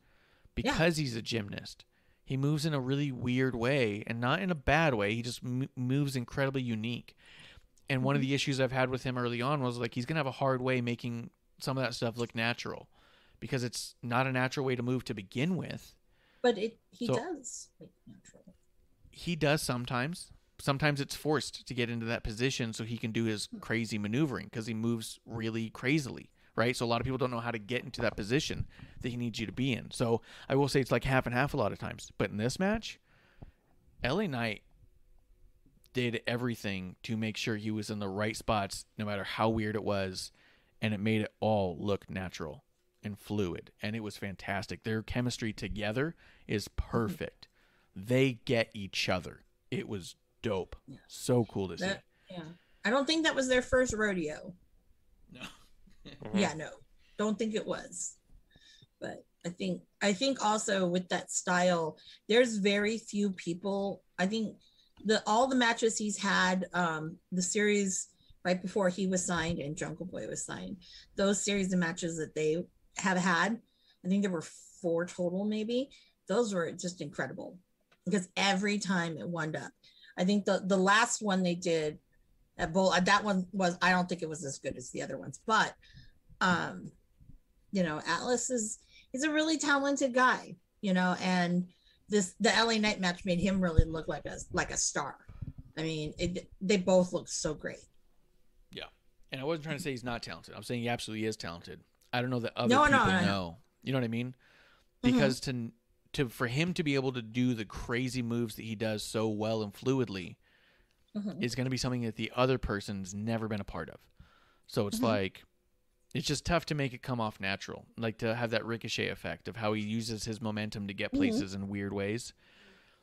Because he's a gymnast. He moves in a really weird way and not in a bad way. He just moves incredibly unique. And one of the issues I've had with him early on was like, he's going to have a hard way making some of that stuff look natural. Because it's not a natural way to move to begin with. But he does make it natural. He does sometimes. Sometimes it's forced to get into that position so he can do his crazy maneuvering because he moves really crazily, right? So a lot of people don't know how to get into that position that he needs you to be in. So I will say it's like half and half a lot of times. But in this match, LA Knight did everything to make sure he was in the right spots no matter how weird it was. And it made it all look natural and fluid, and it was fantastic. Their chemistry together is perfect. They get each other. It was dope. So cool to see. Yeah. I don't think that was their first rodeo. No. Yeah, no. Don't think it was. But I think also with that style, there's very few people. I think all the matches he's had, the series right before he was signed and Jungle Boy was signed, those series of matches that they have had, I think there were 4 total maybe. Those were just incredible because every time it wound up. I think the last one they did at Bull, that one was, I don't think it was as good as the other ones, but Atlas he's a really talented guy, and the LA Knight match made him really look like a star. I mean, they both look so great. Yeah. And I wasn't trying to say he's not talented. I'm saying he absolutely is talented. I don't know that other people know. You know what I mean? Because for him to be able to do the crazy moves that he does so well and fluidly is going to be something that the other person's never been a part of. So it's like, it's just tough to make it come off natural. Like to have that ricochet effect of how he uses his momentum to get places in weird ways.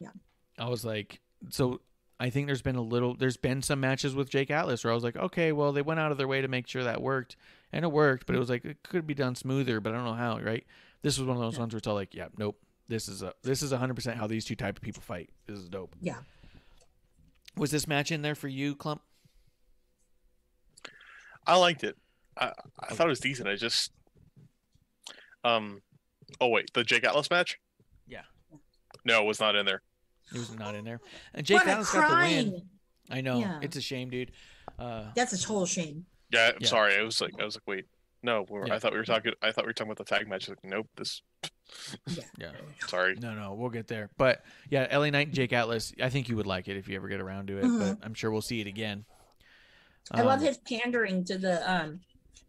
Yeah. I was like, so I think there's been some matches with Jake Atlas where I was like, okay, well, they went out of their way to make sure that worked. And it worked, but it was like, it could be done smoother, but I don't know how, right? This was one of those ones where it's all like, yeah, nope. This is 100% how these two type of people fight. This is dope. Yeah. Was this match in there for you, Klump? I liked it. I thought it was decent. The Jake Atlas match? Yeah. No, it was not in there. He was not in there. And Jake Atlas got the win. I know. Yeah. It's a shame, dude. That's a total shame. Yeah, I'm sorry. I was like, wait, no. Yeah. I thought we were talking about the tag match. Like, nope. This. Yeah. Sorry. No, we'll get there. But yeah, LA Knight and Jake Atlas. I think you would like it if you ever get around to it. But I'm sure we'll see it again. I love his pandering to the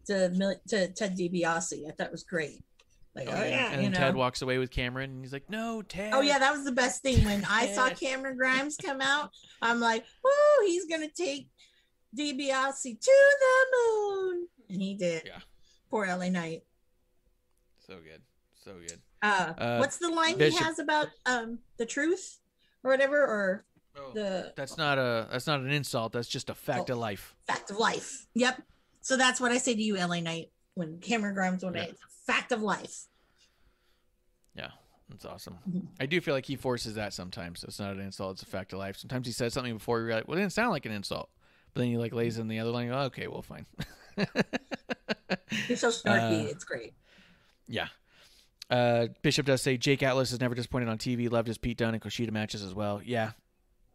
to Ted DiBiase. I thought it was great. Like, and then Ted walks away with Cameron, and he's like, "No, Ted." Oh yeah, that was the best thing when I saw Cameron Grimes come out. I'm like, "Woo, he's gonna take DiBiase to the moon," and he did. Yeah. Poor LA Knight. So good. What's the line Bishop. he has about the truth or whatever, or That's not an insult. That's just a fact of life. Fact of life. Yep. So that's what I say to you, LA Knight, when Cameron Grimes it's a fact of life. Yeah, that's awesome. I do feel like he forces that sometimes. It's not an insult. It's a fact of life. Sometimes he says something before you're like, well, it didn't sound like an insult. But then he like lays in the other line. Oh, okay, well, fine. He's so snarky. It's great. Yeah. Bishop does say Jake Atlas is never disappointed on TV. Loved his Pete Dunne and Kushida matches as well. Yeah.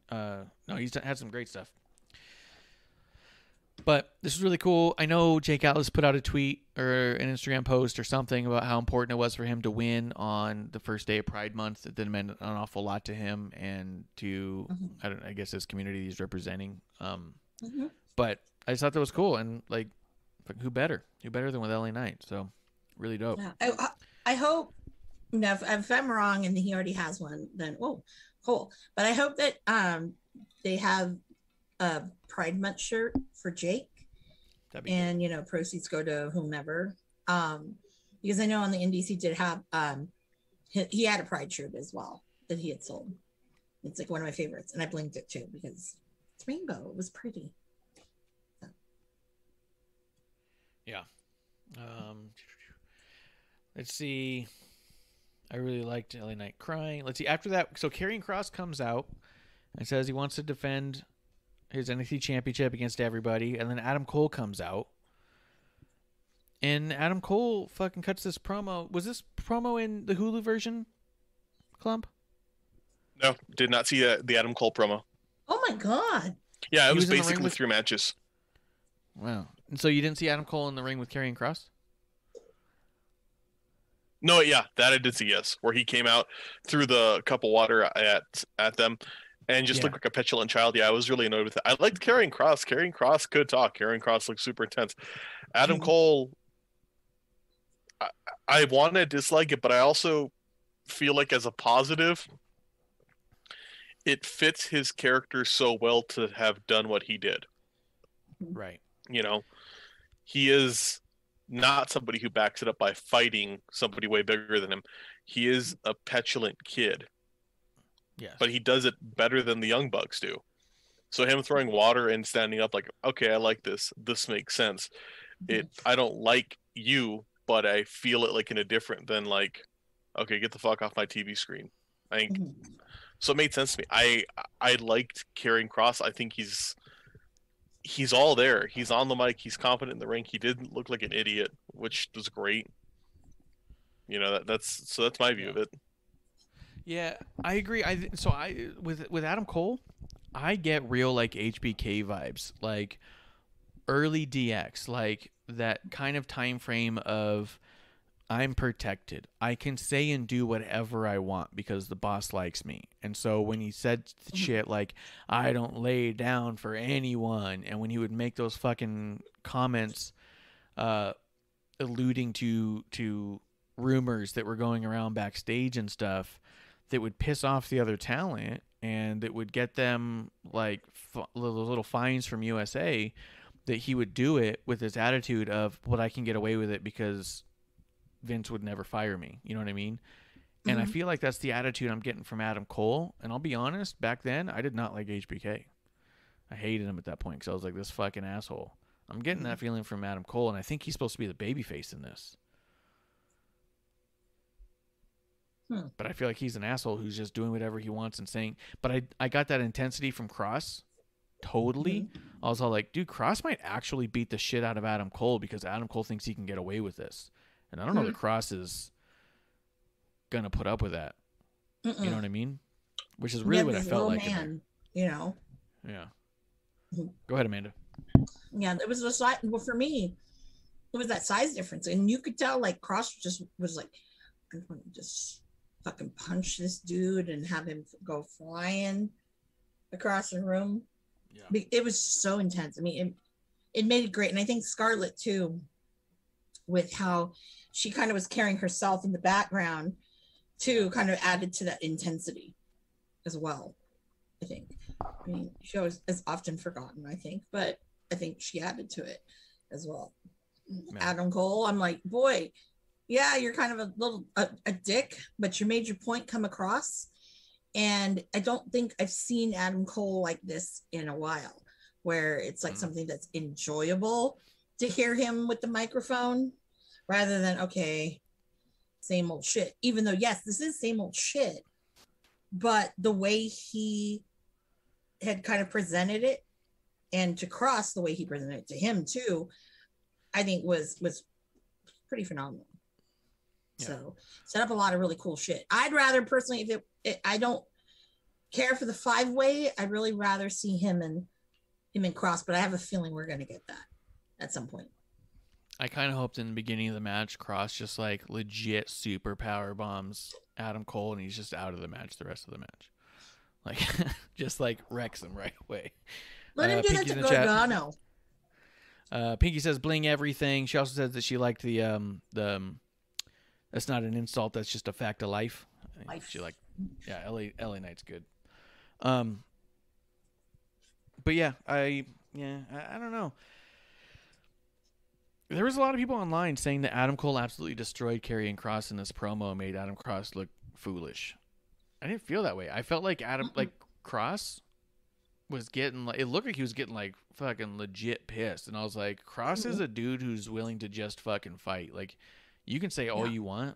No, he's had some great stuff. But this is really cool. I know Jake Atlas put out a tweet or an Instagram post or something about how important it was for him to win on the first day of Pride Month. It meant an awful lot to him and to, I guess, his community he's representing. But I just thought that was cool. And, like, who better? Who better than with LA Knight? So, really dope. Yeah. I hope, if I'm wrong and he already has one, then, cool. But I hope that they have a Pride Month shirt for Jake, and cool. Proceeds go to whomever. Because I know on the Indies he did have he had a Pride shirt as well that he had sold. It's like one of my favorites, and I blinked it too because it's rainbow. It was pretty. So. Yeah. Let's see. I really liked LA Knight crying. Let's see. After that, so Karrion Kross comes out and says he wants to defend his NXT Championship against everybody. And then Adam Cole comes out. And Adam Cole fucking cuts this promo. Was this promo in the Hulu version, Klump? No, did not see the Adam Cole promo. Oh my God. Yeah, it was basically 3 matches. Wow. And so you didn't see Adam Cole in the ring with Karrion Kross? No, yeah, that I did see, yes. Where he came out, threw the cup of water at them, and just looked like a petulant child. Yeah, I was really annoyed with it. I liked Karrion Kross. Karrion Kross could talk. Karrion Kross looked super intense. Adam Cole, I want to dislike it, but I also feel like as a positive, it fits his character so well to have done what he did. Right. He is not somebody who backs it up by fighting somebody way bigger than him. He is a petulant kid. Yes. But he does it better than the Young Bucks do. So him throwing water and standing up like, okay, I like this. This makes sense. I don't like you, but I feel it like in a different than like, okay, get the fuck off my TV screen. I think so. It made sense to me. I liked Karrion Kross. I think he's all there. He's on the mic. He's confident in the ring. He didn't look like an idiot, which was great. That's my view of it. Yeah, I agree. With Adam Cole, I get real like HBK vibes, like early DX, like that kind of time frame of I'm protected. I can say and do whatever I want because the boss likes me. And so when he said shit like, I don't lay down for anyone, and when he would make those fucking comments alluding to rumors that were going around backstage and stuff that would piss off the other talent and that would get them like little fines from USA, that he would do it with this attitude of, well, I can get away with it because Vince would never fire me. You know what I mean? And I feel like that's the attitude I'm getting from Adam Cole. And I'll be honest, back then, I did not like HBK. I hated him at that point because I was like, this fucking asshole. I'm getting that feeling from Adam Cole, and I think he's supposed to be the babyface in this. But I feel like he's an asshole who's just doing whatever he wants and saying. But I got that intensity from Kross. Totally. I was all like, dude, Kross might actually beat the shit out of Adam Cole because Adam Cole thinks he can get away with this. And I don't know that Kross is going to put up with that. You know what I mean? Which is really what I felt like. Man, you know. Yeah. Go ahead, Amanda. Yeah, it was a size. Well, for me, it was that size difference, and you could tell like Cross just was like, I'm going to just fucking punch this dude and have him go flying across the room. Yeah. It was so intense. I mean, it made it great, and I think Scarlett too, with how she kind of was carrying herself in the background, too, kind of added to that intensity as well. I think. I mean, she always is often forgotten, I think, but I think she added to it as well. Man. Adam Cole, I'm like, boy, yeah, you're kind of a little a dick, but you made your point come across. And I don't think I've seen Adam Cole like this in a while, where it's like something that's enjoyable to hear him with the microphone rather than, okay, same old shit. Even though, yes, this is same old shit, but the way he had kind of presented it, and to Cross the way he presented it to him too, I think was pretty phenomenal. Yeah. So set up a lot of really cool shit. I'd rather personally, if I don't care for the 5-way, I'd really rather see him and Cross, but I have a feeling we're going to get that at some point. I kind of hoped in the beginning of the match, Cross just like legit super power bombs Adam Cole, and he's just out of the match the rest of the match. Like, just like wrecks him right away. Let him do that to Gargano. Pinky says bling everything. She also says that she liked the that's not an insult, that's just a fact of life. She like, yeah, LA Knight's good. But yeah, I don't know. There was a lot of people online saying that Adam Cole absolutely destroyed Karrion Kross in this promo, made Adam Kross look foolish. I didn't feel that way. I felt like Kross was getting like, it looked like he was getting like fucking legit pissed, and I was like, Kross is a dude who's willing to just fucking fight. Like, you can say all you want,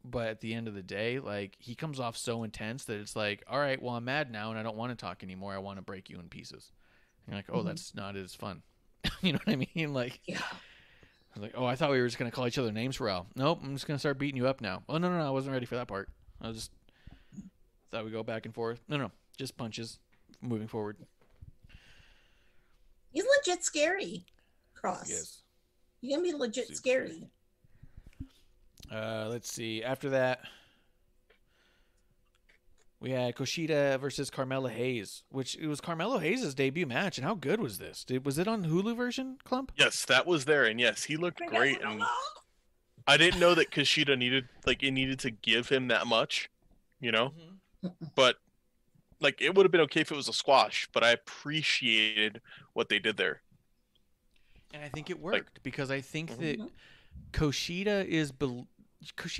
but at the end of the day, like, he comes off so intense that it's like, all right, well, I'm mad now and I don't want to talk anymore. I want to break you in pieces. And you're like, oh, that's not as fun. You know what I mean? Like, I was like, oh, I thought we were just gonna call each other names for a while. Nope, I'm just gonna start beating you up now. Oh, no, I wasn't ready for that part. I was just thought we go back and forth. No, just punches, moving forward. He's legit scary, Kross. Yes, you can be legit super scary. Let's see. After that, we had Kushida versus Carmelo Hayes, which it was Carmelo Hayes' debut match. And how good was this? Was it on Hulu version, Klump? Yes, that was there, and yes, he looked great. And I didn't know that Kushida needed to give him that much, you know. But like, it would have been okay if it was a squash. But I appreciated what they did there, and I think it worked because I think that Kushida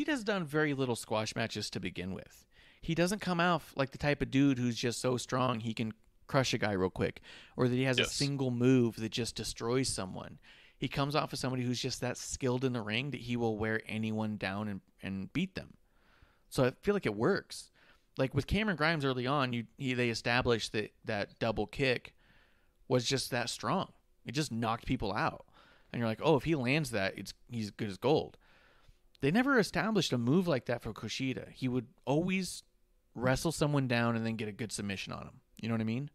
has done very little squash matches to begin with. He doesn't come out like the type of dude who's just so strong he can crush a guy real quick, or that he has a single move that just destroys someone. He comes off as somebody who's just that skilled in the ring that he will wear anyone down and beat them. So I feel like it works. Like with Cameron Grimes early on, they established that double kick was just that strong. It just knocked people out. And you're like, oh, if he lands that, he's good as gold. They never established a move like that for Kushida. He would always wrestle someone down and then get a good submission on him. You know what I mean?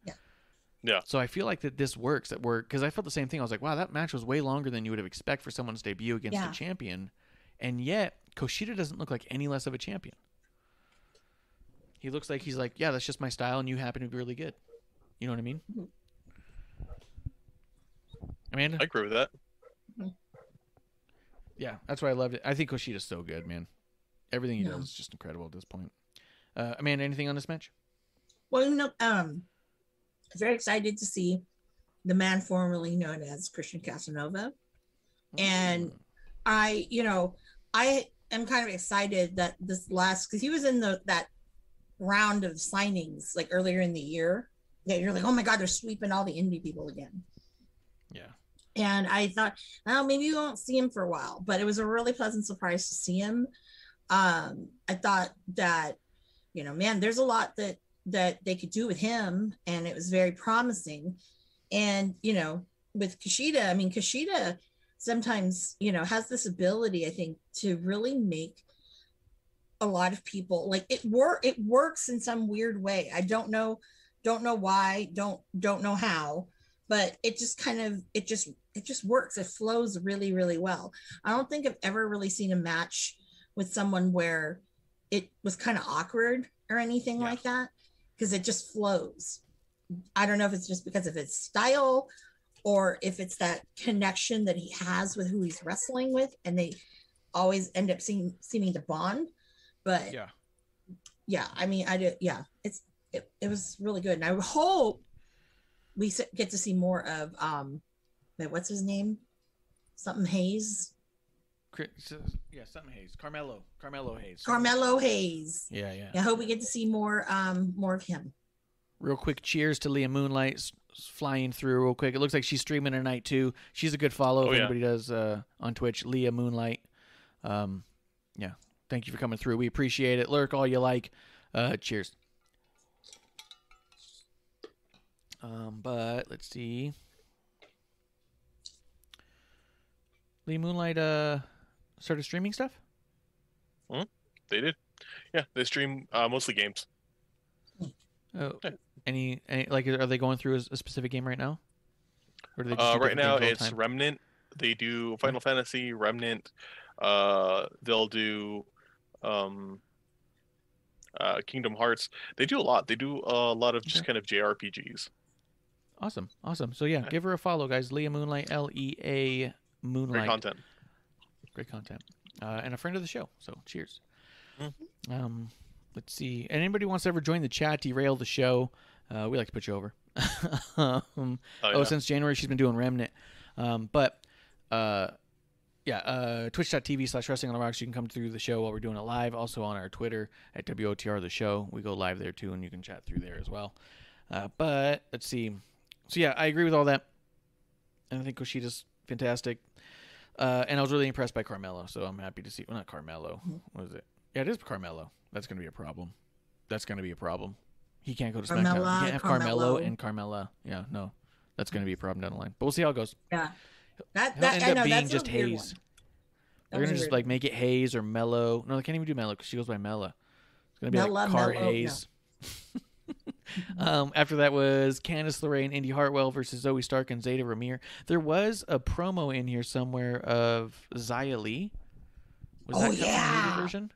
Yeah. So I feel like that this works. Because I felt the same thing. I was like, wow, that match was way longer than you would have expected for someone's debut against a champion. And yet, Kushida doesn't look like any less of a champion. He looks like he's like, yeah, that's just my style, and you happen to be really good. You know what I mean? Amanda? I agree with that. Yeah, that's why I loved it. I think Kushida's so good, man. Everything he does is just incredible at this point. Amanda, anything on this match? Well, very excited to see the man formerly known as Christian Casanova. And I am kind of excited that this because he was in that round of signings like earlier in the year. Yeah, you're like, oh my God, they're sweeping all the indie people again. Yeah. And I thought, oh, maybe you won't see him for a while, but it was a really pleasant surprise to see him. I thought that, man, there's a lot that they could do with him, and it was very promising. And, with Kushida, Kushida sometimes, has this ability, I think, to really make a lot of people like it works in some weird way. I don't know why, don't know how, but it just kind of it just works. It flows really, really well. I don't think I've ever really seen a match with someone where it was kind of awkward or anything like that, because it just flows. I don't know if it's just because of his style or if it's that connection that he has with who he's wrestling with, and they always end up seeming to bond. But I mean, it was really good, and I hope we get to see more of what's his name, something Hayes. Something Hayes. Carmelo Hayes. Carmelo Hayes. Yeah. I hope we get to see more of him. Real quick, cheers to Leah Moonlight flying through real quick. It looks like she's streaming tonight too. She's a good follow if anybody does on Twitch. Leah Moonlight. Thank you for coming through. We appreciate it. Lurk all you like. Cheers. But let's see. Leah Moonlight started streaming stuff? They did. Yeah, they stream mostly games. Oh, any like, are they going through a specific game right now? Or do they just do right now games all the it's time? Remnant. They do Final Fantasy, Remnant. They'll do Kingdom Hearts. They do a lot. They do a lot of just kind of JRPGs. Awesome. So give her a follow, guys. Leah Moonlight, Lea Moonlight. Great content. And a friend of the show. So cheers. Let's see. And anybody wants to ever join the chat, derail the show, we like to put you over. Since January she's been doing Remnant. Twitch.tv/Wrestling on the Rocks. You can come through the show while we're doing it live. Also on our Twitter at WOTR the show. We go live there too, and you can chat through there as well. But let's see. So I agree with all that. And I think Kushida's fantastic. And I was really impressed by Carmelo, so I'm happy to see. Well, not Carmelo. What is it? Yeah, it is Carmelo. That's going to be a problem. He can't go to SmackDown. You can't have Carmelo and Carmella. Yeah, no. That's going to be a problem down the line. But we'll see how it goes. Yeah. He'll end up being just Hayes. They're going to just make it Hayes or Mello. No, they can't even do Mello because she goes by Mella. It's going to be like Car Hayes. After that was Candice LeRae and Indy Hartwell versus Zoe Stark and Zeta Ramir. There was a promo in here somewhere of Xia Li. Was that in the Hulu version?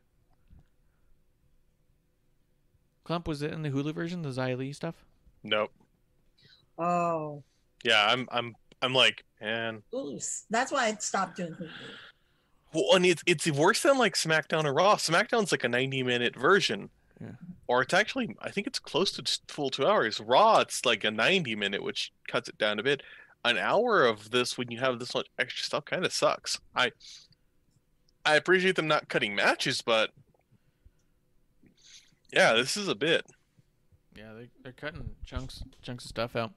Klump, was it in the Hulu version, the Xia Li stuff? Nope. Oh. Yeah, I'm like, man. Ooh, that's why I stopped doing Hulu. Well, and it's worse than like SmackDown or Raw. SmackDown's like a 90-minute version. Yeah. Or it's actually, I think it's close to full 2 hours. Raw, it's like a 90-minute, which cuts it down a bit. An hour of this, when you have this much extra stuff, kind of sucks. I appreciate them not cutting matches, but yeah, this is a bit. Yeah, they're cutting chunks of stuff out.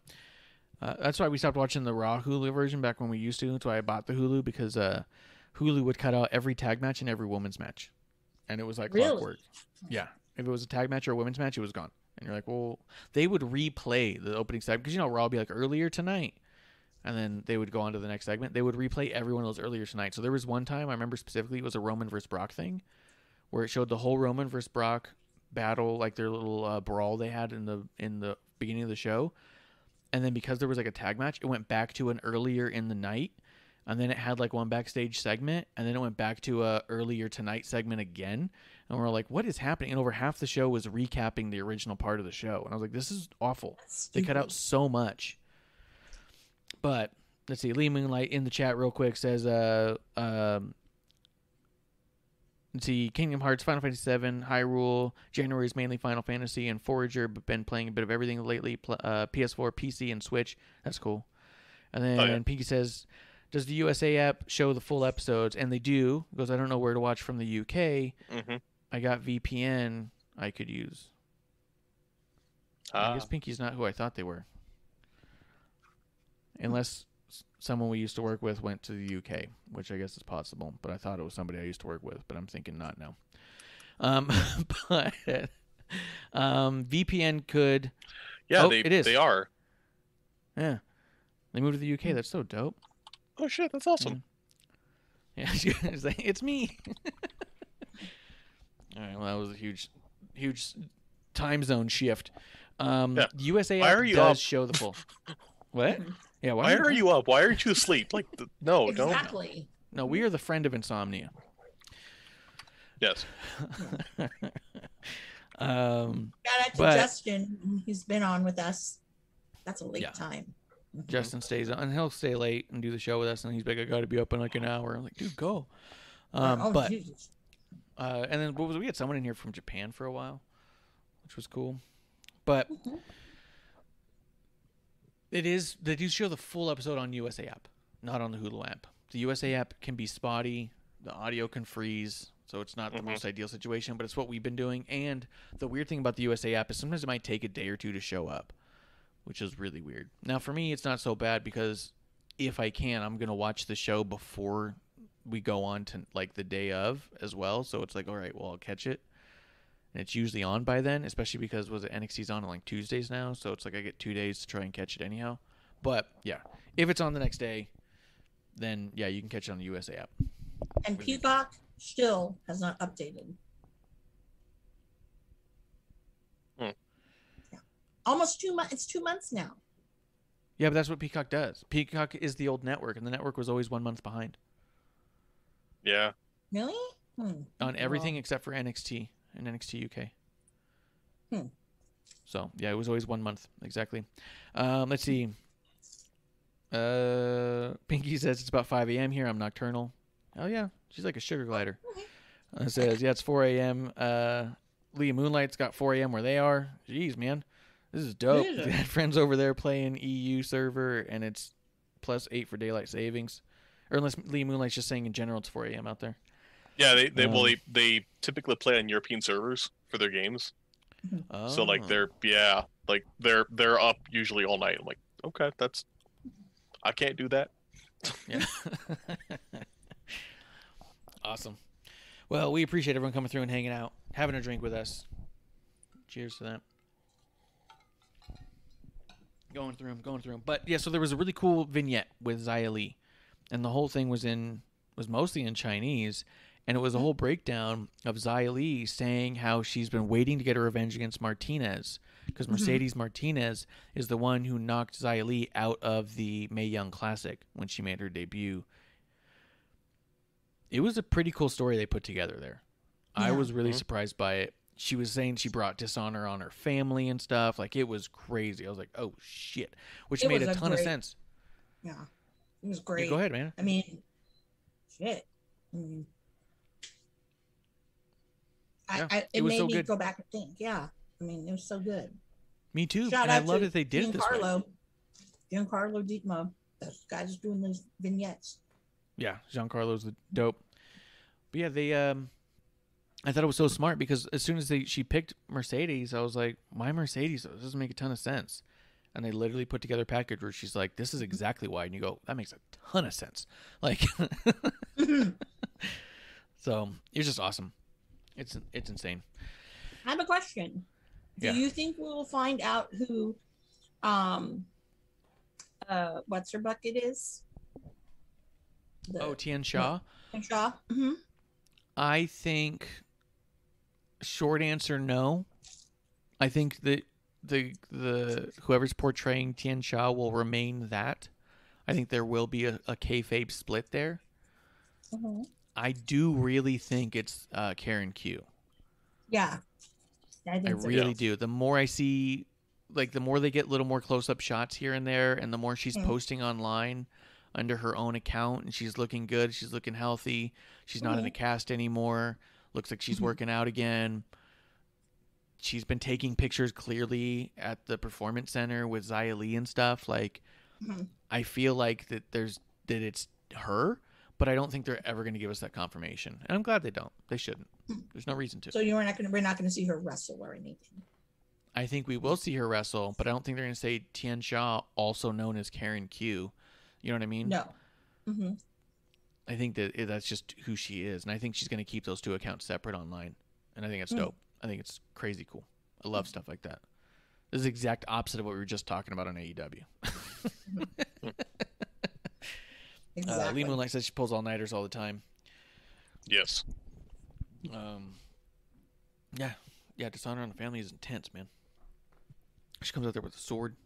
That's why we stopped watching the Raw Hulu version back when we used to. That's why I bought the Hulu, because Hulu would cut out every tag match and every women's match, and it was like clockwork. Yeah. If it was a tag match or a women's match, it was gone. And you're like, well, they would replay the opening segment. Because, Raw would be like, earlier tonight. And then they would go on to the next segment. They would replay every one of those earlier tonight. So there was one time, I remember specifically, it was a Roman versus Brock thing, where it showed the whole Roman versus Brock battle, like their little brawl they had in the beginning of the show. And then because there was like a tag match, it went back to an earlier in the night. And then it had like one backstage segment. And then it went back to a earlier tonight segment again. And we're like, what is happening? And over half the show was recapping the original part of the show. And I was like, this is awful. They cut out so much. But let's see. Lee Moonlight in the chat real quick says, let's see, Kingdom Hearts, Final Fantasy VII, Hyrule. January is mainly Final Fantasy and Forager, but been playing a bit of everything lately. PS4, PC, and Switch. That's cool. And then Pinky says, does the USA app show the full episodes? And they do. He goes, I don't know where to watch from the UK. Mm-hmm. I got VPN I could use. I guess Pinky's not who I thought they were. Unless someone we used to work with went to the UK, which I guess is possible. But I thought it was somebody I used to work with, but I'm thinking not now. But VPN could... Yeah, it is. They are. Yeah. They moved to the UK. That's so dope. Oh, shit. That's awesome. Yeah, she's like, it's me. All right. Well, that was a huge time zone shift. Yeah. USA Why app are you does up? show the full. What? Yeah. Why are you up? Why aren't you asleep? Like, no, don't. Exactly. No, we are the friend of insomnia. Yes. Shout out to But- Justin, who's been on with us. That's a late Yeah. time. Justin stays on, and he'll stay late and do the show with us, and he's like, I got to be up in like an hour. I'm like, dude, go. But Jesus. and then we had someone in here from Japan for a while, which was cool. But they do show the full episode on USA app, not on the Hulu app. The USA app can be spotty, the audio can freeze, so it's not the most ideal situation, but it's what we've been doing. And the weird thing about the USA app is sometimes it might take a day or two to show up, which is really weird. Now, for me, it's not so bad because if I can, I'm going to watch the show before we go on to like the day of as well. So it's like, all right, well, I'll catch it. And it's usually on by then, especially because NXT's on like Tuesdays now. So it's like I get 2 days to try and catch it anyhow. But yeah, if it's on the next day, then yeah, you can catch it on the USA app. And Peacock still has not updated. Hmm. Yeah. Almost 2 months. It's 2 months now. Yeah, but that's what Peacock does. Peacock is the old network, and the network was always 1 month behind Yeah. Really? on everything except for NXT and NXT UK. So yeah, it was always 1 month exactly. Let's see. Pinky says it's about 5 a.m. here. I'm nocturnal. Oh yeah, she's like a sugar glider. It says yeah, it's 4 a.m. Leah Moonlight's got 4 a.m. where they are. Jeez, man, this is dope. Yeah. They had friends over there playing EU server, and it's +8 for daylight savings. Or unless Leah Moonlight's just saying in general it's 4 a.m. out there. Yeah, they typically play on European servers for their games. Oh. So like they're up usually all night. I'm like, okay, I can't do that. Yeah. Awesome. Well, we appreciate everyone coming through and hanging out, having a drink with us. Cheers to that. Going through them. But yeah, so there was a really cool vignette with Xia Li, and the whole thing was mostly in Chinese, and it was a whole breakdown of Xia Li saying how she's been waiting to get her revenge against Martinez, because Mercedes Martinez is the one who knocked Xia Li out of the Mae Young Classic when she made her debut. It was a pretty cool story they put together there. I was really surprised by it. She was saying she brought dishonor on her family and stuff. Like, it was crazy. I was like, oh, shit. Which made a ton of sense. Yeah. It was great. Yeah, go ahead, man. I mean, shit. It it was made so me good. go back and think. Yeah. I mean, it was so good. Me too. Shout and I out love to that they did it this way. Giancarlo Dietmar. Those guys are doing those vignettes. Yeah, Giancarlo's dope. But yeah, they I thought it was so smart because as soon as she picked Mercedes, I was like, why Mercedes? This doesn't make a ton of sense. And they literally put together a package where she's like, this is exactly why. And you go, that makes a ton of sense. Like, so it's just awesome. It's insane. I have a question. Do you think we will find out who what's her bucket is? Tian Sha? Tian Sha? I think short answer no. I think that the whoever's portraying Tian Sha will remain that. I think there will be a kayfabe split there. I do really think it's Karen Q. Yeah. I really do. The more I see, like, the more they get little more close-up shots here and there, and the more she's posting online under her own account, and she's looking good, she's looking healthy, she's not in a cast anymore, looks like she's working out again. She's been taking pictures clearly at the Performance Center with Xia Li and stuff. Like, I feel like that it's her, but I don't think they're ever going to give us that confirmation. And I'm glad they don't. They shouldn't. There's no reason to. So we're not going to see her wrestle or anything. I think we will see her wrestle, but I don't think they're going to say Tian Sha, also known as Karen Q. You know what I mean? No. I think that's just who she is, and I think she's going to keep those two accounts separate online, and I think it's dope. I think it's crazy cool. I love stuff like that. This is the exact opposite of what we were just talking about on AEW. Exactly. Lee Moonlight says she pulls all-nighters all the time. Yes. Yeah, dishonor on the family is intense, man. She comes out there with a sword.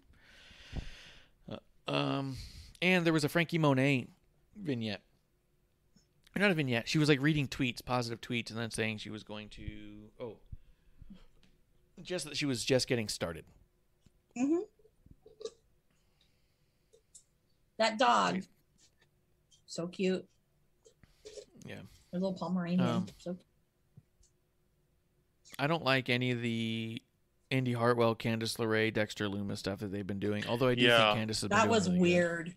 And there was a Frankie Monet vignette. Not a vignette. She was like reading tweets, positive tweets, and then saying she was going to just that she was just getting started. Mm-hmm. That dog, so cute. Yeah, a little Pomeranian. So I don't like any of the Indy Hartwell, Candice LeRae, Dexter Loomis stuff that they've been doing. Although I do think Candice has been that doing was really weird. Good.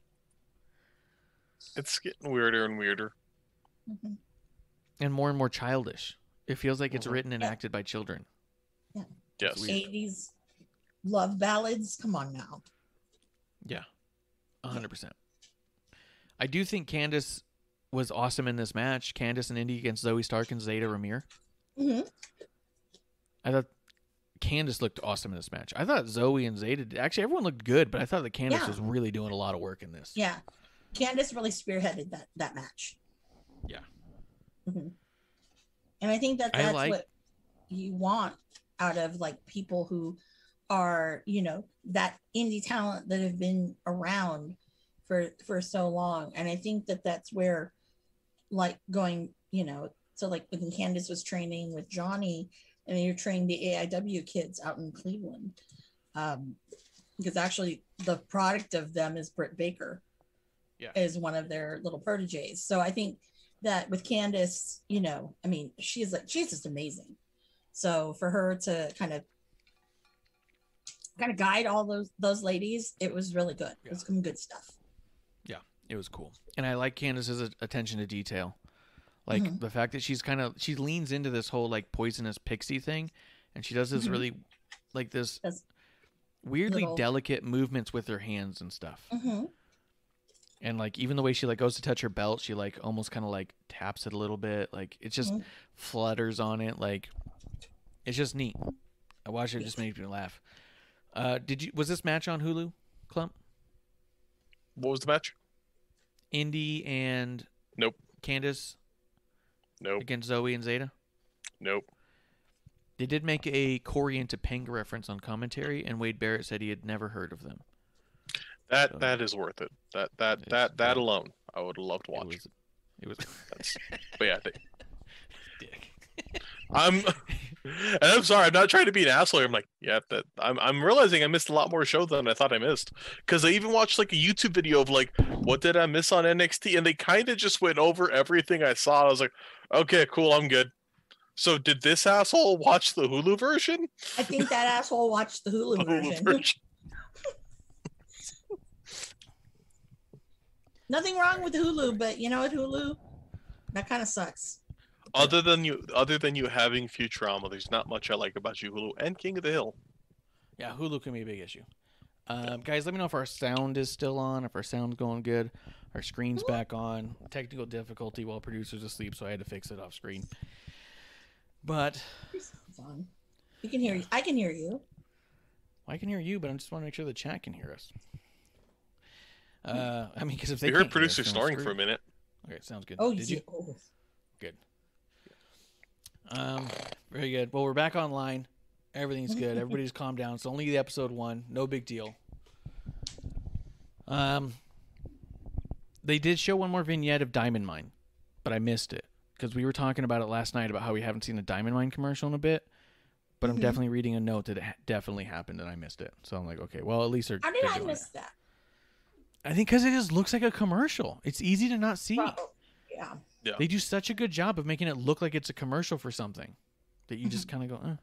It's getting weirder and weirder. Mm-hmm. And more childish. It feels like it's written and acted by children. Yeah. Yes. 80s love ballads. Come on now. Yeah. 100%. I do think Candice was awesome in this match. Candice and Indy against Zoe Stark and Zeta Ramir. Mm-hmm. I thought Candice looked awesome in this match. I thought Zoe and Zeta actually everyone looked good, but I thought that Candice was really doing a lot of work in this. Yeah. Candice really spearheaded that match. Yeah. Mm-hmm. And I think that's what you want out of like people who are, that indie talent that have been around for so long. And I think that's where like going, so like when Candice was training with Johnny and then you're training the AEW kids out in Cleveland. Because actually the product of them is Britt Baker. Is one of their little proteges. So I think that with Candice, she's just amazing. So for her to kind of guide all those ladies, it was really good. It was some good stuff. Yeah, it was cool. And I like Candice's attention to detail. Like the fact that she leans into this whole like poisonous pixie thing, and she does this really like this weirdly delicate movements with her hands and stuff. Mm-hmm. And like even the way she like goes to touch her belt, she like almost kind of like taps it a little bit. Like it just flutters on it. Like it's just neat. I watched it, it just made me laugh. Was this match on Hulu, Klump? What was the match? Indy and Nope. Candice. Nope. Against Zoe and Zeta. Nope. They did make a Corey and Topanga reference on commentary, and Wade Barrett said he had never heard of them. That is worth it. That alone, I would love to watch. It was. But yeah, Dick. I'm sorry. I'm not trying to be an asshole. I'm like, I'm realizing I missed a lot more show than I thought I missed. Because I even watched like a YouTube video of like, what did I miss on NXT? And they kind of just went over everything I saw. I was like, okay, cool, I'm good. So did this asshole watch the Hulu version? I think that asshole watched the Hulu version. Nothing wrong with Hulu, but you know what, Hulu? That kind of sucks. Other than you having Futurama, there's not much I like about you, Hulu, and King of the Hill. Yeah, Hulu can be a big issue. Guys, let me know if our sound is still on, if our sound's going good, our screen's back on. Technical difficulty while producer's asleep, so I had to fix it off screen. But fun. You can hear you. I can hear you. I can hear you, but I just want to make sure the chat can hear us. Because if they heard producer snoring for a minute. Okay, sounds good. Oh, did you? Oh. Good. Very good. Well, we're back online. Everything's good. Everybody's calmed down. It's only the episode 1. No big deal. They did show one more vignette of Diamond Mine, but I missed it because we were talking about it last night about how we haven't seen a Diamond Mine commercial in a bit. But I'm definitely reading a note that it definitely happened and I missed it. So I'm like, okay, well, at least they're. How did I miss that? I think because it just looks like a commercial. It's easy to not see. Yeah. They do such a good job of making it look like it's a commercial for something that you just kind of go,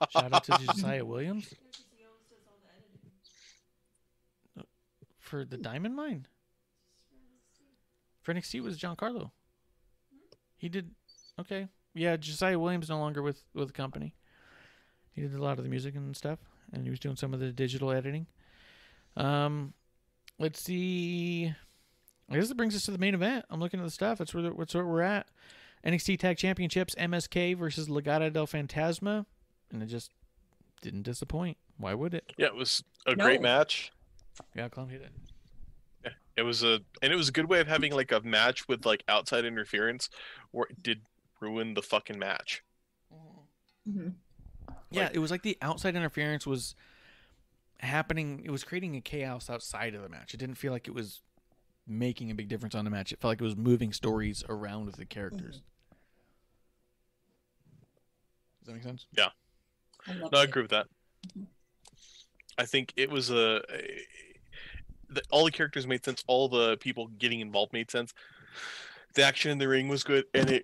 Shout out to Josiah Williams for the Diamond Mine. For NXT was Giancarlo. He did okay. Yeah, Josiah Williams no longer with the company. He did a lot of the music and stuff, and he was doing some of the digital editing. Let's see. I guess it brings us to the main event. I'm looking at the stuff. That's where we're at. NXT Tag Championships, MSK versus Legado del Fantasma, and it just didn't disappoint. Why would it? Yeah, it was a great match. Yeah, Klump hit it. Yeah, It was a good way of having like a match with like outside interference where it did ruin the fucking match. Mm-hmm. Yeah, it was like the outside interference was happening. It was creating a chaos outside of the match. It didn't feel like it was making a big difference on the match. It felt like it was moving stories around with the characters. Does that make sense? Yeah. I agree with that. I think it was all the characters made sense. All the people getting involved made sense. The action in the ring was good, and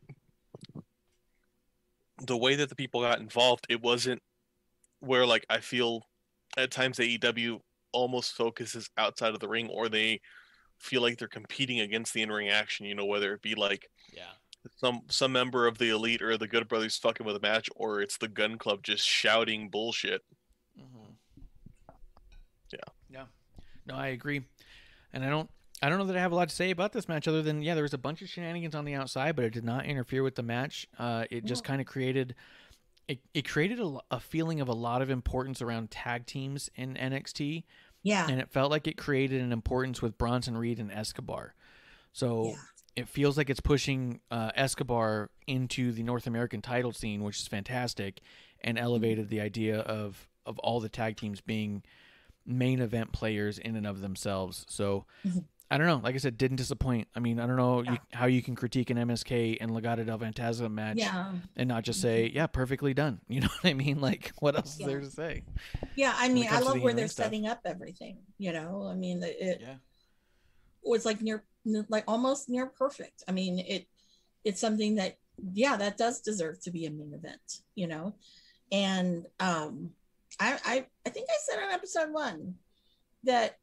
the way that the people got involved, it wasn't where like I feel at times AEW almost focuses outside of the ring, or they feel like they're competing against the in-ring action. You know, whether it be like some member of the Elite or the Good Brothers fucking with a match, or it's the Gun Club just shouting bullshit. Yeah. No, I agree. And I don't know that I have a lot to say about this match other than, there was a bunch of shenanigans on the outside, but it did not interfere with the match. It just kind of created a feeling of a lot of importance around tag teams in NXT. Yeah. And it felt like it created an importance with Bronson Reed and Escobar. So it feels like it's pushing Escobar into the North American title scene, which is fantastic, and elevated the idea of all the tag teams being main event players in and of themselves. So I don't know. Like I said, didn't disappoint. I mean, I don't know how you can critique an MSK and Legado del Fantasma match and not just say, perfectly done. You know what I mean? Like, what else is there to say? Yeah, I mean, I love where they're setting up everything. You know, I mean, it was like almost near perfect. I mean, it's something that that does deserve to be a main event. You know, and I think I said on episode 1 that,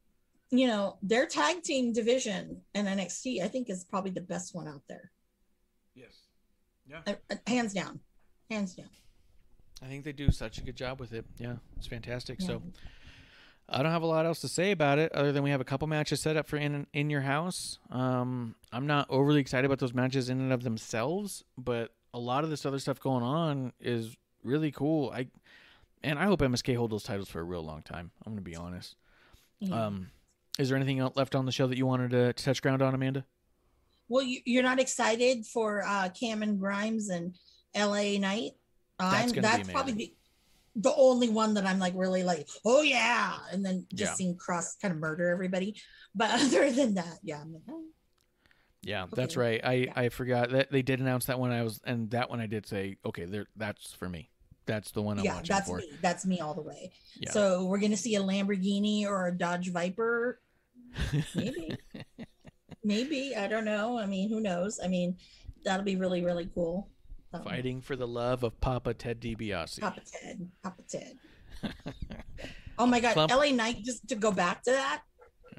their tag team division in NXT, I think, is probably the best one out there. Yes. Yeah. Hands down. Hands down. I think they do such a good job with it. Yeah, it's fantastic. Yeah. So I don't have a lot else to say about it other than we have a couple matches set up for in your house. I'm not overly excited about those matches in and of themselves, but a lot of this other stuff going on is really cool. I hope MSK hold those titles for a real long time. I'm going to be honest. Yeah. Is there anything else left on the show that you wanted to touch ground on, Amanda? Well, you're not excited for Cameron Grimes and LA Knight? That's probably the only one that I'm like really like, oh yeah, and then just seeing Cross kind of murder everybody. But other than that, I'm like, oh. Yeah, okay. That's right. I forgot that they did announce that one. That one I did say, okay, that's for me. That's the one I'm watching for. Yeah, that's me all the way. Yeah. So we're going to see a Lamborghini or a Dodge Viper. Maybe. I don't know. I mean, who knows? I mean, that'll be really, really cool. Fighting for the love of Papa Ted DiBiase. Papa Ted. Oh my God. Klump. LA Knight, just to go back to that,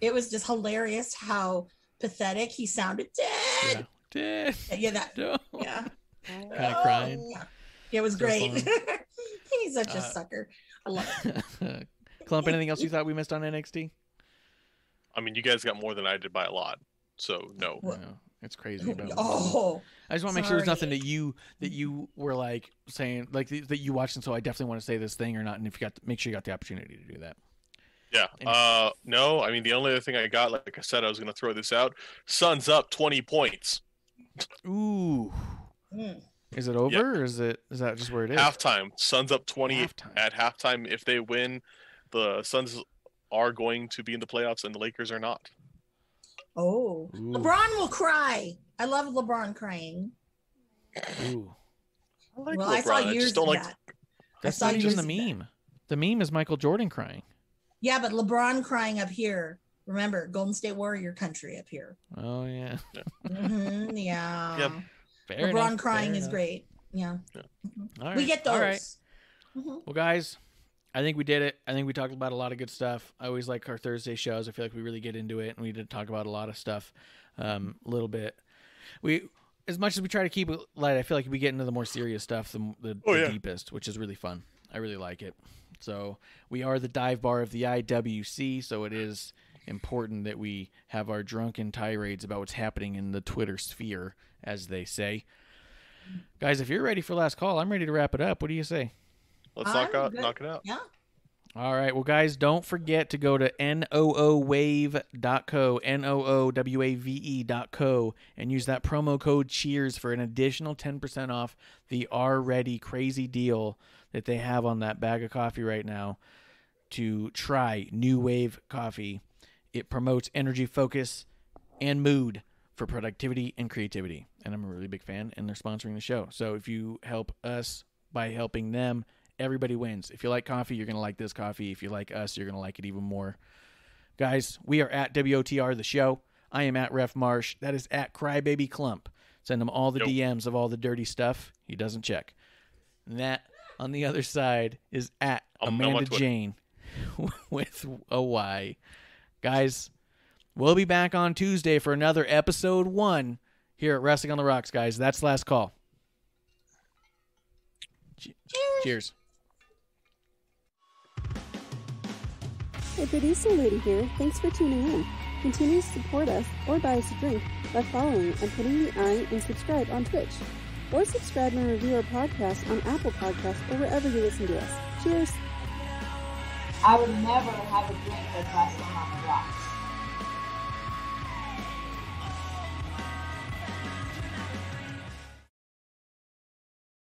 it was just hilarious how pathetic he sounded. Ted. Yeah. Yeah. Kind of crying. Yeah. It was so great. He's such a sucker. I love it. Klump, anything else you thought we missed on NXT? I mean, you guys got more than I did by a lot. So no. It's crazy. I just want to make sure there's nothing that you were like saying like that you watched, and so I definitely want to say this thing or not. And if you make sure you got the opportunity to do that. Yeah. No. I mean, the only other thing I got, like I said, I was going to throw this out. Suns up 20 points. Ooh. Is it over, or is that just where it is? Halftime. Suns up 20 at halftime. If they win, the Suns are going to be in the playoffs, and the Lakers are not. Oh, ooh. LeBron will cry. I love LeBron crying. Ooh. I like LeBron. I saw years of that. That's not even the meme. The meme is Michael Jordan crying. Yeah, but LeBron crying up here. Remember, Golden State Warrior country up here. Oh yeah. Mm-hmm, yeah. Yep. Fair LeBron enough, crying is great. Yeah. All right. We get those. All right. Well, guys, I think we did it. I think we talked about a lot of good stuff. I always like our Thursday shows. I feel like we really get into it, and we did talk about a lot of stuff. A little bit. As much as we try to keep it light, I feel like we get into the more serious stuff, the deepest, which is really fun. I really like it. So we are the dive bar of the IWC, so it is important that we have our drunken tirades about what's happening in the Twitter sphere, as they say. Guys, if you're ready for last call, I'm ready to wrap it up. What do you say? Let's knock it out. Yeah. All right. Well, guys, don't forget to go to noowave.co, noowave.co, and use that promo code CHEERS for an additional 10% off the already crazy deal that they have on that bag of coffee right now to try New Wave coffee. It promotes energy, focus, and mood for productivity and creativity. And I'm a really big fan, and they're sponsoring the show. So if you help us by helping them, everybody wins. If you like coffee, you're going to like this coffee. If you like us, you're going to like it even more. Guys, we are at WOTR, the show. I am at Ref Marsh. That is at Crybaby Klump. Send him all the DMs of all the dirty stuff. He doesn't check. And that, on the other side, is at Amanda Jane with a Y. Guys, we'll be back on Tuesday for another episode 1 here at Wrestling on the Rocks, guys. That's last call. Cheers. Hey, Producer Lady here. Thanks for tuning in. Continue to support us or buy us a drink by following and putting the I in subscribe on Twitch. Or subscribe and review our podcast on Apple Podcasts or wherever you listen to us. Cheers. I would never have a drink with wrestling